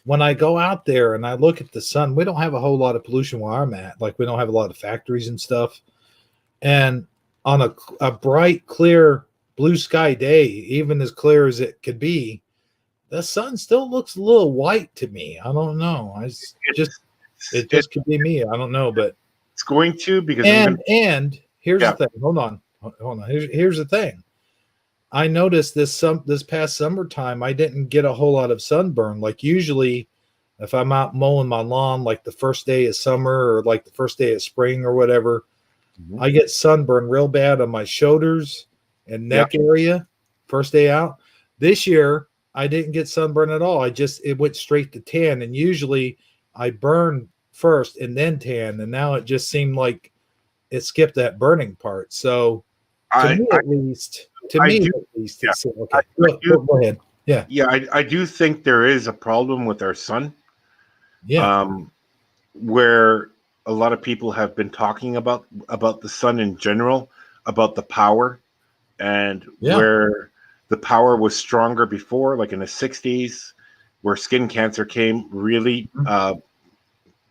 when I go out there and I look at the sun, we don't have a whole lot of pollution where I'm at. Like we don't have a lot of factories and stuff. And on a bright, clear blue sky day, even as clear as it could be, the sun still looks a little white to me. I don't know. It just could be me. I don't know, but It's going to, because and here's the thing. Hold on. Here's the thing. I noticed this past summertime, I didn't get a whole lot of sunburn. Like usually, if I'm out mowing my lawn, like the first day of summer or like the first day of spring or whatever, I get sunburn real bad on my shoulders and neck area. First day out. This year, I didn't get sunburn at all. It went straight to tan, and usually I burn first and then tan, and now it just seemed like it skipped that burning part. So to me at least, it's okay. Go ahead. Yeah. Yeah, I do think there is a problem with our sun. Yeah. Where a lot of people have been talking about the sun in general, about the power, and where the power was stronger before, like in the 60s, where skin cancer came really,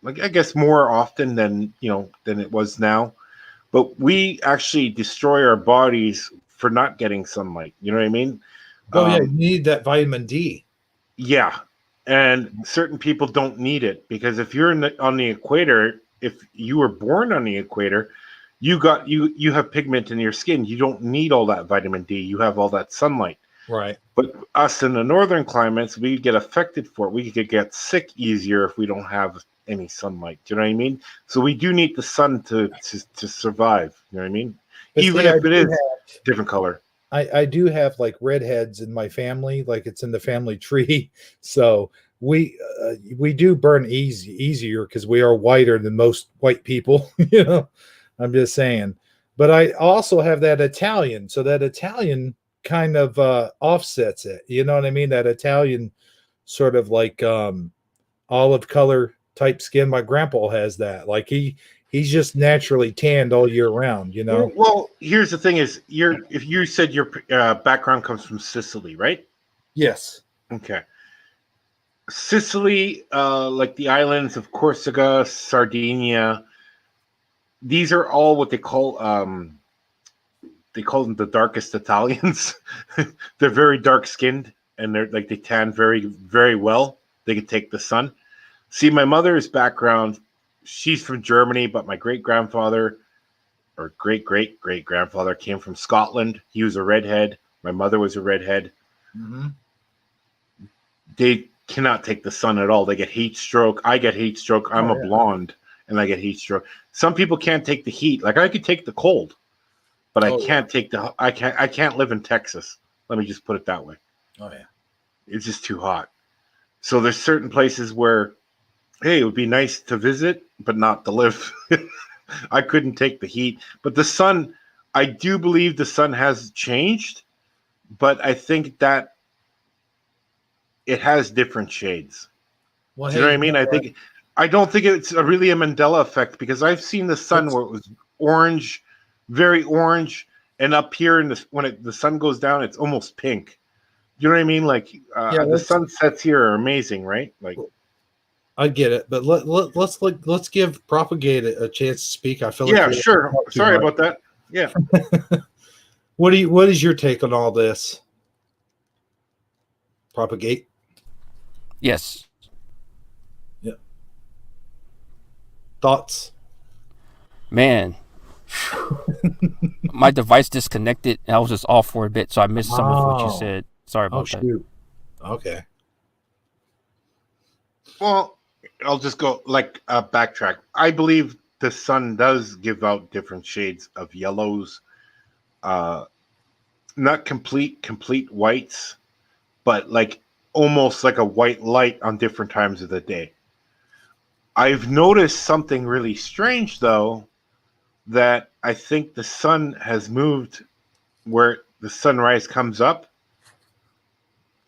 like I guess more often than it was now. But we actually destroy our bodies for not getting sunlight. You know what I mean? You need that vitamin D. Yeah, and certain people don't need it because if you're on the equator, if you were born on the equator, you have pigment in your skin. You don't need all that vitamin D. You have all that sunlight. Right. But us in the northern climates, we get affected for it. We could get sick easier if we don't have any sunlight. Do you know what I mean? So we do need the sun to survive. You know what I mean? But Even if it is different color. I do have like redheads in my family, like it's in the family tree. So we do burn easier because we are whiter than most white people, I'm just saying. But I also have that Italian, so that Italian kind of offsets it. You know what I mean? That Italian sort of like olive color type skin. My grandpa has that. Like he's just naturally tanned all year round. You know. Well, here's the thing: is if you said your background comes from Sicily, right? Yes. Okay. Sicily, like the islands of Corsica, Sardinia, these are all what they call them the darkest Italians. They're very dark skinned and they're like they tan very, very well. They can take the sun. See, my mother's background, she's from Germany, but my great grandfather or great grandfather came from Scotland. He was a redhead. My mother was a redhead. Mm-hmm. They cannot take the sun at all. They get heat stroke. I get heat stroke. I'm a blonde and I get heat stroke. Some people can't take the heat. Like I could take the cold, but I can't take I can't live in Texas. Let me just put it that way. Oh yeah. It's just too hot. So there's certain places where, hey, it would be nice to visit, but not to live. I couldn't take the heat. But the sun, I do believe the sun has changed, but I think that it has different shades. Well, do you know what I mean? I don't think it's really a Mandela effect because I've seen the sun where it was orange, very orange, and up here when the sun goes down, it's almost pink. You know what I mean? Like the sunsets here are amazing, right? Like I get it, but let's give Propagate a chance to speak. I feel like sure. Sorry about that. Yeah. What is your take on all this? Propagate? Yes. Yeah. Thoughts? Man. My device disconnected and I was just off for a bit, so I missed some of what you said. Sorry about that. Okay. Well, I'll just go backtrack. I believe the sun does give out different shades of yellows, not complete whites, but like almost like a white light on different times of the day. I've noticed something really strange though, that I think the sun has moved where the sunrise comes up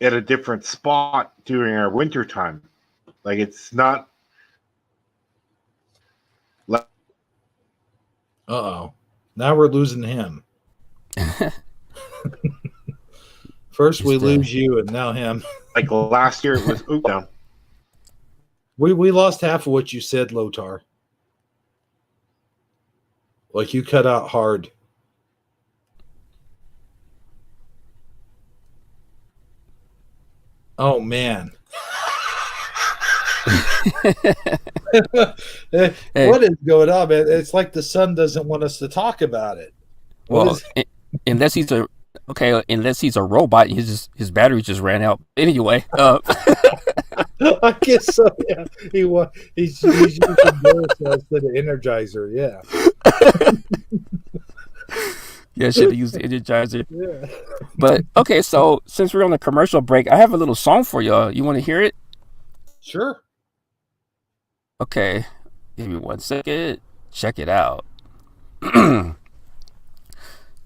at a different spot during our winter time. Like it's not. Uh-oh. Now we're losing him. First we lose you and now him. Like last year it was down. We lost half of what you said, Lotar. Like you cut out hard. Oh man. What is going on, man? It's like the sun doesn't want us to talk about it. Well, unless he's a robot, his battery just ran out. Anyway, I guess so. Yeah, he's using Duracell instead of Energizer. Yeah. Yeah, should have used the Energizer. Yeah. But okay, so since we're on the commercial break, I have a little song for y'all. You want to hear it? Sure. Okay, give me 1 second. Check it out.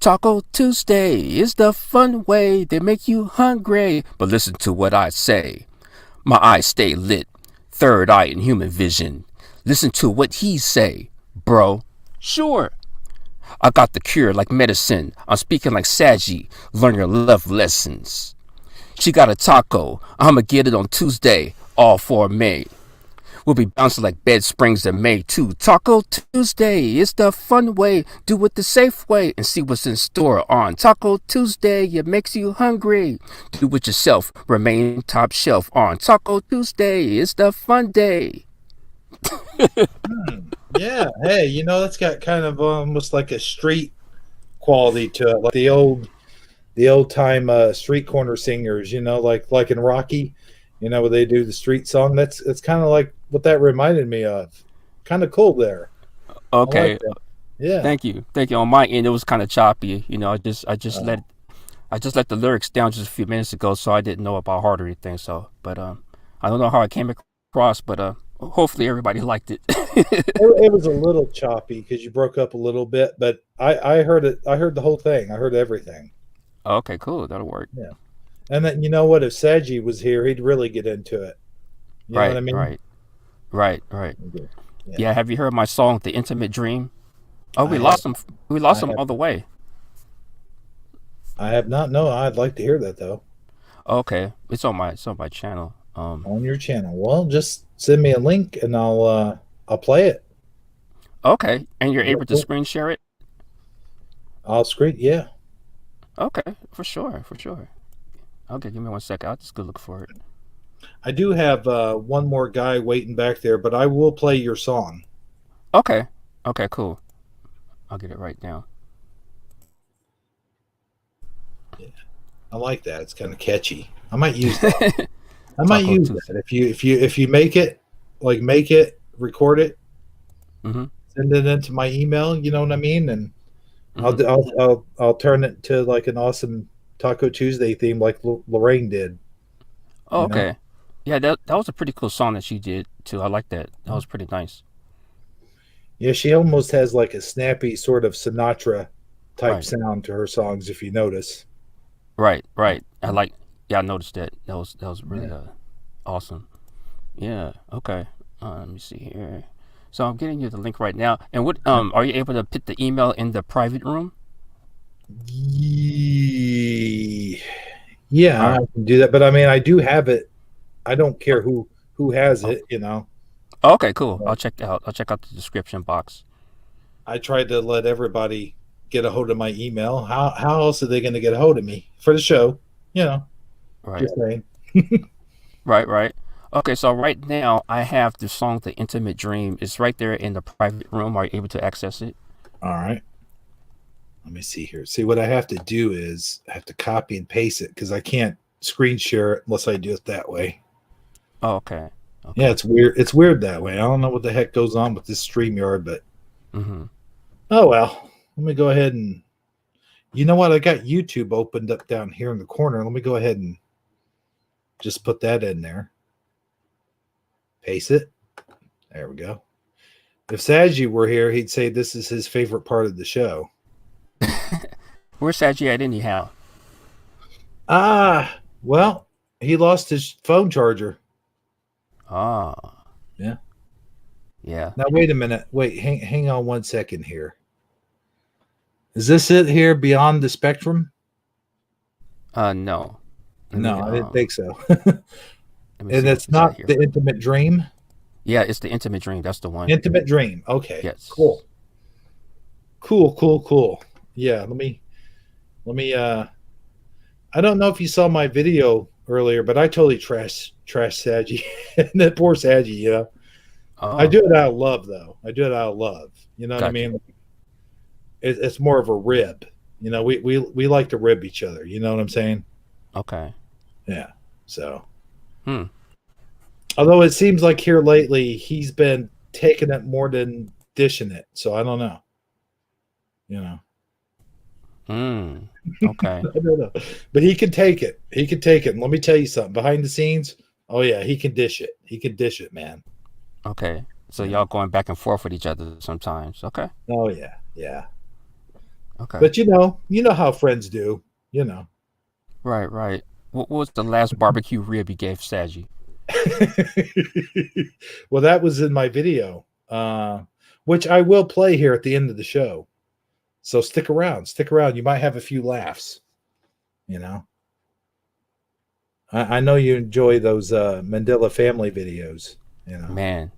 Taco Tuesday is the fun way they make you hungry. But listen to what I say. My eyes stay lit. Third eye in human vision. Listen to what he say, bro. Sure. I got the cure like medicine. I'm speaking like Saji. Learn your love lessons. She got a taco. I'ma get it on Tuesday. All for May. We'll be bouncing like bed springs in May too. Taco Tuesday is the fun way. Do it the safe way and see what's in store on Taco Tuesday. It makes you hungry. Do it yourself. Remain top shelf on Taco Tuesday. It's the fun day. Yeah. Hey, that's got kind of almost like a street quality to it, like the old time street corner singers. Like in Rocky. Where they do the street song. It's kind of like what that reminded me of. Kind of cool there. Okay. Like yeah. Thank you. On my end, it was kind of choppy. I just let the lyrics down just a few minutes ago, so I didn't know about hard or anything. So, but I don't know how I came across, but hopefully everybody liked it. It was a little choppy because you broke up a little bit, but I heard it. I heard the whole thing. I heard everything. Okay, cool. That'll work. Yeah. And then, you know what? If Saji was here, he'd really get into it. You know what I mean? Right. Okay. Yeah. Have you heard my song, "The Intimate Dream"? Oh, we I lost have- him. We lost I him have- all the way. I have not. No, I'd like to hear that though. Okay, it's on my channel. On your channel. Well, just send me a link and I'll play it. Okay, and you're able to Cool. screen share it. I'll screen. Yeah. Okay, for sure. Okay, give me 1 second. I'll just go look for it. I do have one more guy waiting back there, but I will play your song. Okay, cool. I'll get it right now. I like that. It's kind of catchy. I might use that. I might Taco use Tuesday. that if you make it, record it, Mm-hmm. send it into my email. You know what I mean? And Mhm. I'll turn it to like an awesome Taco Tuesday theme, like Lorraine did. Oh, You know? okay. Yeah, that was a pretty cool song that she did too. I like that. That was pretty nice. Yeah, she almost has like a snappy sort of Sinatra type Right. sound to her songs, if you notice. Right. I noticed that. That was really awesome. Yeah. Okay. Let me see here. So I'm getting you the link right now. And what are you able to put the email in the private room? Yeah, All right. I can do that. But I mean, I do have it. I don't care who has it. You know, Oh, okay, cool. I'll check out the description box. I tried to let everybody get a hold of my email. How else are they going to get a hold of me for the show? You know, Right. just saying. Right. Okay, so right now I have the song "The Intimate Dream." It's right there in the private room. Are you able to access it? All right. Let me see here. See, what I have to do is I have to copy and paste it because I can't screen share it unless I do it that way. Oh, okay. Yeah, it's weird. It's weird that way. I don't know what the heck goes on with this StreamYard, but Mm-hmm. oh well. Let me go ahead and you know what? I got YouTube opened up down here in the corner. Let me go ahead and just put that in there. Paste it. There we go. If Saji were here, he'd say this is his favorite part of the show. Where's Saji at anyhow? Well, he lost his phone charger. Ah. Yeah. Yeah. Now wait a minute. Wait, hang on 1 second here. Is this it here beyond the spectrum? No. No, I didn't think so. Let me see And what it's you not got here. the Intimate Dream. Yeah, it's The Intimate Dream. That's the one. Intimate Dream. Okay. Yes. Cool. Yeah, let me I don't know if you saw my video earlier, but I totally trash Saji. That poor Saji, you know. Oh, I do it out of love though. I do it out of love. You know what I Gotcha. mean? It's more of a rib. You know, we like to rib each other. You know what I'm saying? Okay. Yeah. So, Hmm. although it seems like here lately he's been taking it more than dishing it. So I don't know. You know, Okay. I don't know. But he can take it. He can take it. And let me tell you something. Behind the scenes, oh yeah, he can dish it. He can dish it, man. Okay. So Yeah. y'all going back and forth with each other sometimes. Okay. Oh yeah, yeah. Okay. But you know how friends do. You know. Right. What was the last barbecue rib you gave Saji? Well, that was in my video, which I will play here at the end of the show. So stick around. Stick around. You might have a few laughs. You know. I know you enjoy those Mandela family videos. You know. Man,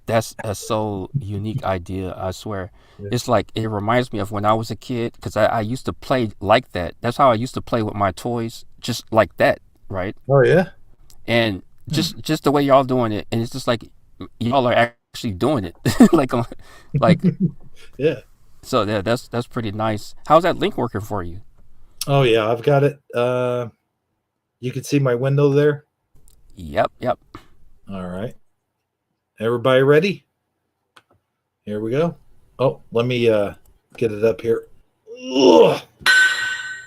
that's a so unique idea. I swear. Yeah. It's like it reminds me of when I was a kid because I used to play like that. That's how I used to play with my toys, just like that, right? Oh yeah. And just the way y'all doing it, and it's just like y'all are actually doing it, like Yeah. so. Yeah, that's pretty nice. How's that link working for you? Oh yeah. I've got it. You can see my window there. Yep. All right. Everybody ready? Here we go. Oh, let me get it up here. Ugh.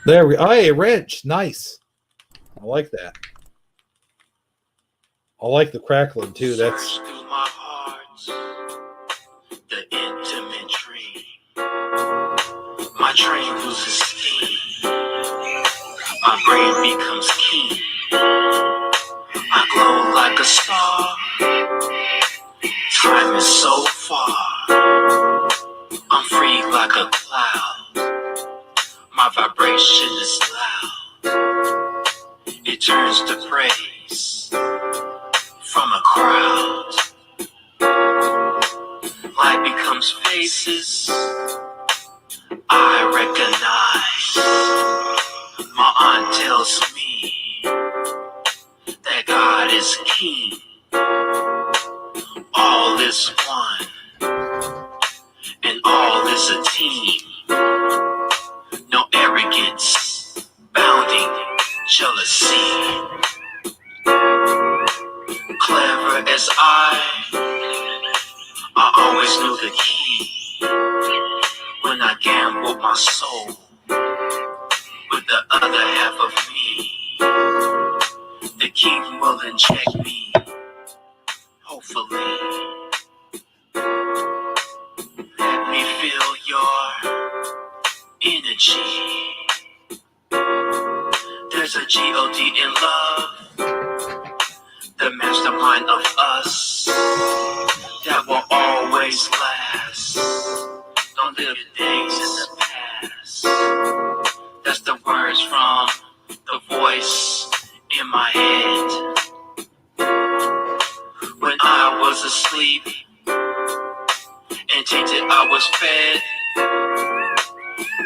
There we go. Hey, wrench. Nice. I like that. I like the crackling too. That's My train loses steam. My brain becomes keen. I glow like a star. Time is so far. I'm free like a cloud. My vibration is loud. It turns to praise from a crowd. Light becomes faces I recognize. My aunt tells me that God is king. All is one, and all is a team. No arrogance, bounding jealousy. Clever as I always knew the key. When I gambled my soul with the other half of me, the king will inject me, hopefully. Let me feel your energy. There's a G-O-D in love, the mastermind of us, that will always last. Don't live days in the past. That's the words from the voice in my head. When I was asleep and tainted I was fed,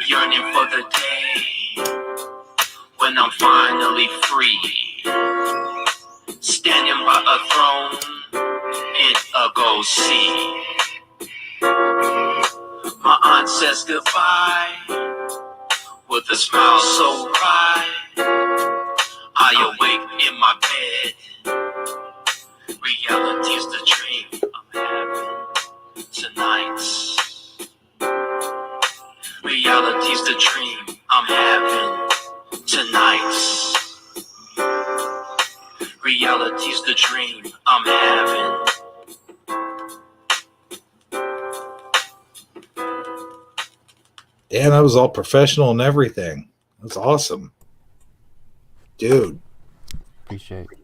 yearning for the day when I'm finally free, standing by a throne in a gold sea. My aunt says goodbye with a smile so bright. I awake in my bed. Reality's the dream I'm having tonight. Reality's the dream I'm having tonight. Reality's the dream I'm having. Yeah, that was all professional and everything. That's awesome, dude. Appreciate it.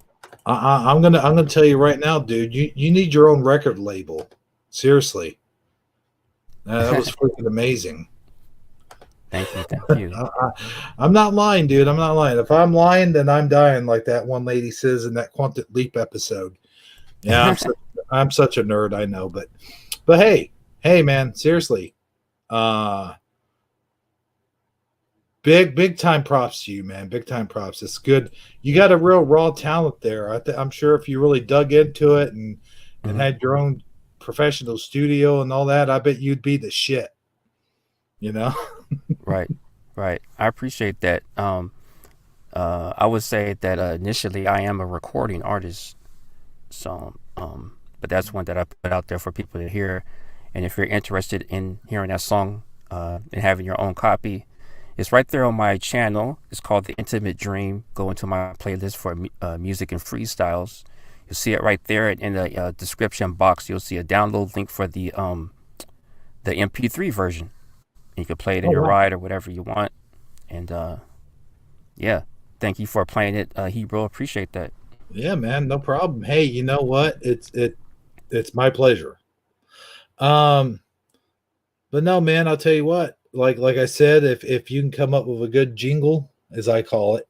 I'm gonna tell you right now, dude. You need your own record label. Seriously, that was freaking amazing. Thank you. I'm not lying, dude. I'm not lying. If I'm lying, then I'm dying, like that one lady says in that Quantum Leap episode. Yeah, I'm such a nerd, I know, but hey, man, seriously, big time props to you, man. Big time props. It's good. You got a real raw talent there. I'm sure if you really dug into it and had your own professional studio and all that, I bet you'd be the shit. You know. Right. I appreciate that. I would say that initially I am a recording artist, so but that's one that I put out there for people to hear. And if you're interested in hearing that song and having your own copy, it's right there on my channel. It's called The Intimate Dream. Go into my playlist for music and freestyles. You'll see it right there in the description box. You'll see a download link for the MP3 version. You can play it in your ride or whatever you want. And yeah, thank you for playing it, Hebrew. Appreciate that. Yeah, man, no problem. Hey, you know what? It's my pleasure. But no, man, I'll tell you what. Like I said, if you can come up with a good jingle, as I call it,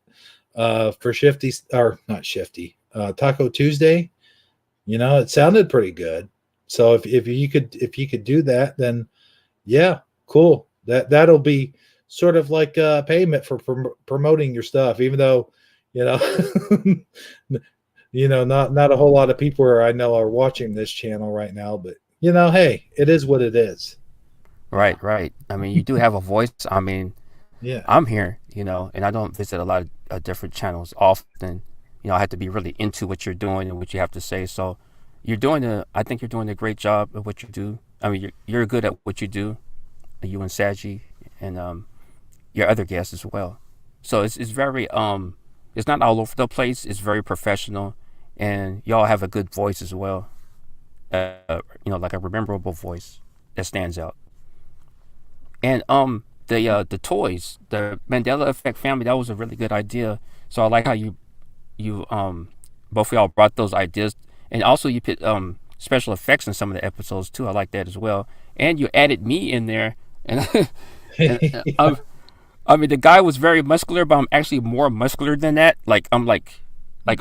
for Shifty or not Shifty, Taco Tuesday, it sounded pretty good. So if you could do that, then yeah, cool. That'll be sort of like payment for promoting your stuff, even though not a whole lot of people I know are watching this channel right now, but hey, it is what it is. Right. I mean, you do have a voice. I mean, yeah, I'm here, and I don't visit a lot of different channels often. I have to be really into what you're doing and what you have to say. So I think you're doing a great job of what you do. I mean, you're good at what you do, you and Saji and your other guests as well. So it's very, it's not all over the place. It's very professional, and y'all have a good voice as well. Like a memorable voice that stands out. And the the toys, the Mandela Effect family. That was a really good idea. So I like how you both of y'all brought those ideas, and also you put special effects in some of the episodes too. I like that as well, and you added me in there, and, I mean the guy was very muscular, but I'm actually more muscular than that. Like I'm like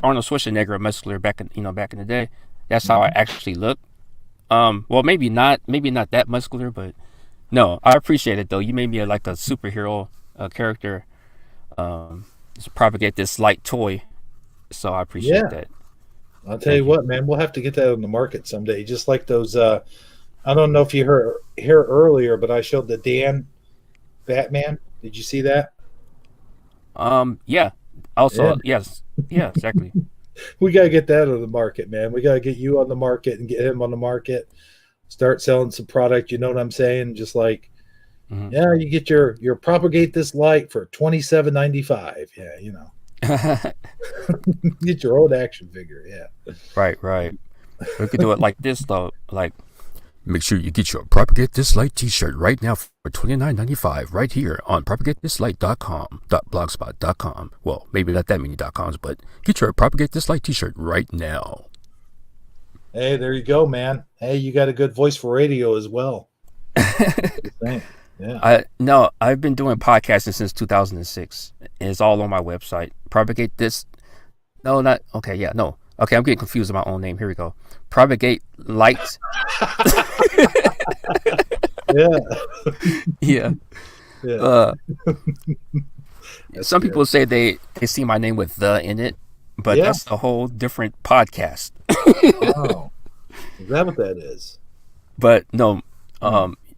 Arnold Schwarzenegger muscular back in the day. That's how I actually look. Well, maybe not that muscular, but no, I appreciate it though. You made me like a superhero character. To propagate this light toy, so I appreciate that. I'll tell you what, man, we'll have to get that on the market someday. Just like those. I don't know if you heard earlier, but I showed the Dan Batman. Did you see that? Yeah. Also, yes. Yeah, exactly. We gotta get that on the market, man. We gotta get you on the market and get him on the market. Start selling some product. You know what I'm saying? Just like, yeah, you get your propagate this light for $27.95. Yeah, you know. Get your old action figure. Yeah. Right. We could do it like this though. Like, make sure you get your Propagate This Light T-shirt right now for $29.95 right here on propagatethis.blogspot.com. Well, maybe not that many .coms, but get your Propagate This Light T-shirt right now. Hey, there you go, man. Hey, you got a good voice for radio as well. Yeah. I've been doing podcasting since 2006. It's all on my website. Propagate this. No, not okay. Yeah, no. Okay, I'm getting confused with my own name. Here we go. Propagate light. Yeah. Some people say they see my name with the in it, but that's a whole different podcast. Oh, is that what that is? But no,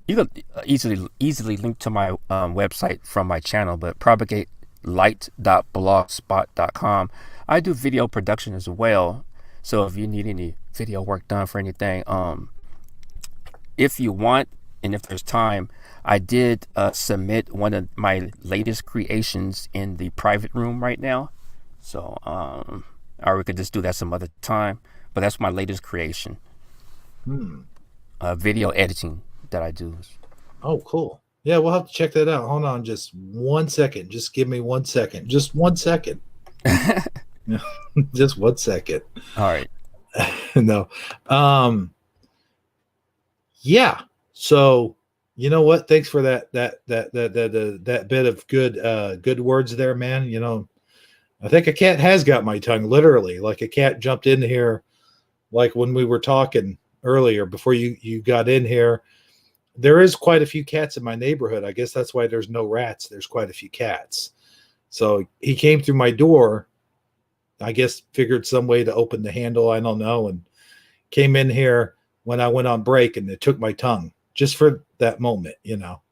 you can easily link to my website from my channel, but propagatelight.blogspot.com. I do video production as well, so if you need any video work done for anything, if you want and if there's time, I did submit one of my latest creations in the private room right now, so or we could just do that some other time, but that's my latest creation. Video editing that I do. Oh, cool. Yeah, we'll have to check that out. Hold on just 1 second. Just give me 1 second. Just 1 second. Just 1 second. All right. No. Yeah. So, you know what? Thanks for that bit of good words there, man. You know, I think a cat has got my tongue, literally. Like a cat jumped in here, like when we were talking earlier before you got in here. There is quite a few cats in my neighborhood. I guess that's why there's no rats. There's quite a few cats. So he came through my door, I guess figured some way to open the handle, I don't know, and came in here when I went on break, and it took my tongue just for that moment, you know.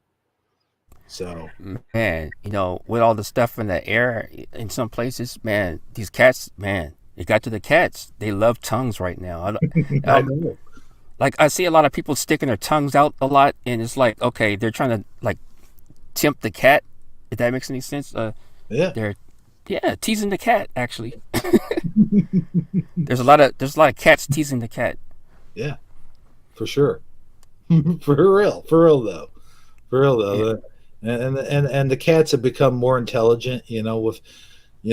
So, man, you know, with all the stuff in the air in some places, man, these cats, man, it got to the cats. They love tongues right now. I know. Like, I see a lot of people sticking their tongues out a lot, and it's like, okay, they're trying to like tempt the cat. If that makes any sense, they're teasing the cat. Actually, there's a lot of cats teasing the cat. Yeah, for sure. for real though. Yeah. And the cats have become more intelligent. You know, with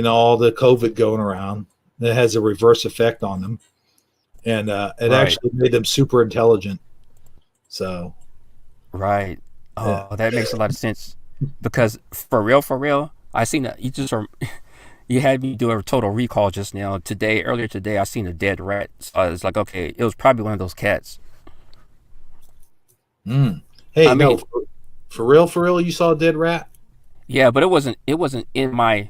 all the COVID going around, it has a reverse effect on them. And it actually made them super intelligent. So, right. Oh, that makes a lot of sense. Because for real, I seen that you had me do a total recall just now. Earlier today, I seen a dead rat. So I was like, okay, it was probably one of those cats. Hey, for real, you saw a dead rat? Yeah, but it wasn't in my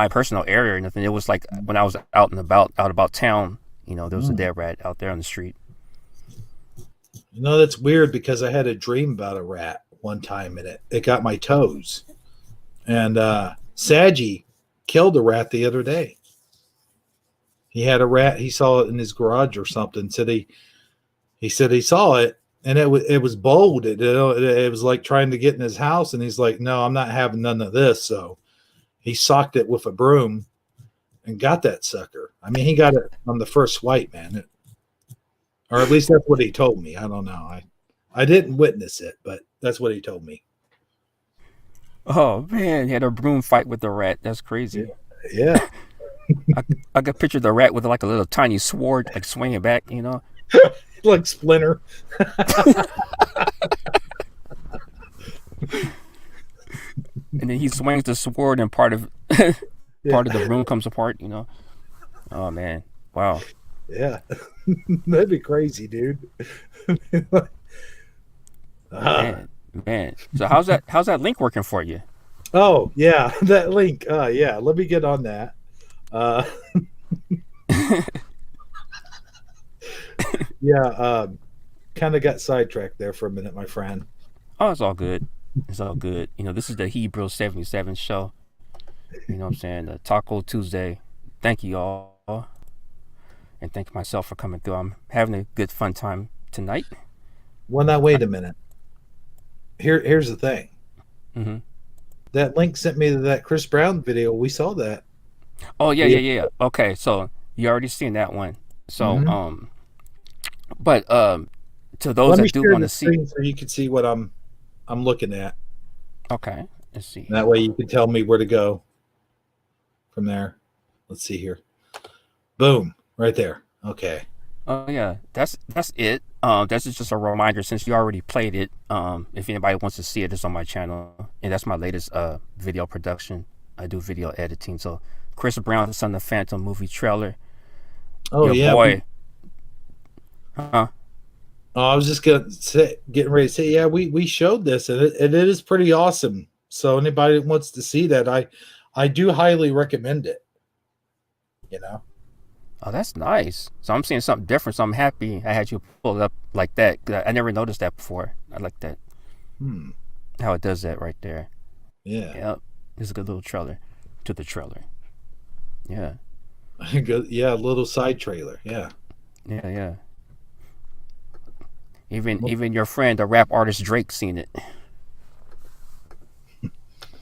personal area or nothing. It was like when I was out about town, you know, there was a dead rat out there on the street. You know, that's weird because I had a dream about a rat one time, and it got my toes. And Saggy killed a rat the other day. He had a rat. He saw it in his garage or something. He said he saw it, and it was bold. It was like trying to get in his house, and he's like, "No, I'm not having none of this." So he socked it with a broom and got that sucker. I mean, he got it on the first swipe, man. Or at least that's what he told me. I don't know. I didn't witness it, but that's what he told me. Oh man, he had a broom fight with the rat. That's crazy. Yeah. I could picture the rat with like a little tiny sword, like swinging back. Like Splinter. And then he swings the sword, and part of Yeah. the broom comes apart. Oh man, wow. Yeah. That'd be crazy, dude. Man, man. So how's that link working for you? Oh, yeah. That link. Yeah. Let me get on that. Yeah. Kind of got sidetracked there for a minute, my friend. Oh, it's all good. It's all good. This is the Hebrew 77 show. You know what I'm saying? The Talk-Otuesday. Thank you all. And thank myself for coming through. I'm having a good fun time tonight. Well, now wait a minute. Here's the thing. Mm-hmm. That link sent me to that Chris Brown video. We saw that. Oh yeah. Okay, so you already seen that one. So Mhm. but to those Let me that do share want the to see. screen so you can see what I'm looking at. Okay, let's see. That way you can tell me where to go from there. Let's see here. Boom, right there. Okay. Oh yeah, that's it. That's just a reminder since you already played it. If anybody wants to see it, it's on my channel, and that's my latest video production. I do video editing. So Chris Brown, the Son of Phantom movie trailer. Oh Your yeah. boy. Huh? Oh, I was just getting ready to say, yeah, we showed this, and it is pretty awesome. So anybody that wants to see that, I do highly recommend it. Oh, that's nice. So I'm seeing something different. So I'm happy I had you pull it up like that. I never noticed that before. I like that. How it does that right there. Yeah. Yep. It's a good little trailer to the trailer. Yeah. Yeah, a little side trailer. Yeah. Yeah. Even your friend, the rap artist Drake, seen it.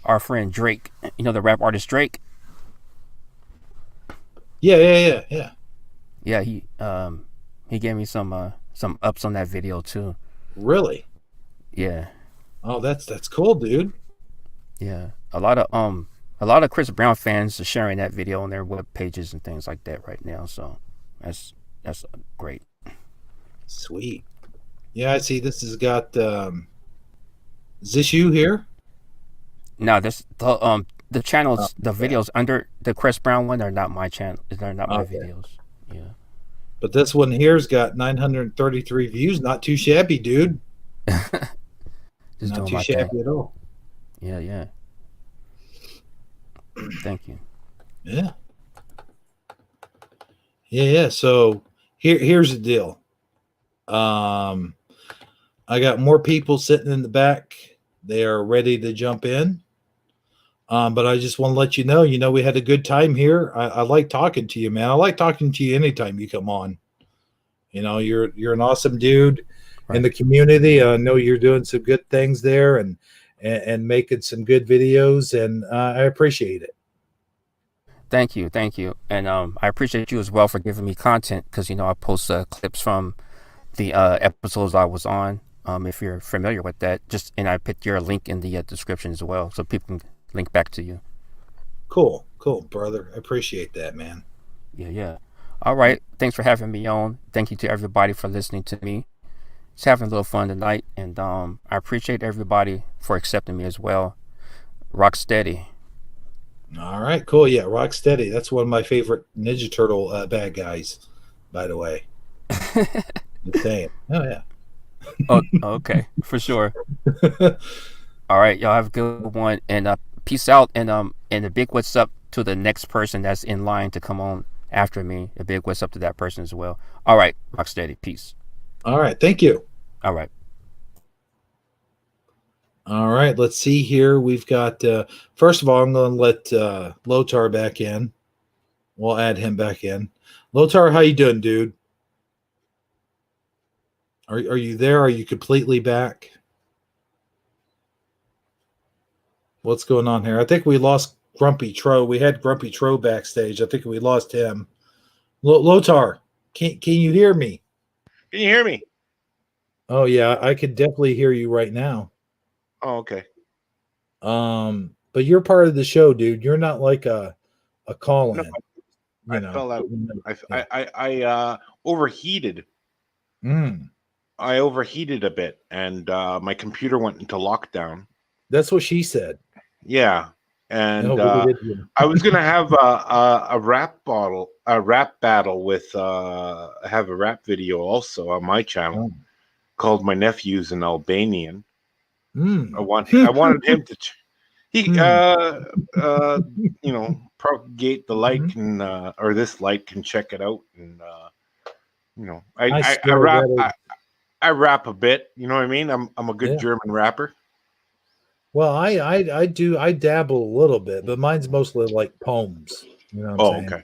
Our friend Drake, the rap artist Drake. Yeah. Yeah, he gave me some ups on that video too. Really? Yeah. Oh, that's cool, dude. Yeah. A lot of Chris Brown fans are sharing that video on their web pages and things like that right now. So that's great. Sweet. Yeah, I see this has got is this you here? No, the channels, the videos under the Chris Brown one are not my channel. They're not my videos. Yeah. But this one here's got 933 views. Not too shabby, dude. Just Not doing too my shabby thing. at all. Yeah. Thank you. Yeah. So here's the deal. I got more people sitting in the back. They are ready to jump in. But I just want to let you know, we had a good time here. I like talking to you, man. I like talking to you anytime you come on. You're an awesome dude in the community. I know you're doing some good things there and making some good videos, and I appreciate it. Thank you, and I appreciate you as well for giving me content because I post clips from the episodes I was on. If you're familiar with that, and I put your link in the description as well, so people can link back to you. Cool, brother. I appreciate that, man. Yeah. All right. Thanks for having me on. Thank you to everybody for listening to me. Just having a little fun tonight, and I appreciate everybody for accepting me as well. Rock steady. All right, cool. Yeah, rock steady. That's one of my favorite Ninja Turtle bad guys, by the way. Just saying. Oh yeah. Oh, okay, for sure. All right, y'all have a good one, and peace out, and a big what's up to the next person that's in line to come on after me. A big what's up to that person as well. All right, rock steady. Peace. All right, thank you. All right. All right, let's see here. We've got first of all, I'm going to let Lotar back in. We'll add him back in. Lotar, how you doing, dude? Are you there? Are you completely back? What's going on here? I think we lost Grumpy Tro. We had Grumpy Tro backstage. I think we lost him. Lotar, can you hear me? Can you hear me? Oh yeah, I could definitely hear you right now. Oh, okay. But you're part of the show, dude. You're not like a call in. No, I fell out. I overheated. I overheated a bit, and my computer went into lockdown. That's what she said. Yeah, and No, I was gonna have a rap battle with have a rap video also on my channel called "My Nephew's an Albanian." I wanted him to propagate the like and or this like can check it out, and I rap a bit. You know what I mean? I'm a good German rapper. Well, I dabble a little bit, but mine's mostly like poems. You know what I'm saying? Okay.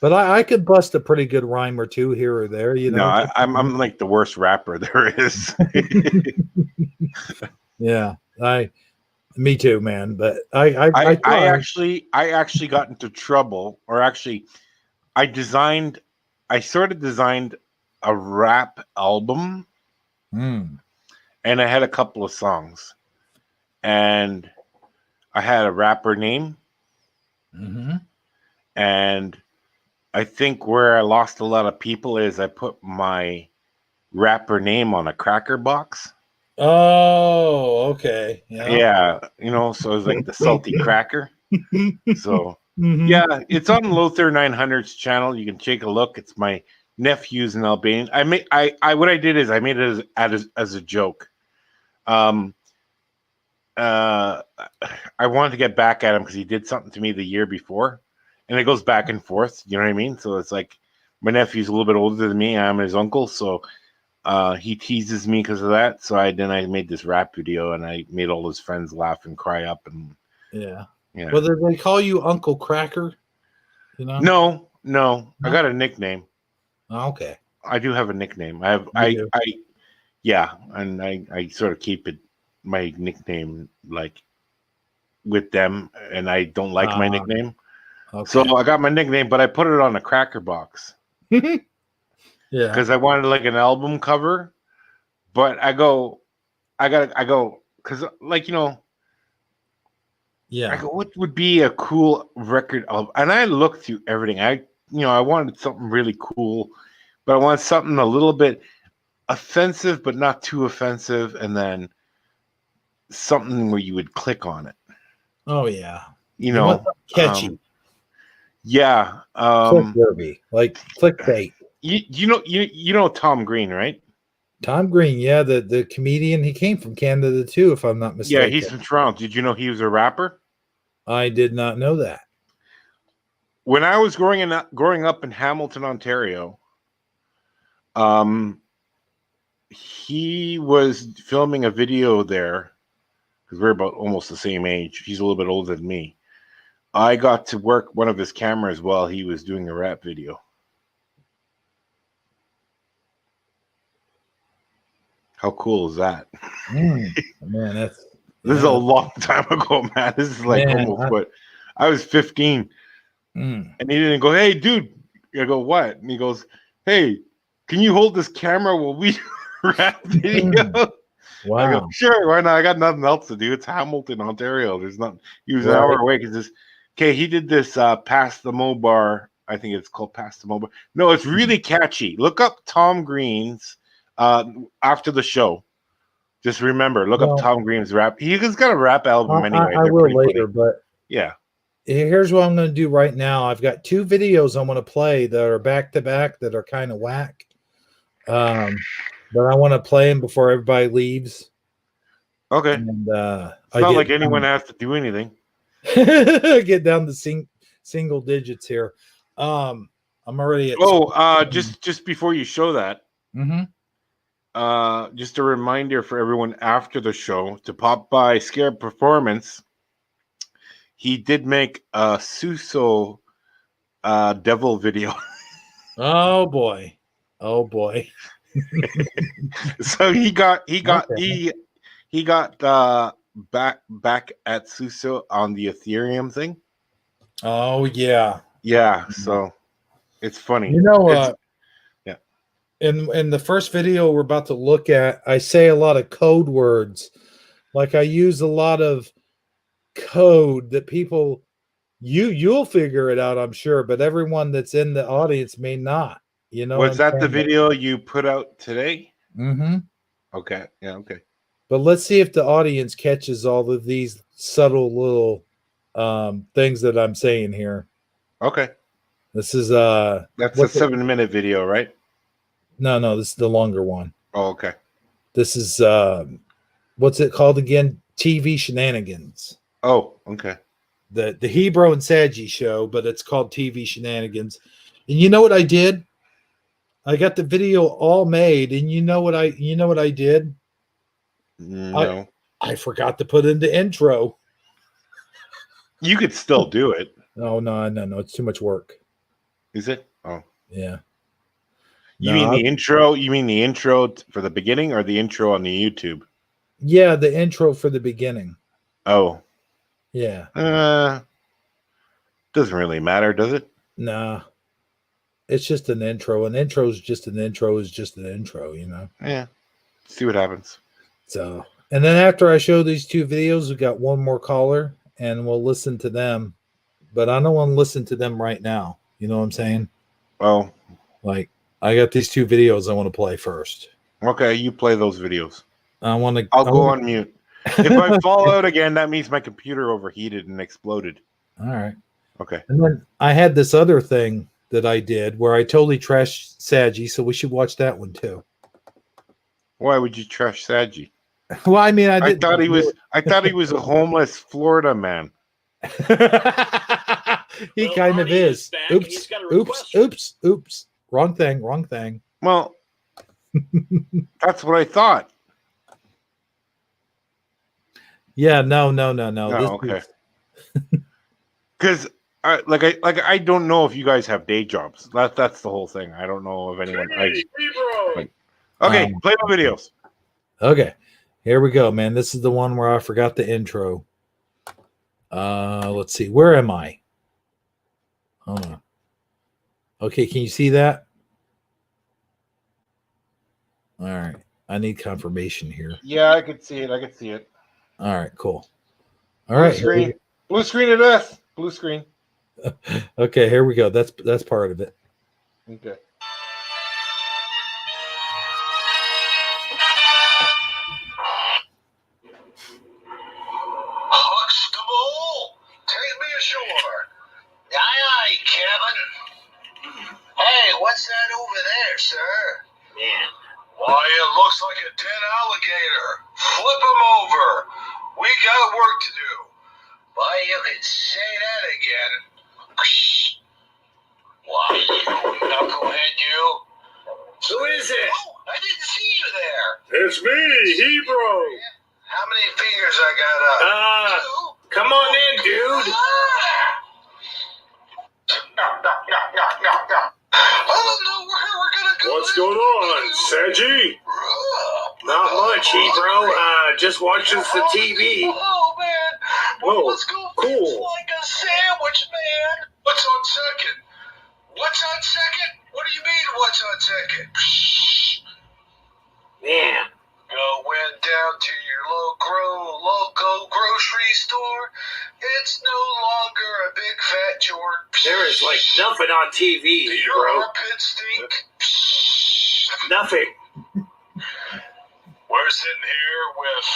But I could bust a pretty good rhyme or two here or there. You know, no, I'm like the worst rapper there is. Yeah, me too, man. But I actually got into trouble, or actually, I sort of designed a rap album, and I had a couple of songs, and I had a rapper name, and I think where I lost a lot of people is I put my rapper name on a cracker box. Oh, okay. Yeah, so it's like the salty cracker. So yeah, it's on Lothar 900's channel. You can take a look. It's my nephew's in Albania. What I did is I made it as a joke. I wanted to get back at him because he did something to me the year before, and it goes back and forth. You know what I mean? So it's like my nephew's a little bit older than me. I'm his uncle, so he teases me because of that. So I made this rap video, and I made all his friends laugh and cry up. And yeah. Well, did they call you Uncle Cracker? No. I got a nickname. Oh, okay. I do have a nickname. I sort of keep it my nickname like with them, and I don't like my nickname. Okay. So I got my nickname, but I put it on a cracker box. Yeah, because I wanted like an album cover, but I go because I go, what would be a cool record album? And I looked through everything. I wanted something really cool, but I wanted something a little bit offensive, but not too offensive, and then something where you would click on it. Oh yeah, catchy. Yeah, click-worthy, like clickbait. You know Tom Green, right? Tom Green, yeah, the comedian. He came from Canada too, if I'm not mistaken. Yeah, he's from Toronto. Did you know he was a rapper? I did not know that. When I was growing up in Hamilton, Ontario, he was filming a video there because we're about almost the same age. He's a little bit older than me. I got to work one of his cameras while he was doing a rap video. How cool is that? Man, this is a long time ago, man. This is like I was 15, and he didn't go, "Hey, dude." I go, "What?" And he goes, "Hey, can you hold this camera while we rap video?" Wow. I go, "Sure, why not? I got nothing else to do. It's Hamilton, Ontario. There's nothing." He was an hour away because this. Okay, he did this Pass the Mo Bar. I think it's called Pass the Mo Bar. No, it's really catchy. Look up Tom Green's after the show. Just remember, look up Tom Green's rap. He's got a rap album anyway. I will later, but yeah. Here's what I'm going to do right now. I've got 2 videos I'm going to play that are back to back that are kind of whack. But I want to play them before everybody leaves. Okay. And it's not like anyone has to do anything. Get down to single digits here. I'm already at just before you show that. Just a reminder for everyone after the show to pop by Scared Performance. He did make a Suso devil video. Oh boy. So he got back at Suso on the Ethereum thing. Oh yeah. Yeah, so it's funny. Yeah. In the first video we're about to look at, I say a lot of code words. Like I use a lot of code that people you'll figure it out, I'm sure, but everyone that's in the audience may not. You know, Was that the video you put out today? Mm-hmm. Okay. Yeah. Okay. But let's see if the audience catches all of these subtle little things that I'm saying here. Okay. This is That's a 7-minute video, right? No, this is the longer one. Oh, okay. This is what's it called again? TV Shenanigans. Oh, okay. The Hebrew and Sadji show, but it's called TV Shenanigans. And you know what I did? I got the video all made, and you know what I did? No. I forgot to put in the intro. You could still do it. No, it's too much work. Is it? Oh. Yeah. You mean the intro? You mean the intro for the beginning or the intro on the YouTube? Yeah, the intro for the beginning. Oh. Yeah. Doesn't really matter, does it? Nah. It's just an intro. An intro is just an intro is just an intro, you know? Yeah. See what happens. So, and then after I show these two videos, we got one more caller and we'll listen to them. But I don't want to listen to them right now. You know what I'm saying? Oh. Like, I got these two videos I want to play first. Okay, you play those videos. I'll go on mute. If I fall out again, that means my computer overheated and exploded. All right. Okay. And then I had this other thing that I did where I totally trashed Sadji, so we should watch that one too. Why would you trash Sadji? Well, I mean, I thought he was a homeless Florida man. He kind of is. Oops. Wrong thing. Well, that's what I thought. Yeah, no. Okay. Because I don't know if you guys have day jobs. That's the whole thing. I don't know if anyone. Okay, play the videos. Okay, here we go, man. This is the one where I forgot the intro. Let's see. Where am I? Hold on. Okay, can you see that? All right. I need confirmation here. Yeah, I could see it. All right, cool. All right. Screen. Blue screen it is. Blue screen. Okay, here we go. That's part of it. Okay. Huxtable, take me ashore. Aye, Captain. Hey, what's that over there, sir? Yeah. Why, it looks like a dead alligator. Flip him over. We got work to do. Why, you could say that again. Why, you knucklehead, you. Who is it? Oh, I didn't see you there. It's me, Hebrew. How many fingers I got up? Come on in, dude. No. I don't know where we're gonna go. What's going on, Sadji? Not much, Hebrew. Just watching the TV. Oh, man. Whoa, Let's go. cool. It's like a sandwich, man. What's on second? What's on second? What do you mean, what's on second? Man. Going down to your local grocery store. It's no longer a big fat chore. There is like nothing on TV, Do your bro. armpits stink? Nothing. We're sitting here with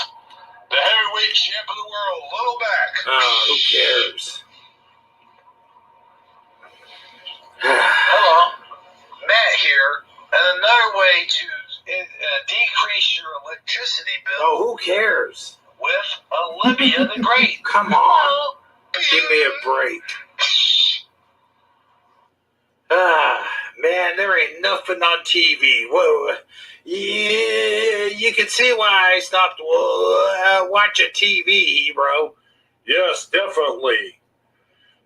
the heavyweight champ of the world, Littleback. Who cares? Hello, Matt here. And another way to decrease your electricity bill. Oh, who cares? With Olivia the Great. Come on. Give me a break. Man, there ain't nothing on TV. Whoa. Yeah, you can see why I stopped watching TV, bro. Yes, definitely.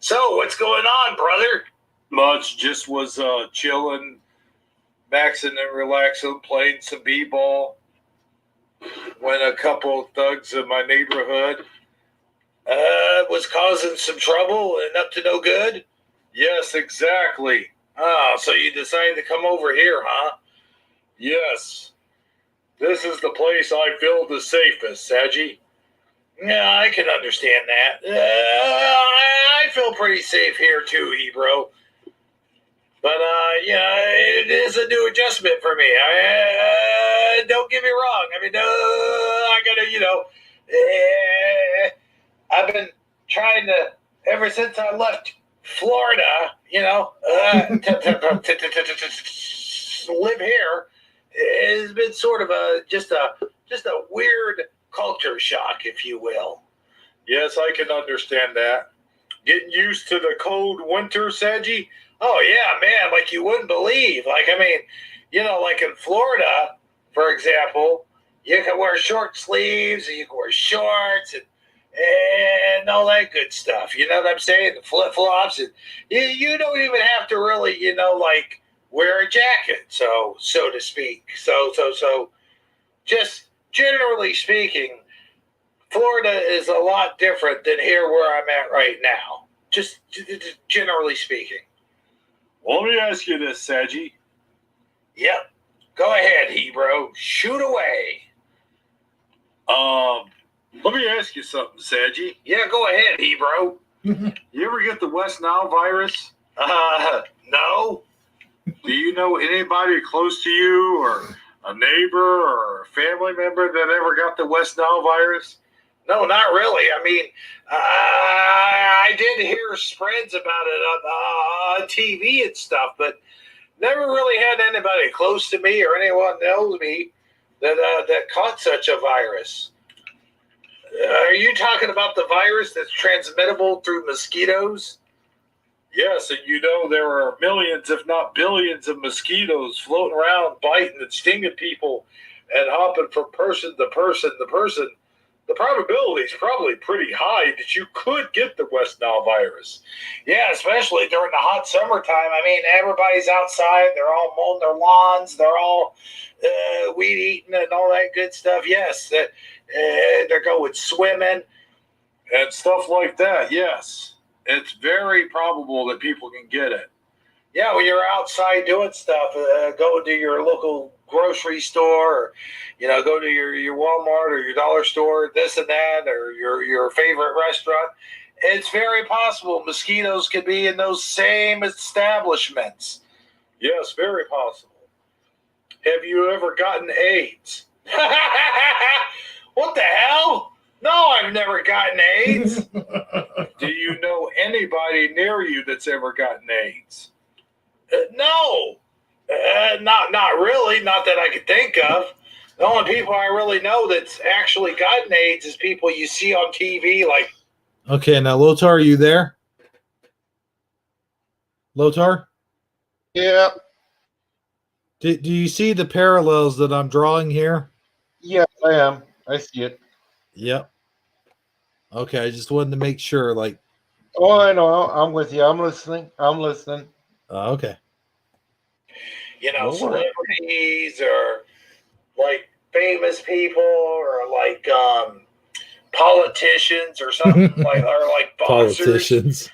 So, what's going on, brother? Much, just was chilling, maxing and relaxing, playing some b-ball. When a couple of thugs in my neighborhood was causing some trouble and up to no good. Yes, exactly. So you decided to come over here, huh? Yes. This is the place I feel the safest, Sadji. Yeah, I can understand that. I feel pretty safe here too, Ebro. But it is a new adjustment for me. Don't get me wrong. I mean, I gotta, I've been trying to ever since I left Florida, to live here. It's been sort of just a weird culture shock, if you will. Yes, I can understand that. Getting used to the cold winter, Saji? Oh, yeah, man, like you wouldn't believe. Like, I mean, like in Florida, for example, you can wear short sleeves and you can wear shorts and all that good stuff. You know what I'm saying? The flip-flops. And you don't even have to really, like wear a jacket, so to speak. So, just generally speaking, Florida is a lot different than here where I'm at right now. Just generally speaking. Well, let me ask you this, Saji. Yep. Go ahead, Hebro. Shoot away. Let me ask you something, Saji. Yeah, go ahead, Hebro. You ever get the West Nile virus? No. Do you know anybody close to you or a neighbor or a family member that ever got the West Nile virus? No, not really. I mean, I did hear spreads about it on TV and stuff, but never really had anybody close to me or anyone knows me that caught such a virus. Are you talking about the virus that's transmittable through mosquitoes? Yes, and there are millions, if not billions, of mosquitoes floating around, biting and stinging people and hopping from person to person to person. The probability is probably pretty high that you could get the West Nile virus. Yeah, especially during the hot summertime. I mean, everybody's outside. They're all mowing their lawns. They're all weed eating and all that good stuff. Yes, they're going swimming and stuff like that. Yes, it's very probable that people can get it. Yeah, when you're outside doing stuff, going to your local grocery store, or, go to your Walmart or your dollar store, this and that, or your favorite restaurant, it's very possible mosquitoes could be in those same establishments. Yes, very possible. Have you ever gotten AIDS? What the hell? No, I've never gotten AIDS. Do you know anybody near you that's ever gotten AIDS? No. Not really. Not that I could think of. The only people I really know that's actually gotten AIDS is people you see on TV. Like, okay, now Lotar, are you there? Lotar? Yeah. Do you see the parallels that I'm drawing here? Yes, I am. I see it. Yep. Okay, I just wanted to make sure. Like, oh, I know. I'm with you. I'm listening. Okay. Celebrities or like famous people or like politicians or something or like boxers, politicians,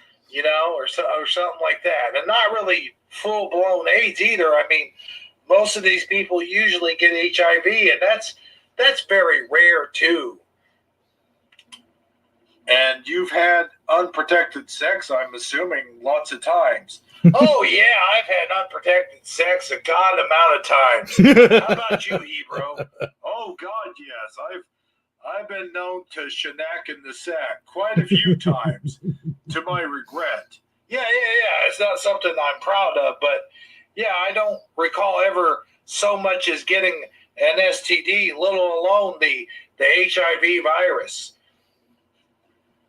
or something like that, and not really full blown AIDS either. I mean, most of these people usually get HIV, and that's very rare too. And you've had unprotected sex, I'm assuming, lots of times. Oh, yeah, I've had unprotected sex a god amount of times. How about you, Hebro? Oh, God, yes. I've been known to shenak in the sack quite a few times, to my regret. Yeah. It's not something I'm proud of, but, yeah, I don't recall ever so much as getting an STD, let alone the HIV virus.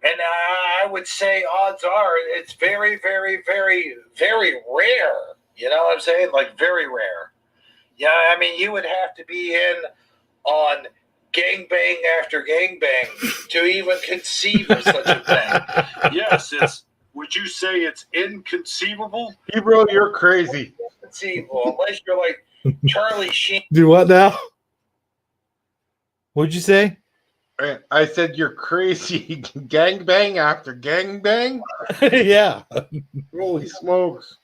And I would say odds are it's very, very, very, very rare. You know what I'm saying? Like, very rare. Yeah, I mean, you would have to be in on gangbang after gangbang to even conceive of such a thing. Yes, would you say it's inconceivable? Hebro, you're crazy. Inconceivable, unless you're like Charlie Sheen. Do what now? What'd you say? I said you're crazy. Gangbang after gangbang? Yeah. Holy smokes.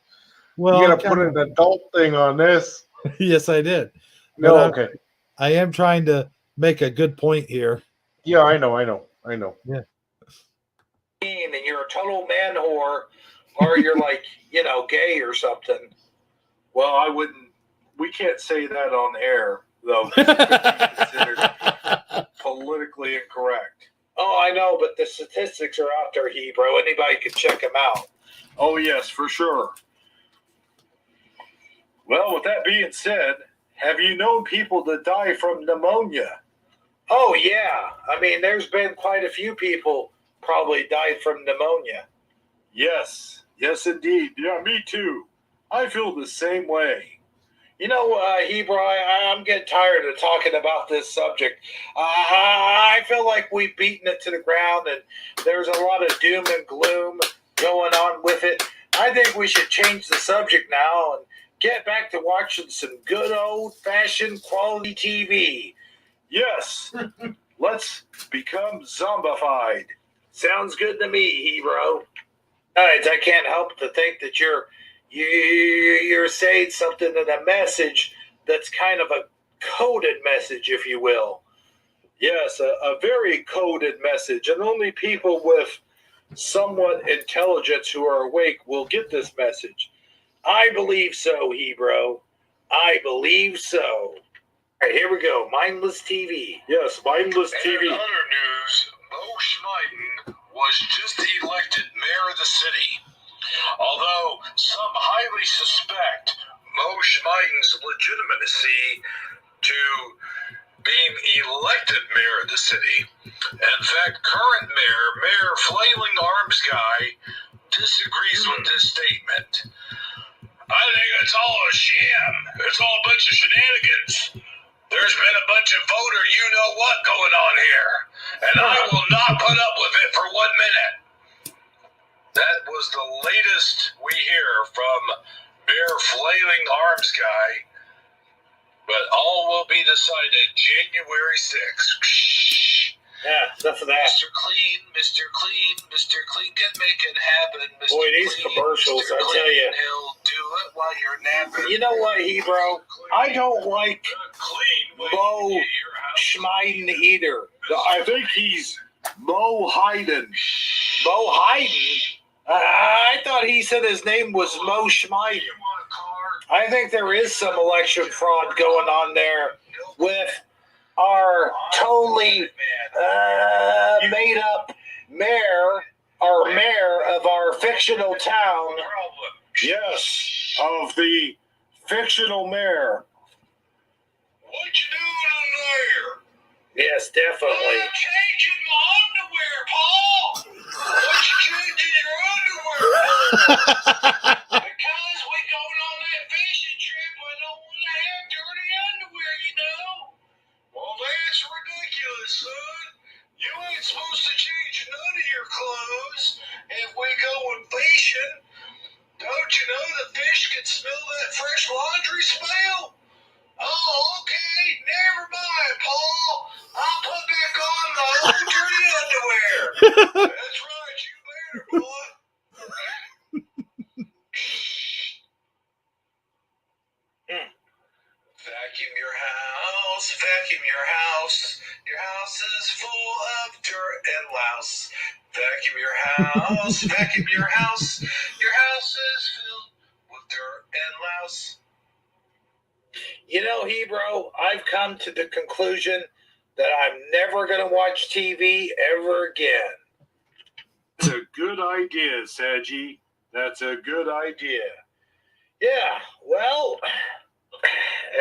Well, you gotta put an adult thing on this. Yes, I did. No, but okay. I am trying to make a good point here. Yeah, I know. I know. Yeah. And you're a total man whore, or you're like, gay or something. Well, I wouldn't. We can't say that on air, though. 'Cause it could be considered politically incorrect. Oh, I know, but the statistics are out there, Hebrew. Anybody can check them out. Oh, yes, for sure. Well, with that being said, have you known people that die from pneumonia? Oh, yeah. I mean, there's been quite a few people probably died from pneumonia. Yes. Yes, indeed. Yeah, me too. I feel the same way. Hebrew, I'm getting tired of talking about this subject. I feel like we've beaten it to the ground, and there's a lot of doom and gloom going on with it. I think we should change the subject now and get back to watching some good old-fashioned quality TV. Yes, let's become zombified. Sounds good to me, Hebrew. Guys, I can't help to think that you're saying something in a message that's kind of a coded message, if you will. Yes, a very coded message, and only people with somewhat intelligence who are awake will get this message. I believe so, Hebrew. I believe so. All right, here we go. Mindless TV. Yes, mindless TV. In other news, Mo Schmeiden was just elected mayor of the city. Although some highly suspect Mo Schmeiden's legitimacy to being elected mayor of the city. In fact, current Mayor Flailing Arms Guy, disagrees with this statement. I think it's all a sham. It's all a bunch of shenanigans. There's been a bunch of voter you-know-what going on here, and I will not put up with it for 1 minute. That was the latest we hear from Mayor Flailing Arms Guy, but all will be decided January 6th. Yeah, enough of that. Mr. Clean, Mr. Clean, Mr. Clean can make it happen. Mr. Boy, these Clean, commercials, Mr. I Clean, tell you. he'll do it while you're napping. You know what, Hebrew? I don't like Mo Schmeiden either. I think he's Mo Hayden. Mo Hayden? I thought he said his name was Mo Schmeiden. I think there is some election fraud going on there with our totally made up mayor of our fictional town. Yes, of the fictional mayor. What you doing in there? Yes, definitely. I'm changing my underwear, Paul. What you changing your underwear for? Because we going on that fishing trip, I don't want to have dirty underwear, you know. Well, that's ridiculous, son. You ain't supposed to change none of your clothes if we going fishing. Don't you know the fish can smell that fresh laundry smell? Oh, okay. Never mind, Paul. I'll put back on my old dirty underwear. That's right. You better, boy. Vacuum your house. Vacuum your house. Your house is full of dirt and louse. Vacuum your house. Vacuum your house. Your house is filled with dirt and louse. You know, Hebrew, I've come to the conclusion that I'm never going to watch TV ever again. That's a good idea, Saji. That's a good idea. Yeah, well,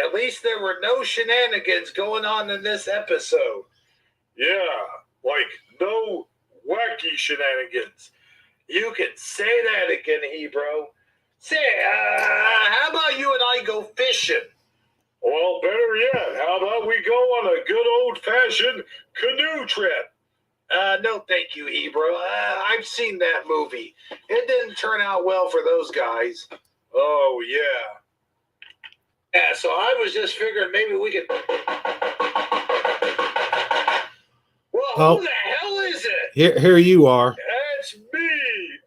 at least there were no shenanigans going on in this episode. Yeah, like no wacky shenanigans. You can say that again, Hebrew. Say, how about you and I go fishing? Well, better yet, how about we go on a good old-fashioned canoe trip? No, thank you, Hebrew. I've seen that movie. It didn't turn out well for those guys. Oh, yeah. Yeah, so I was just figuring maybe we could... Well, who the hell is it? Here you are. It's me,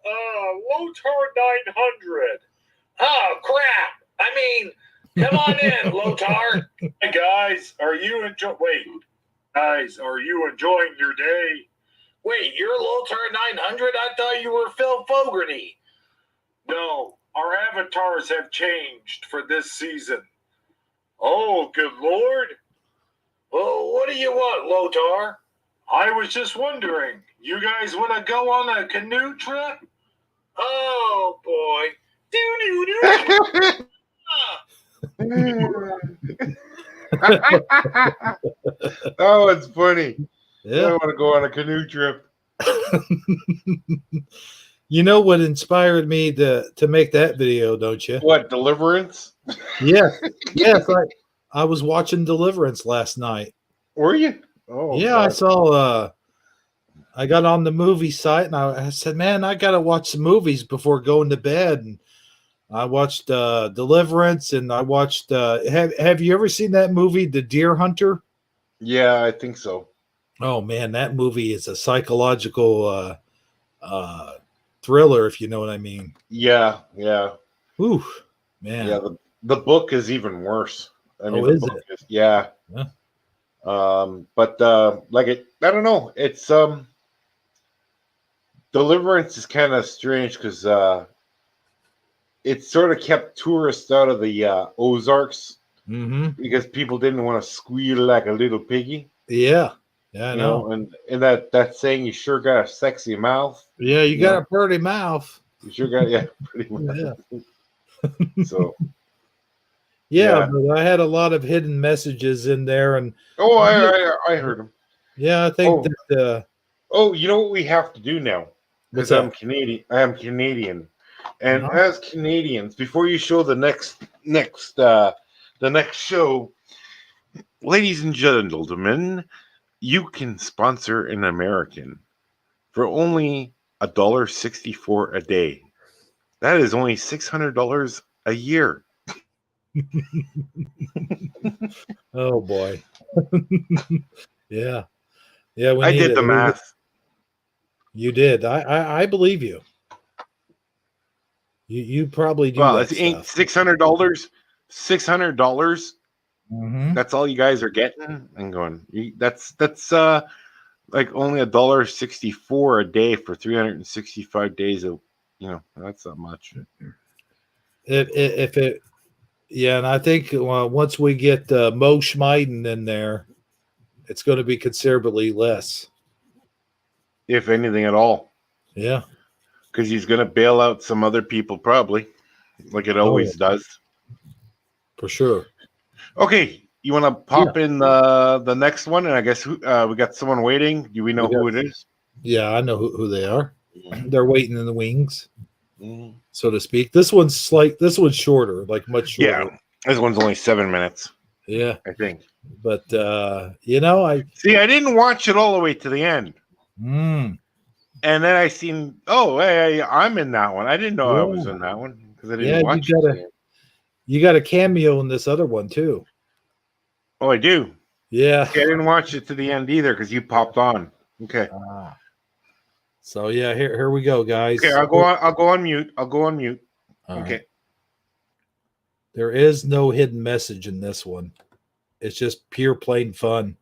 Lotar 900. Oh, crap. I mean... Come on in, Lotar. Hey, guys, are you enjoying your day? Wait, you're Lotar 900? I thought you were Phil Fogarty. No, our avatars have changed for this season. Oh, good Lord. Well, what do you want, Lotar? I was just wondering, you guys want to go on a canoe trip? Oh, boy. Oh, it's funny. Yeah. I want to go on a canoe trip. You know what inspired me to make that video, don't you? What, Deliverance? Yes. Yes. I was watching Deliverance last night. Were you? Oh, yeah, God. I saw I got on the movie site and I said, man, I gotta watch some movies before going to bed. And I watched Deliverance and I watched have you ever seen that movie, The Deer Hunter? Yeah, I think so. Oh man, that movie is a psychological thriller, if you know what I mean. Yeah, yeah. Ooh, man. Yeah, the book is even worse. I mean, Oh, the is book it? is, yeah. Yeah. But like it, I don't know. It's Deliverance is kind of strange because it sort of kept tourists out of the Ozarks Mm-hmm. because people didn't want to squeal like a little piggy. Yeah. Yeah, I You know. know, and that saying, you sure got a sexy mouth. Yeah, you got know? a pretty mouth. You sure got, yeah, pretty much. Yeah. So Yeah, yeah. but I had a lot of hidden messages in there, and Oh, I heard him. yeah, I think Oh. that Oh, you know what we have to do now? what's Because I'm that? Canadian. I am Canadian, and Uh-huh. as Canadians, before you show the next show, ladies and gentlemen, you can sponsor an American for only $1.64 a day. That is only $600 a year. Oh boy. Yeah. Yeah, we I need did it. the math. You did. I believe you. You probably do Well, that it ain't stuff. $600. $600. Mm-hmm. That's all you guys are getting. I'm going. That's like only $1.64 a day for 365 days of, that's not much. If it, yeah, and I think once we get Mo Schmiden in there, it's going to be considerably less. If anything at all. Yeah. Because he's going to bail out some other people, probably, like it always does. For sure. Okay, you want to pop in the next one? And I guess we got someone waiting. Do we know who it is? Yeah, I know who they are. They're waiting in the wings, Mm-hmm. so to speak. This one's shorter, like much shorter. Yeah, this one's only 7 minutes. Yeah, I think. But I didn't watch it all the way to the end. And then I seen, hey, I'm in that one. I didn't know I was in that one because I didn't watch it. You got a cameo in this other one too. Oh, I do. Yeah. See, I didn't watch it to the end either because you popped on. Okay. So yeah, here we go, guys. Okay, I'll go on mute. Okay. Right. There is no hidden message in this one. It's just pure plain fun.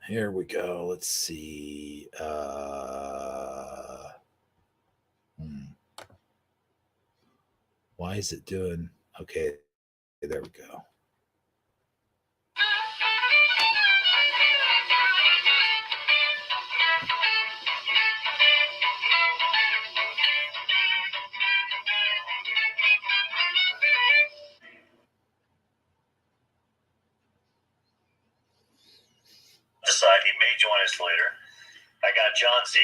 Here we go. Let's see. Why is it doing? Okay, there we go. Decide he may join us later. I got John Z.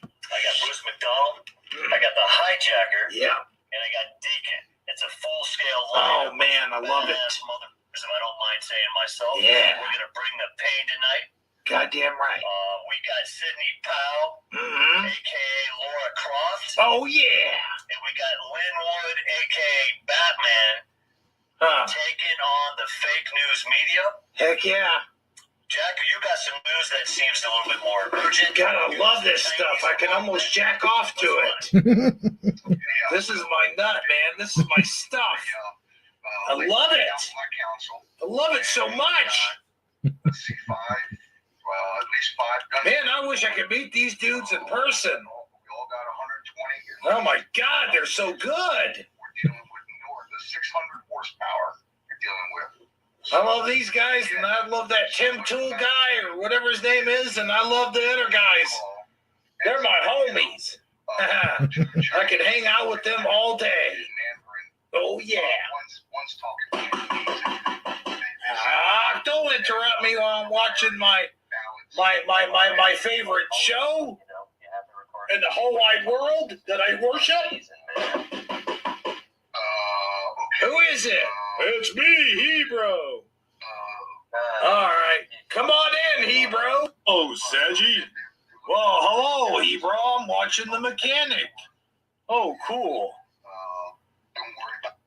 I got Bruce McDonald. I got the hijacker. Yeah. And I got Deacon. It's a full-scale Oh, man, I love it. If I don't mind saying myself. Yeah. We're going to bring the pain tonight. Goddamn right. We got Sydney Powell, a.k.a. Laura Croft. Oh, yeah. And we got Lynn Wood, a.k.a. Batman, taking on the fake news media. Heck yeah. Jack, you got some news that seems a little bit more urgent. God, I love this stuff. I can almost jack off to it. This is my nut, man. This is my stuff. I love it. I love it so much. C5, Well, at least 5 guns. Man, I wish I could meet these dudes in person. We all got 120. Oh my God, they're so good. We're dealing with north of 600 horsepower. You're dealing with. I love these guys, and I love that Tim Tool guy or whatever his name is, and I love the other guys. They're my homies. I could hang out with them all day. Oh yeah. Don't interrupt me while I'm watching my favorite show in the whole wide world that I worship. Who is it? It's me, Hebrew. All right. Come on in, Hebrew. Oh, Saji. Well, hello, Hebrew. I'm watching The Mechanic. Oh, cool.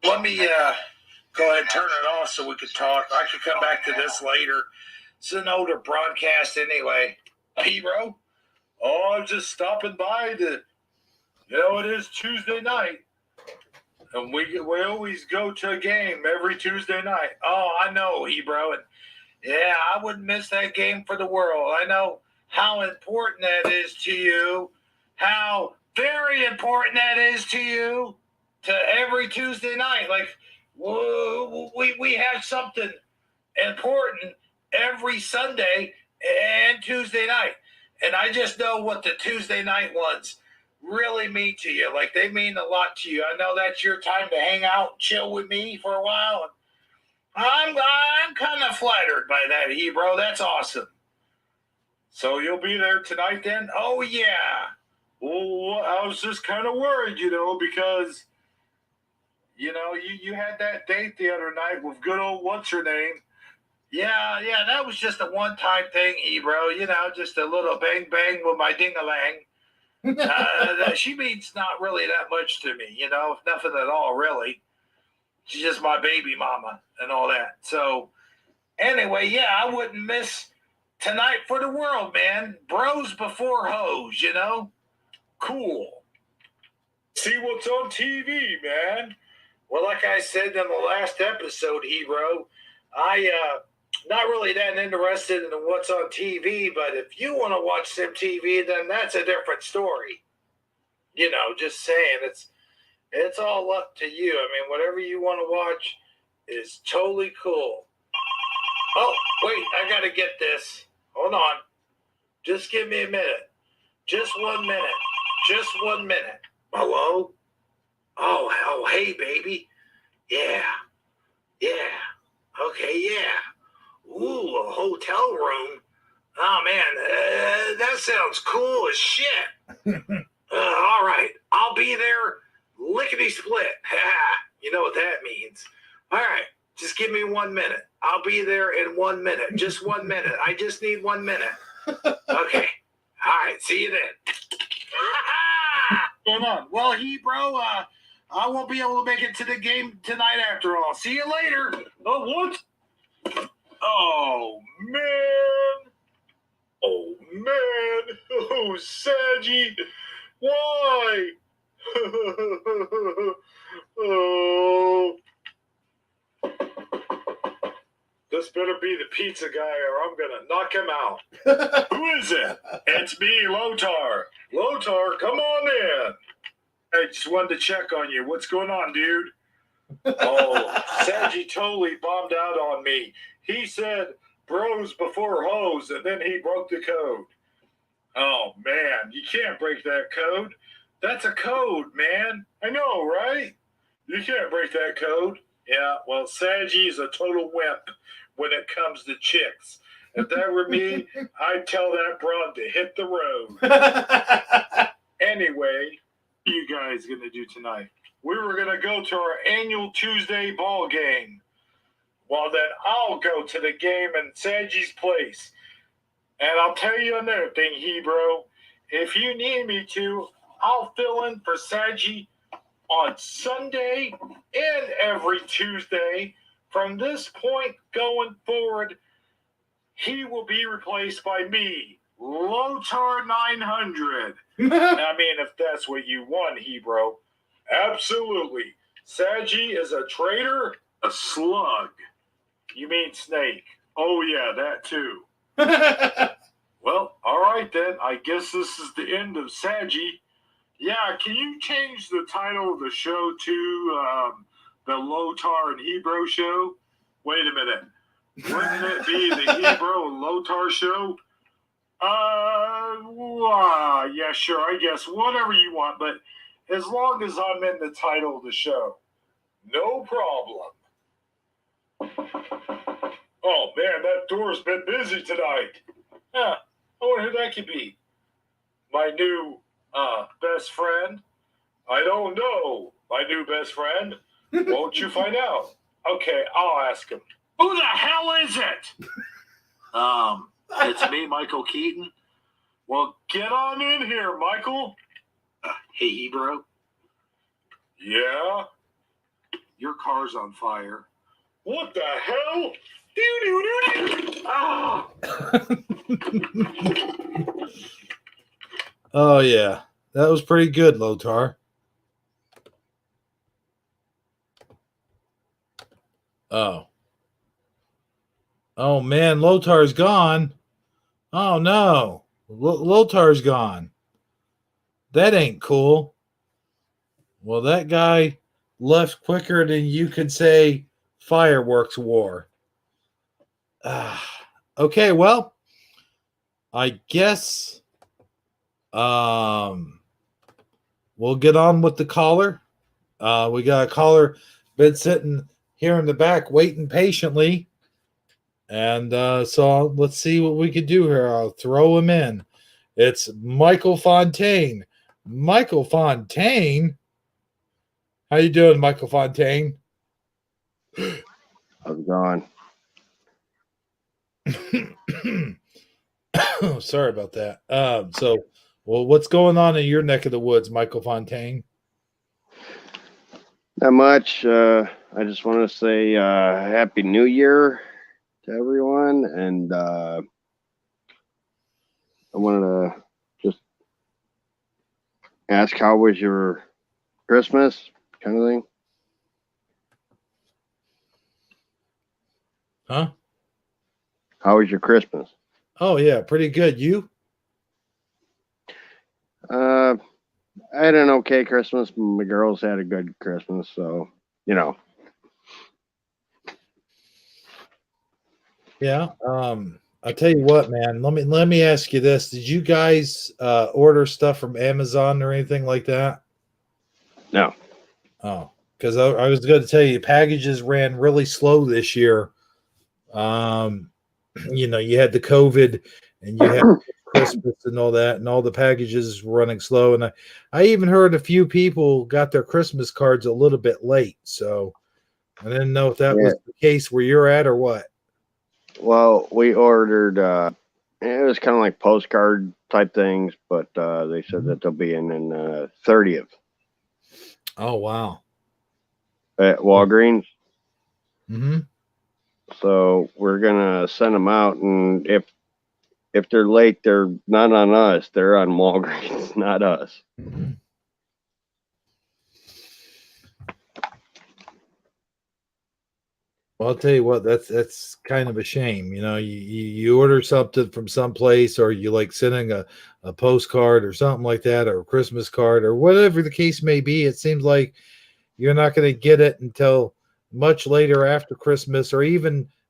Let me go ahead and turn it off so we can talk. I could come back to this later. It's an older broadcast anyway. Hebrew? Oh, I'm just stopping by to, it is Tuesday night. And we always go to a game every Tuesday night. Oh, I know, Hebrew. And yeah, I wouldn't miss that game for the world. I know how important that is to you, how very important that is to you, to every Tuesday night. Like, we have something important every Sunday and Tuesday night. And I just know what the Tuesday night ones really mean to you. Like, they mean a lot to you. I know that's your time to hang out and chill with me for a while. I'm kind of flattered by that, Hebrew. That's awesome. So you'll be there tonight then? Oh, yeah. Well, I was just kind of worried, because, you had that date the other night with good old what's-her-name. Yeah, that was just a one-time thing, Hebrew. Just a little bang-bang with my ding-a-lang. She means not really that much to me, nothing at all, really. She's just my baby mama and all that. So, anyway, yeah, I wouldn't miss tonight for the world, man. Bros before hoes, Cool. See what's on TV, man. Well, like I said in the last episode, Hebrew, I not really that interested in what's on TV, but if you want to watch some TV, then that's a different story. Just saying, it's all up to you. I mean, whatever you want to watch is totally cool. Oh, wait, I got to get this. Hold on. Just give me a minute. Just 1 minute. Just 1 minute. Hello? Oh, hey, baby. Yeah. Okay, yeah. Ooh, a hotel room. Oh, man, that sounds cool as shit. All right, I'll be there lickety-split. You know what that means. All right, just give me 1 minute. I'll be there in 1 minute. Just 1 minute. I just need 1 minute. Okay. All right, see you then. What's going on? Well, Hebrew, I won't be able to make it to the game tonight after all. See you later. Oh, what? Oh, man. Oh, man. Oh, Saji. Why? Oh. This better be the pizza guy or I'm going to knock him out. Who is it? It's me, Lotar. Lotar, come on in. I just wanted to check on you. What's going on, dude? Oh, Saji totally bombed out on me. He said bros before hoes, and then he broke the code. Oh, man, you can't break that code. That's a code, man. I know, right? You can't break that code. Yeah, well, Saji's a total wimp when it comes to chicks. If that were me, I'd tell that broad to hit the road. Anyway, what are you guys going to do tonight? We were going to go to our annual Tuesday ball game. Well, then I'll go to the game in Saji's place. And I'll tell you another thing, Hebrew. If you need me to, I'll fill in for Saji on Sunday and every Tuesday. From this point going forward, he will be replaced by me, Lotar 900. I mean, if that's what you want, Hebrew. Absolutely. Saji is a traitor, a slug. You mean snake. Oh, yeah, that too. right then. I guess this is the end of Saggy. Yeah, can you change the title of the show to the Lotar and Hebrew show? Wait a minute. Wouldn't it be the Hebrew and Lotar show? Yeah, sure, I guess. Whatever you want, but as long as I'm in the title of the show, no problem. Oh, man, that door's been busy tonight. Yeah, I wonder who that could be. My new best friend? I don't know, my new best friend. Won't you find out? Okay, I'll ask him. Who the hell is it? It's me, Michael Keaton. Well, get on in here, Michael. Hey, Hebrew. Yeah? Your car's on fire. What the hell? Doo-doo-doo-doo. Ah! Oh yeah, that was pretty good, Lotar. Oh man, Lotar's gone. Oh no, Lotar's gone. That ain't cool. Well, that guy left quicker than you could say fireworks war. Okay, well, I guess we'll get on with the caller. We got a caller been sitting here in the back waiting patiently. And so let's see what we could do here. I'll throw him in. It's Michael Fontaine. Michael Fontaine? How you doing, Michael Fontaine? How's it going? Oh, sorry about that. Well, what's going on in your neck of the woods, Michael Fontaine? Not much. I just want to say Happy New Year to everyone. And I wanted to just ask, how was your Christmas kind of thing? Huh? How was your Christmas? Oh, yeah, pretty good. You? I had an okay Christmas. My girls had a good Christmas, so you know. Yeah. I'll tell you what, man. Let me ask you this: did you guys order stuff from Amazon or anything like that? No. Oh, because I was going to tell you, packages ran really slow this year. You had the COVID, and you had Christmas and all that, and all the packages running slow. And I even heard a few people got their Christmas cards a little bit late. So I didn't know if that was the case where you're at or what. Well, we ordered, it was kind of like postcard type things, but they said that they'll be in 30th. Oh, wow. At Walgreens. Mm-hmm. So we're going to send them out, and if they're late, they're not on us. They're on Walgreens, not us. Mm-hmm. Well, I'll tell you what, that's kind of a shame. You order something from someplace, or you like sending a postcard or something like that, or a Christmas card, or whatever the case may be. It seems like you're not going to get it until much later after Christmas, or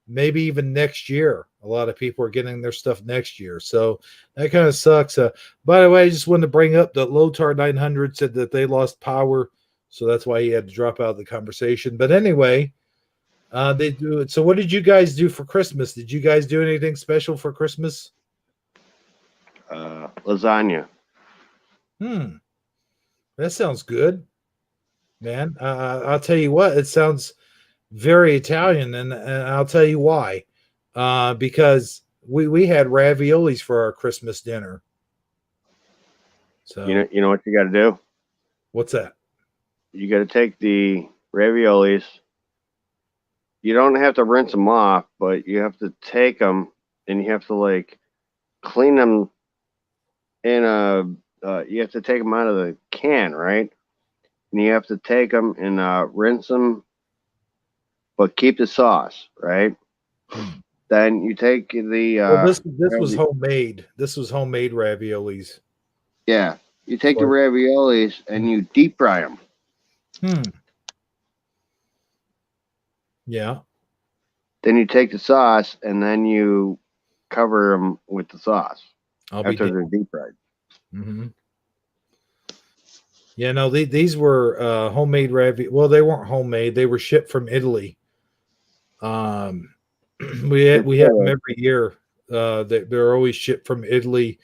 maybe even next year. A lot of people are getting their stuff next year. So that kind of sucks. By the way, I just wanted to bring up that Lotar 900 said that they lost power. So that's why he had to drop out of the conversation. But anyway, they do it. So what did you guys do for Christmas? Did you guys do anything special for Christmas? Lasagna. That sounds good, man. I'll tell you what, it sounds very Italian, and I'll tell you why. Because we had raviolis for our Christmas dinner. So you know what you got to do? What's that? You got to take the raviolis. You don't have to rinse them off, but you have to take them and you have to clean them in you have to take them out of the can, right? And you have to take them and rinse them, but keep the sauce, right? Then you take the Well, this was homemade. This was homemade raviolis. Yeah, you take the raviolis and you deep fry them. Yeah. Then you take the sauce and then you cover them with the sauce after they're deep fried. Mm-hmm. Yeah, no, these were homemade ravioli. Well, they weren't homemade; they were shipped from Italy. We have them every year. They're always shipped from Italy,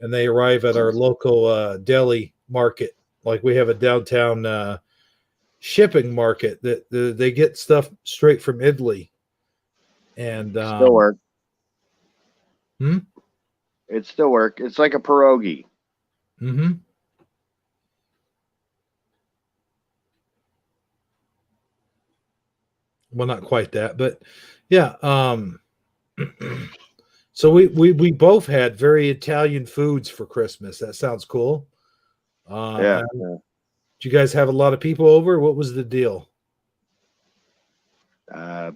and they arrive at our local deli market. Like we have a downtown shipping market that they get stuff straight from Italy. And still work. It still work. It's like a pierogi. Mm-hmm. Well, not quite that, but yeah. So we both had very Italian foods for Christmas. That sounds cool. Yeah. Did you guys have a lot of people over? What was the deal? I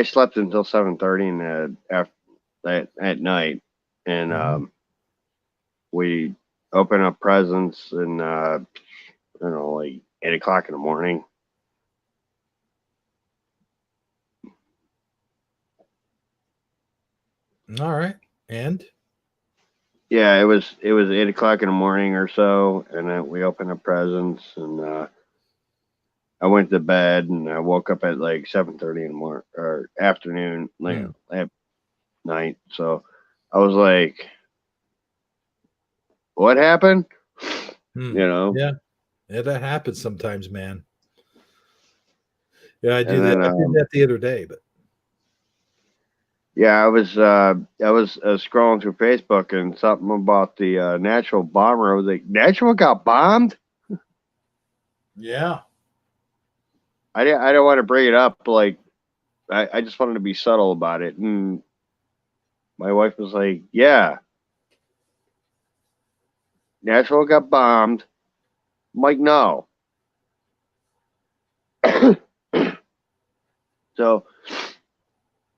slept until 7:30 at night, and we opened up presents and I don't know, like 8 o'clock in the morning. All right, and yeah, it was 8 o'clock in the morning or so, and then we opened up presents, and I went to bed, and I woke up at like 7:30 in the morning or afternoon, at night. So I was like, "What happened?" Yeah, that happens sometimes, man. Yeah, I do that. I did that the other day, but yeah, I was scrolling through Facebook and something about the Nashville bomber. I was like, Nashville got bombed? Yeah. I don't want to bring it up. Like, I just wanted to be subtle about it. And my wife was like, yeah, Nashville got bombed. I'm like, no. So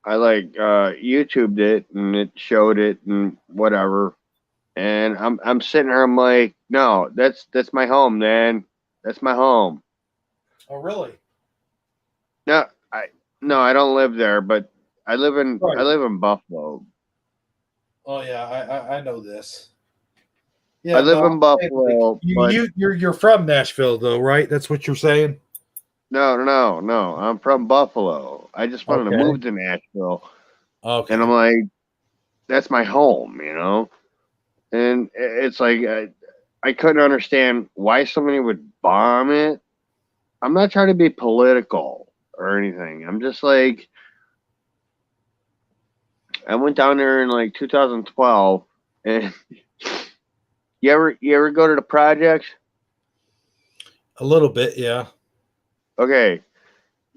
I YouTubed it, and it showed it and whatever. And I'm sitting here, I'm like, no, that's my home, man. That's my home. Oh, really? No, I don't live there, but I live in Buffalo. Oh yeah, I know this. Yeah, I live in Buffalo. You're from Nashville though, right? That's what you're saying? No. I'm from Buffalo. I just wanted to move to Nashville. Okay. And I'm like, that's my home, And it's like I couldn't understand why somebody would bomb it. I'm not trying to be political or anything. I'm just like, I went down there in like 2012, and you ever go to the projects? A little bit, yeah. Okay.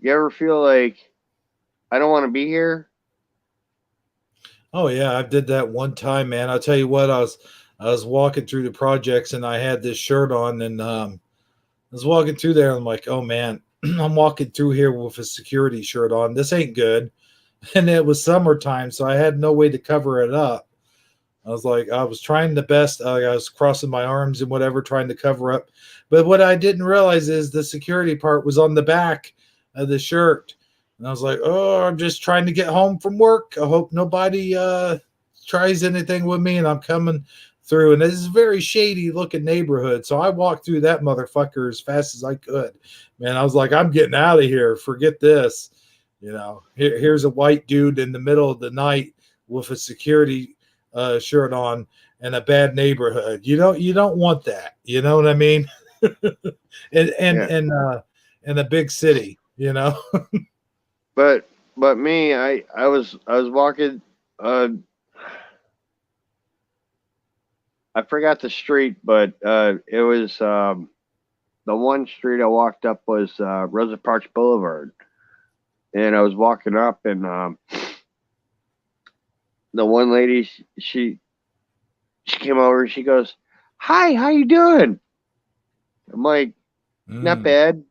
You ever feel like I don't want to be here? Oh yeah, I did that one time, man. I'll tell you what, I was walking through the projects and I had this shirt on, and I was walking through there and I'm like, oh man, I'm walking through here with a security shirt on. This ain't good. And it was summertime, so I had no way to cover it up. I was trying the best. I was crossing my arms and whatever, trying to cover up. But what I didn't realize is the security part was on the back of the shirt. And I was like, oh, I'm just trying to get home from work. I hope nobody tries anything with me. And I'm coming through. And this is a very shady looking neighborhood. So I walked through that motherfucker as fast as I could. Man, I was like, I'm getting out of here. Forget this. Here's a white dude in the middle of the night with a security shirt on in a bad neighborhood. You don't want that. You know what I mean? In a big city, But me, I was walking. I forgot the street, but it was the one street I walked up was Rosa Parks Boulevard, and I was walking up, and the one lady she came over and she goes, "Hi, how you doing?" I'm like, "Not bad."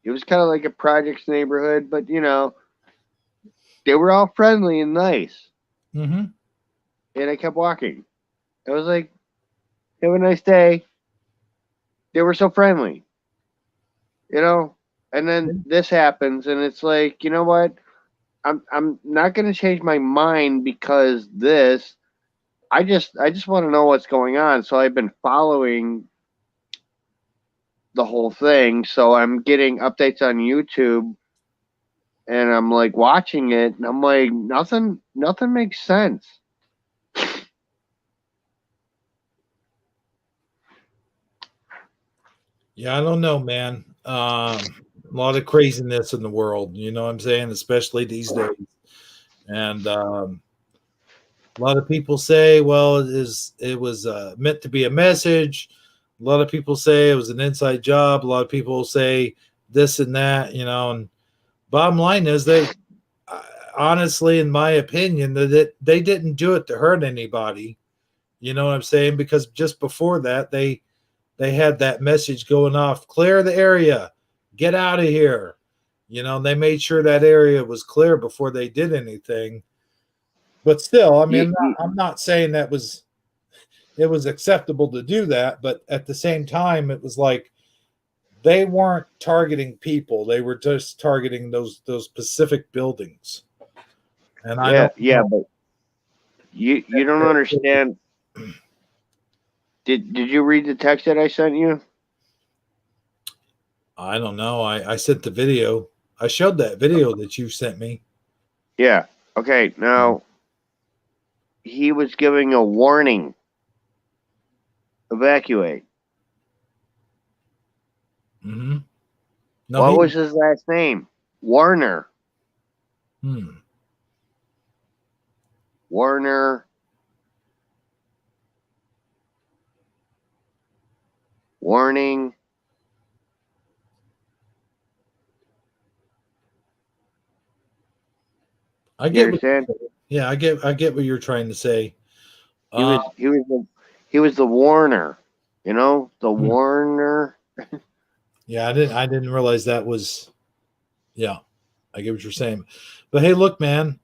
It was kind of like a projects neighborhood, but they were all friendly and nice. Mm-hmm. And I kept walking. I was like, have a nice day. They were so friendly, you know? And then this happens, and it's like, you know what? I'm not going to change my mind because this. I just want to know what's going on. So I've been following the whole thing. So I'm getting updates on YouTube, and I'm like watching it, and I'm like, nothing makes sense. Yeah, I don't know, man. A lot of craziness in the world, you know what I'm saying, especially these days. And a lot of people say, well, it was meant to be a message. A lot of people say it was an inside job. A lot of people say this and that, you know. And bottom line is, they honestly, in my opinion, that they didn't do it to hurt anybody. You know what I'm saying? Because just before that, they had that message going off: clear the area, get out of here. You know, they made sure that area was clear before they did anything. But still, I mean, I'm not saying it was acceptable to do that, but at the same time, it was like they weren't targeting people; they were just targeting those specific buildings. And I don't know. But you don't understand. Did you read the text that I sent you? I don't know. I sent the video. I showed that video that you sent me. Yeah. Okay. Now he was giving a warning. Evacuate. Mm-hmm. What was his last name? Warner. Warner. Warning. I get what, yeah, I get what you're trying to say. He was the Warner, you know, the Warner. Yeah, I didn't realize that was. Yeah, I get what you're saying, but hey, look, man.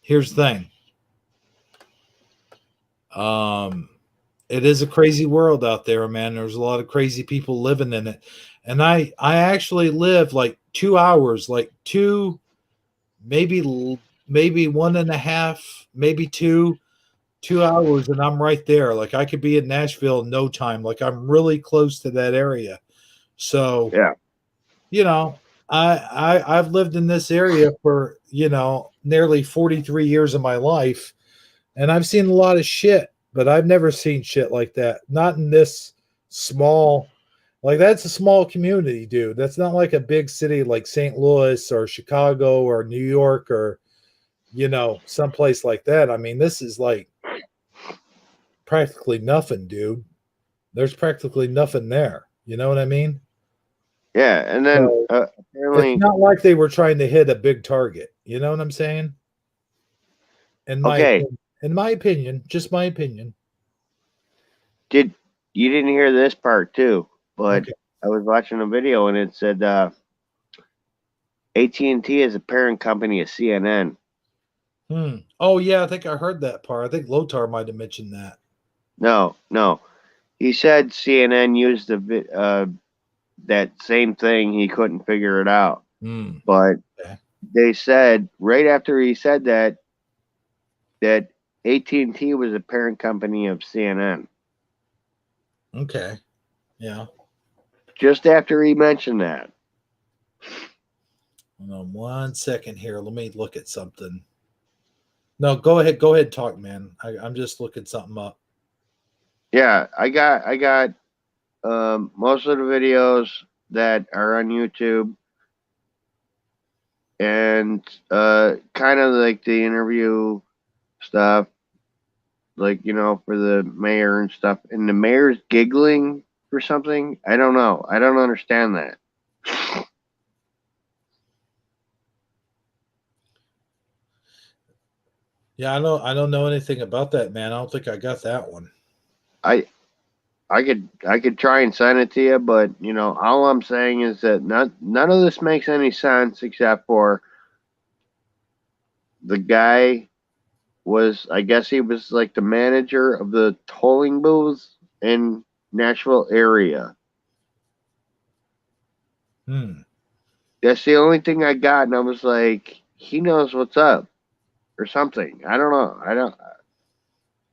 Here's the thing. It is a crazy world out there, man. There's a lot of crazy people living in it, and I actually live like 2 hours, like maybe 1.5, maybe 2 hours, and I'm right there. Like I could be in Nashville in no time. Like I'm really close to that area. So yeah, you know, I've lived in this area for, you know, nearly 43 years of my life, and I've seen a lot of shit, but I've never seen shit like that. Not in this small, like that's a small community, dude. That's not like a big city like St. Louis or Chicago or New York or, you know, someplace like that. I mean, this is like practically nothing, dude. There's practically nothing there. You know what I mean? Yeah, and then So, apparently it's not like they were trying to hit a big target. You know what I'm saying? In my opinion, just my opinion. You didn't hear this part too, but Okay. I was watching a video and it said AT&T is a parent company of CNN. Oh yeah, I think I heard that part. I think Lotar might have mentioned that. No. He said CNN used that same thing. He couldn't figure it out. But they said right after he said that AT&T was a parent company of CNN. Okay. Yeah. Just after he mentioned that. Hold on 1 second here. Let me look at something. No, go ahead, talk, man. I'm just looking something up. Yeah, I got most of the videos that are on YouTube, and kind of like the interview stuff, like, you know, for the mayor and stuff. And the mayor's giggling for something. I don't know. I don't understand that. Yeah, I don't know anything about that, man. I don't think I got that one. I could try and send it to you, but you know, all I'm saying is that none of this makes any sense except for the guy was, I guess he was like the manager of the tolling booths in Nashville area. That's the only thing I got, and I was like, he knows what's up, or something. I don't know.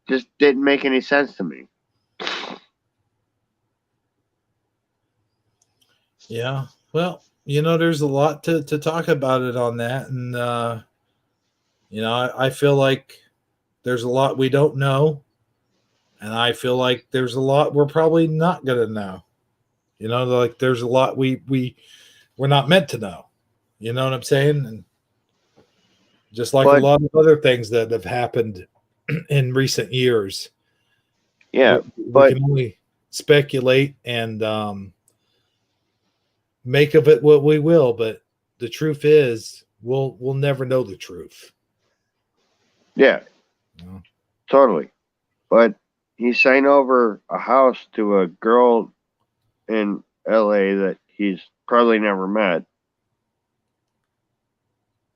Just didn't make any sense to me. Yeah. Well, there's a lot to talk about it on that. And, I feel like there's a lot we don't know. And I feel like there's a lot we're probably not going to know. Like there's a lot we're not meant to know. You know what I'm saying? And just like a lot of other things that have happened in recent years. Yeah. We can only speculate and make of it what we will, but the truth is we'll never know the truth. Yeah. Totally. But he signed over a house to a girl in LA that he's probably never met.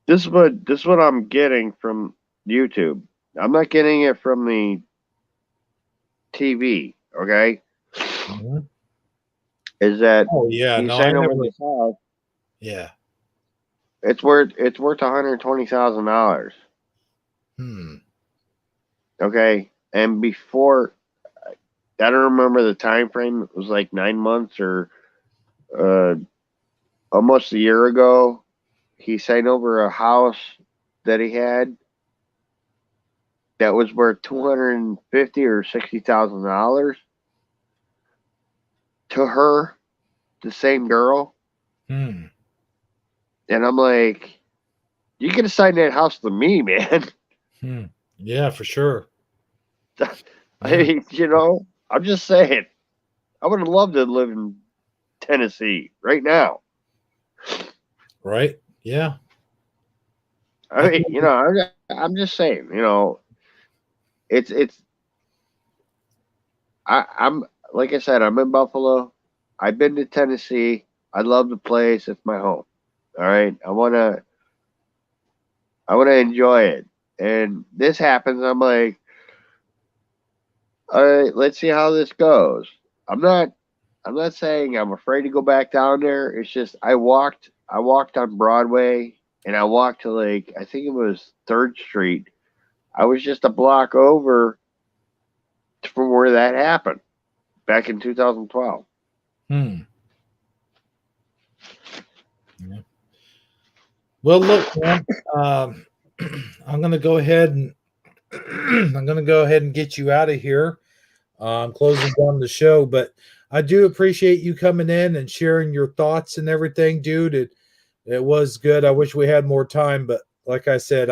This is what I'm getting from YouTube. I'm not getting it from the TV, okay? Is that he signed over this house. Yeah. It's worth $120,000. Okay. And before, I don't remember the time frame. It was like 9 months or almost a year ago. He signed over a house that he had that was worth $250,000 or $60,000 to her, the same girl. And I'm like, you could have signed that house to me, man. Yeah, for sure. I mean, I'm just saying, I would have loved to live in Tennessee right now. Right? Yeah. I mean, I'm just saying, I'm like I said, I'm in Buffalo. I've been to Tennessee. I love the place. It's my home. All right. I wanna enjoy it. And this happens, I'm like, all right, let's see how this goes. I'm not saying I'm afraid to go back down there. It's just I walked on Broadway and I walked to I think it was 3rd Street. I was just a block over from where that happened back in 2012. Yeah. Well, look, man, I'm going to go ahead and get you out of here. I'm closing down the show, but I do appreciate you coming in and sharing your thoughts and everything, dude. It was good. I wish we had more time, but like I said,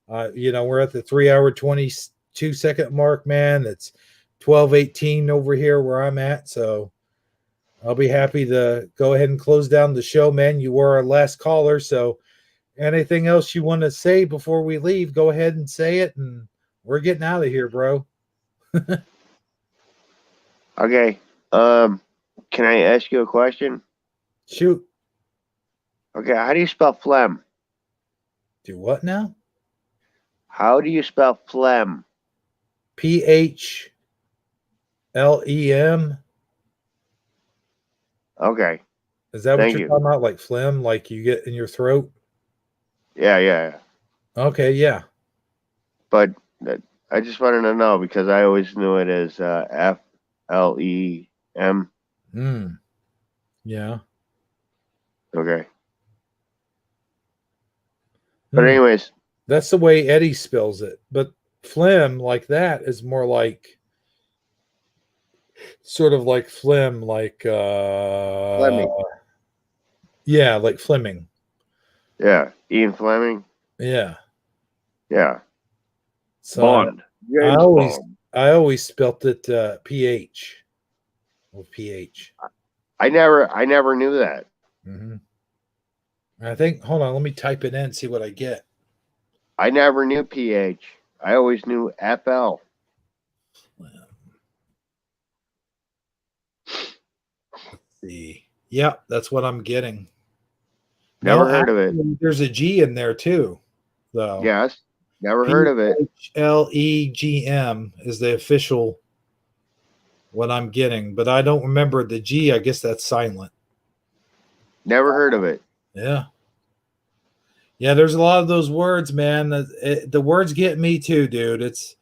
we're at the 3-hour 22-second mark, man. It's 12:18 over here where I'm at, so I'll be happy to go ahead and close down the show, man. You were our last caller, so anything else you want to say before we leave, go ahead and say it, and we're getting out of here, bro. Okay. Can I ask you a question? Shoot. Okay, how do you spell phlegm? Do what now? How do you spell phlegm? PHLEM. Okay. Is that what you're talking about? Like phlegm, like you get in your throat? Yeah. Okay, yeah. But I just wanted to know because I always knew it as FLEM. Yeah. Okay. But anyways. That's the way Eddie spells it. But phlegm like that is more like sort of like phlegm, like Fleming. Yeah, like Fleming. Yeah. Ian Fleming. Yeah. Yeah. So Bond. I always spelt it PH. With PH. I never knew that. I think, hold on, let me type it in and see what I get. I never knew PH. I always knew FL. Let's see. Yeah, that's what I'm getting. Never heard of it. There's a G in there too. So Yes. Never heard of it. PHLEGM is the official what I'm getting, but I don't remember the G. I guess that's silent. Never heard of it. Yeah. Yeah, there's a lot of those words, man. The words get me too, dude. It's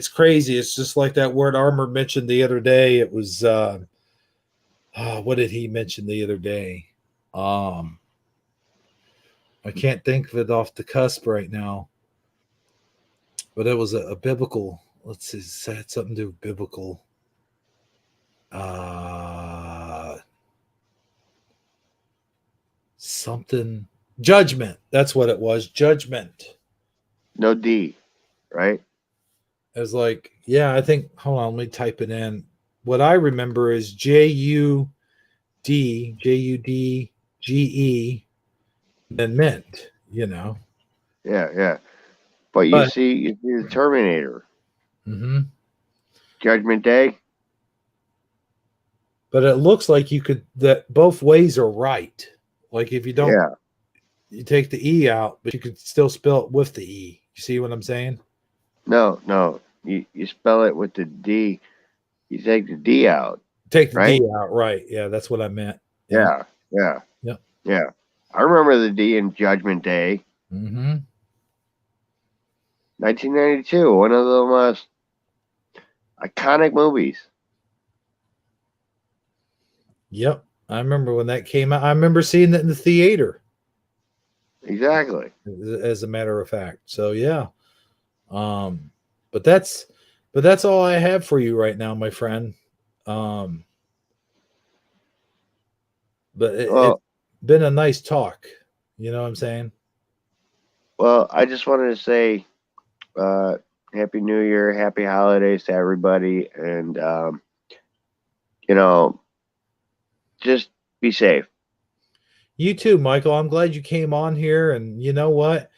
crazy. It's just like that word Armor mentioned the other day. It was what did he mention the other day? I can't think of it off the cusp right now. But it was a biblical. Let's see, it had something to do with biblical. Something judgment. That's what it was. Judgment. No D, right? It was like, yeah, I think. Hold on, let me type it in. What I remember is JUD, JUDGE, and mint. You know. Yeah, yeah. But you see the Terminator. Mm-hmm. Judgment Day. But it looks like you could that both ways are right. Like if you don't, you take the E out, but you could still spell it with the E. You see what I'm saying? No. You spell it with the D. You take the D out. Take the right? D out, right? Yeah, that's what I meant. Yeah. I remember the D in Judgment Day. Mm-hmm. 1992, one of the most iconic movies. Yep, I remember when that came out. I remember seeing it in the theater. Exactly. As a matter of fact, so yeah. But that's all I have for you right now, my friend. But it's been a nice talk. You know what I'm saying? Well, I just wanted to say Happy New Year, Happy Holidays to everybody, and just be safe. You too, Michael. I'm glad you came on here, and you know what?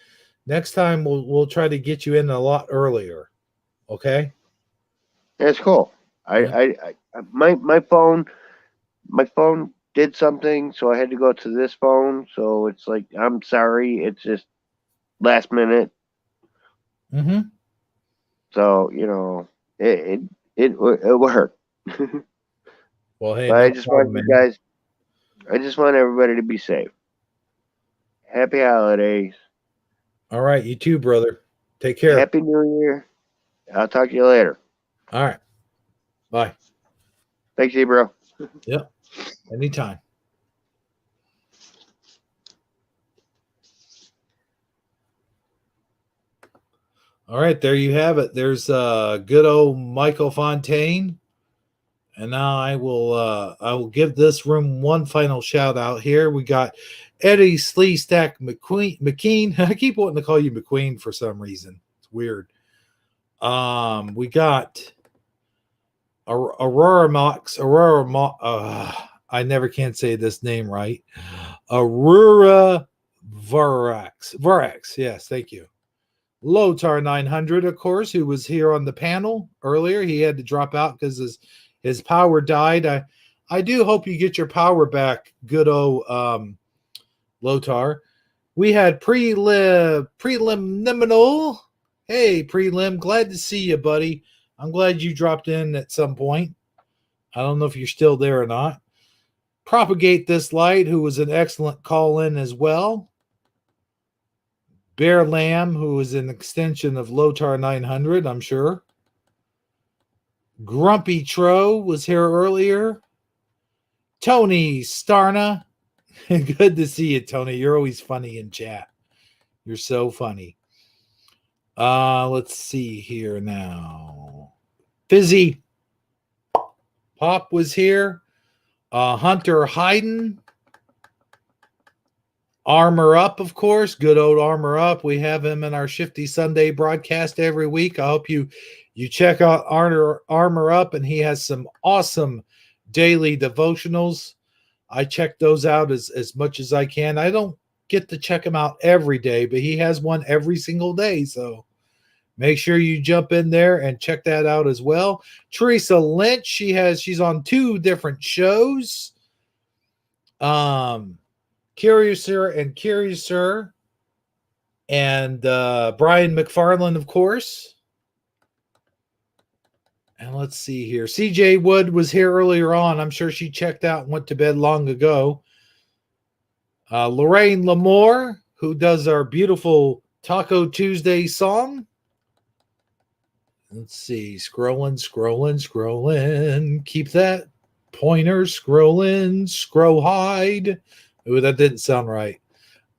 Next time we'll try to get you in a lot earlier. Okay? It's cool. My phone did something, so I had to go to this phone. So it's like, I'm sorry, it's just last minute. Mm-hmm. So it worked. Well, hey, but no I just want you guys. I just want everybody to be safe. Happy holidays. All right, you too, brother. Take care. Happy New Year. I'll talk to you later. All right. Bye. Thanks, bro. Yep. Anytime. All right, there you have it. There's good old Michael Fontaine. And now I will give this room one final shout out here. We got Eddie Sleestack McKean. I keep wanting to call you McQueen for some reason. It's weird. We got Aurora Mox. I never can say this name right. Aurora Varax. Yes, thank you. Lotar 900, of course, who was here on the panel earlier. He had to drop out because his power died. I do hope you get your power back, good old Lotar. We had preliminal. Hey, prelim, glad to see you, buddy. I'm glad you dropped in at some point. I don't know if you're still there or not. Propagate This Light, who was an excellent call-in as well. Bear Lamb, who is an extension of Lotar 900, I'm sure. Grumpy Tro was here earlier. Tony Starna. Good to see you, Tony. You're always funny in chat. You're so funny. Let's see here now. Fizzy Pop was here. Hunter Hayden. Armor Up, of course. Good old Armor Up. We have him in our Shifty Sunday broadcast every week. I hope you check out Armor Up, and he has some awesome daily devotionals. I check those out as much as I can. I don't get to check him out every day, but he has one every single day. So make sure you jump in there and check that out as well. Teresa Lynch, she's on 2 different shows. Curiouser and Curiouser. And Brian McFarland, of course. And let's see here. CJ Wood was here earlier on. I'm sure she checked out and went to bed long ago. Lorraine Lamore, who does our beautiful Taco Tuesday song. Let's see. Scrolling. Keep that pointer scrolling. Scroll hide. Ooh, that didn't sound right.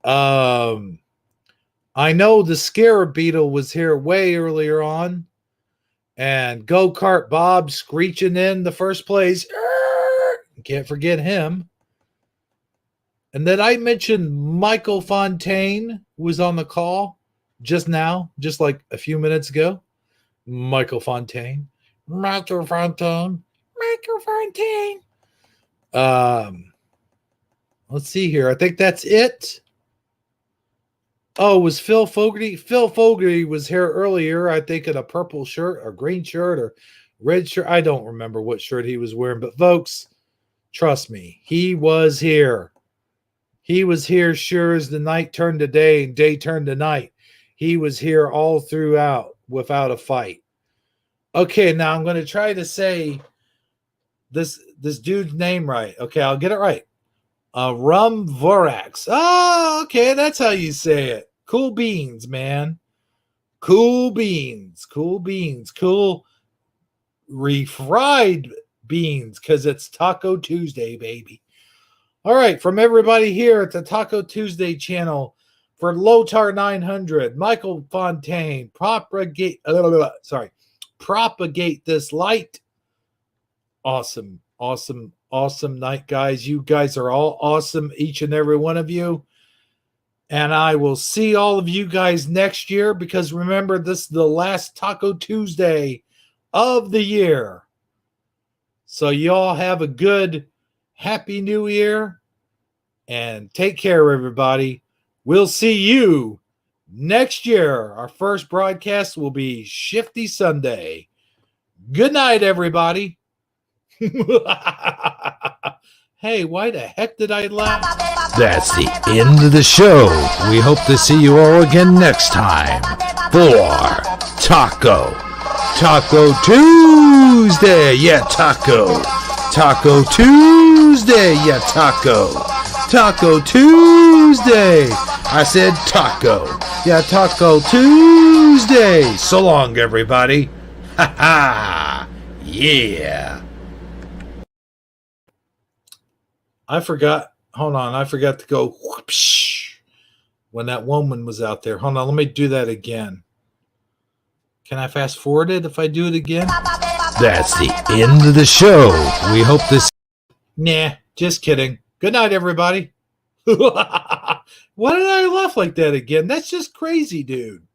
I know the Scarab Beetle was here way earlier on. And Go-Kart Bob screeching in the first place. Can't forget him. And then I mentioned Michael Fontaine, who was on the call just now, just like a few minutes ago. Michael Fontaine. Let's see here. I think that's it. Oh, was Phil Fogarty? Phil Fogarty was here earlier, I think, in a purple shirt or green shirt or red shirt. I don't remember what shirt he was wearing, but folks, trust me, he was here. He was here sure as the night turned to day and day turned to night. He was here all throughout without a fight. Okay, now I'm going to try to say this dude's name right. Okay, I'll get it right. Rum Vorax. Oh, okay, that's how you say it. Cool beans, man. Cool beans. Cool refried beans, because it's Taco Tuesday, baby. All right, from everybody here at the Taco Tuesday channel, for Lotar 900, Michael Fontaine, propagate this light. Awesome night, guys. You guys are all awesome, each and every one of you. And I will see all of you guys next year, because remember, this is the last Taco Tuesday of the year. So you all have a good, happy new year, and take care, everybody. We'll see you next year. Our first broadcast will be Shifty Sunday. Good night, everybody. Hey, why the heck did I laugh? That's the end of the show. We hope to see you all again next time for Taco Tuesday. Yeah, Taco Tuesday. Yeah, Taco Tuesday. I said taco. Yeah, Taco Tuesday. So long, everybody. Ha ha. Yeah. I forgot to go whoopsh when that woman was out there. Hold on, let me do that again. Can I fast forward it if I do it again? That's the end of the show. We hope this... Nah, just kidding. Good night, everybody. Why did I laugh like that again? That's just crazy, dude.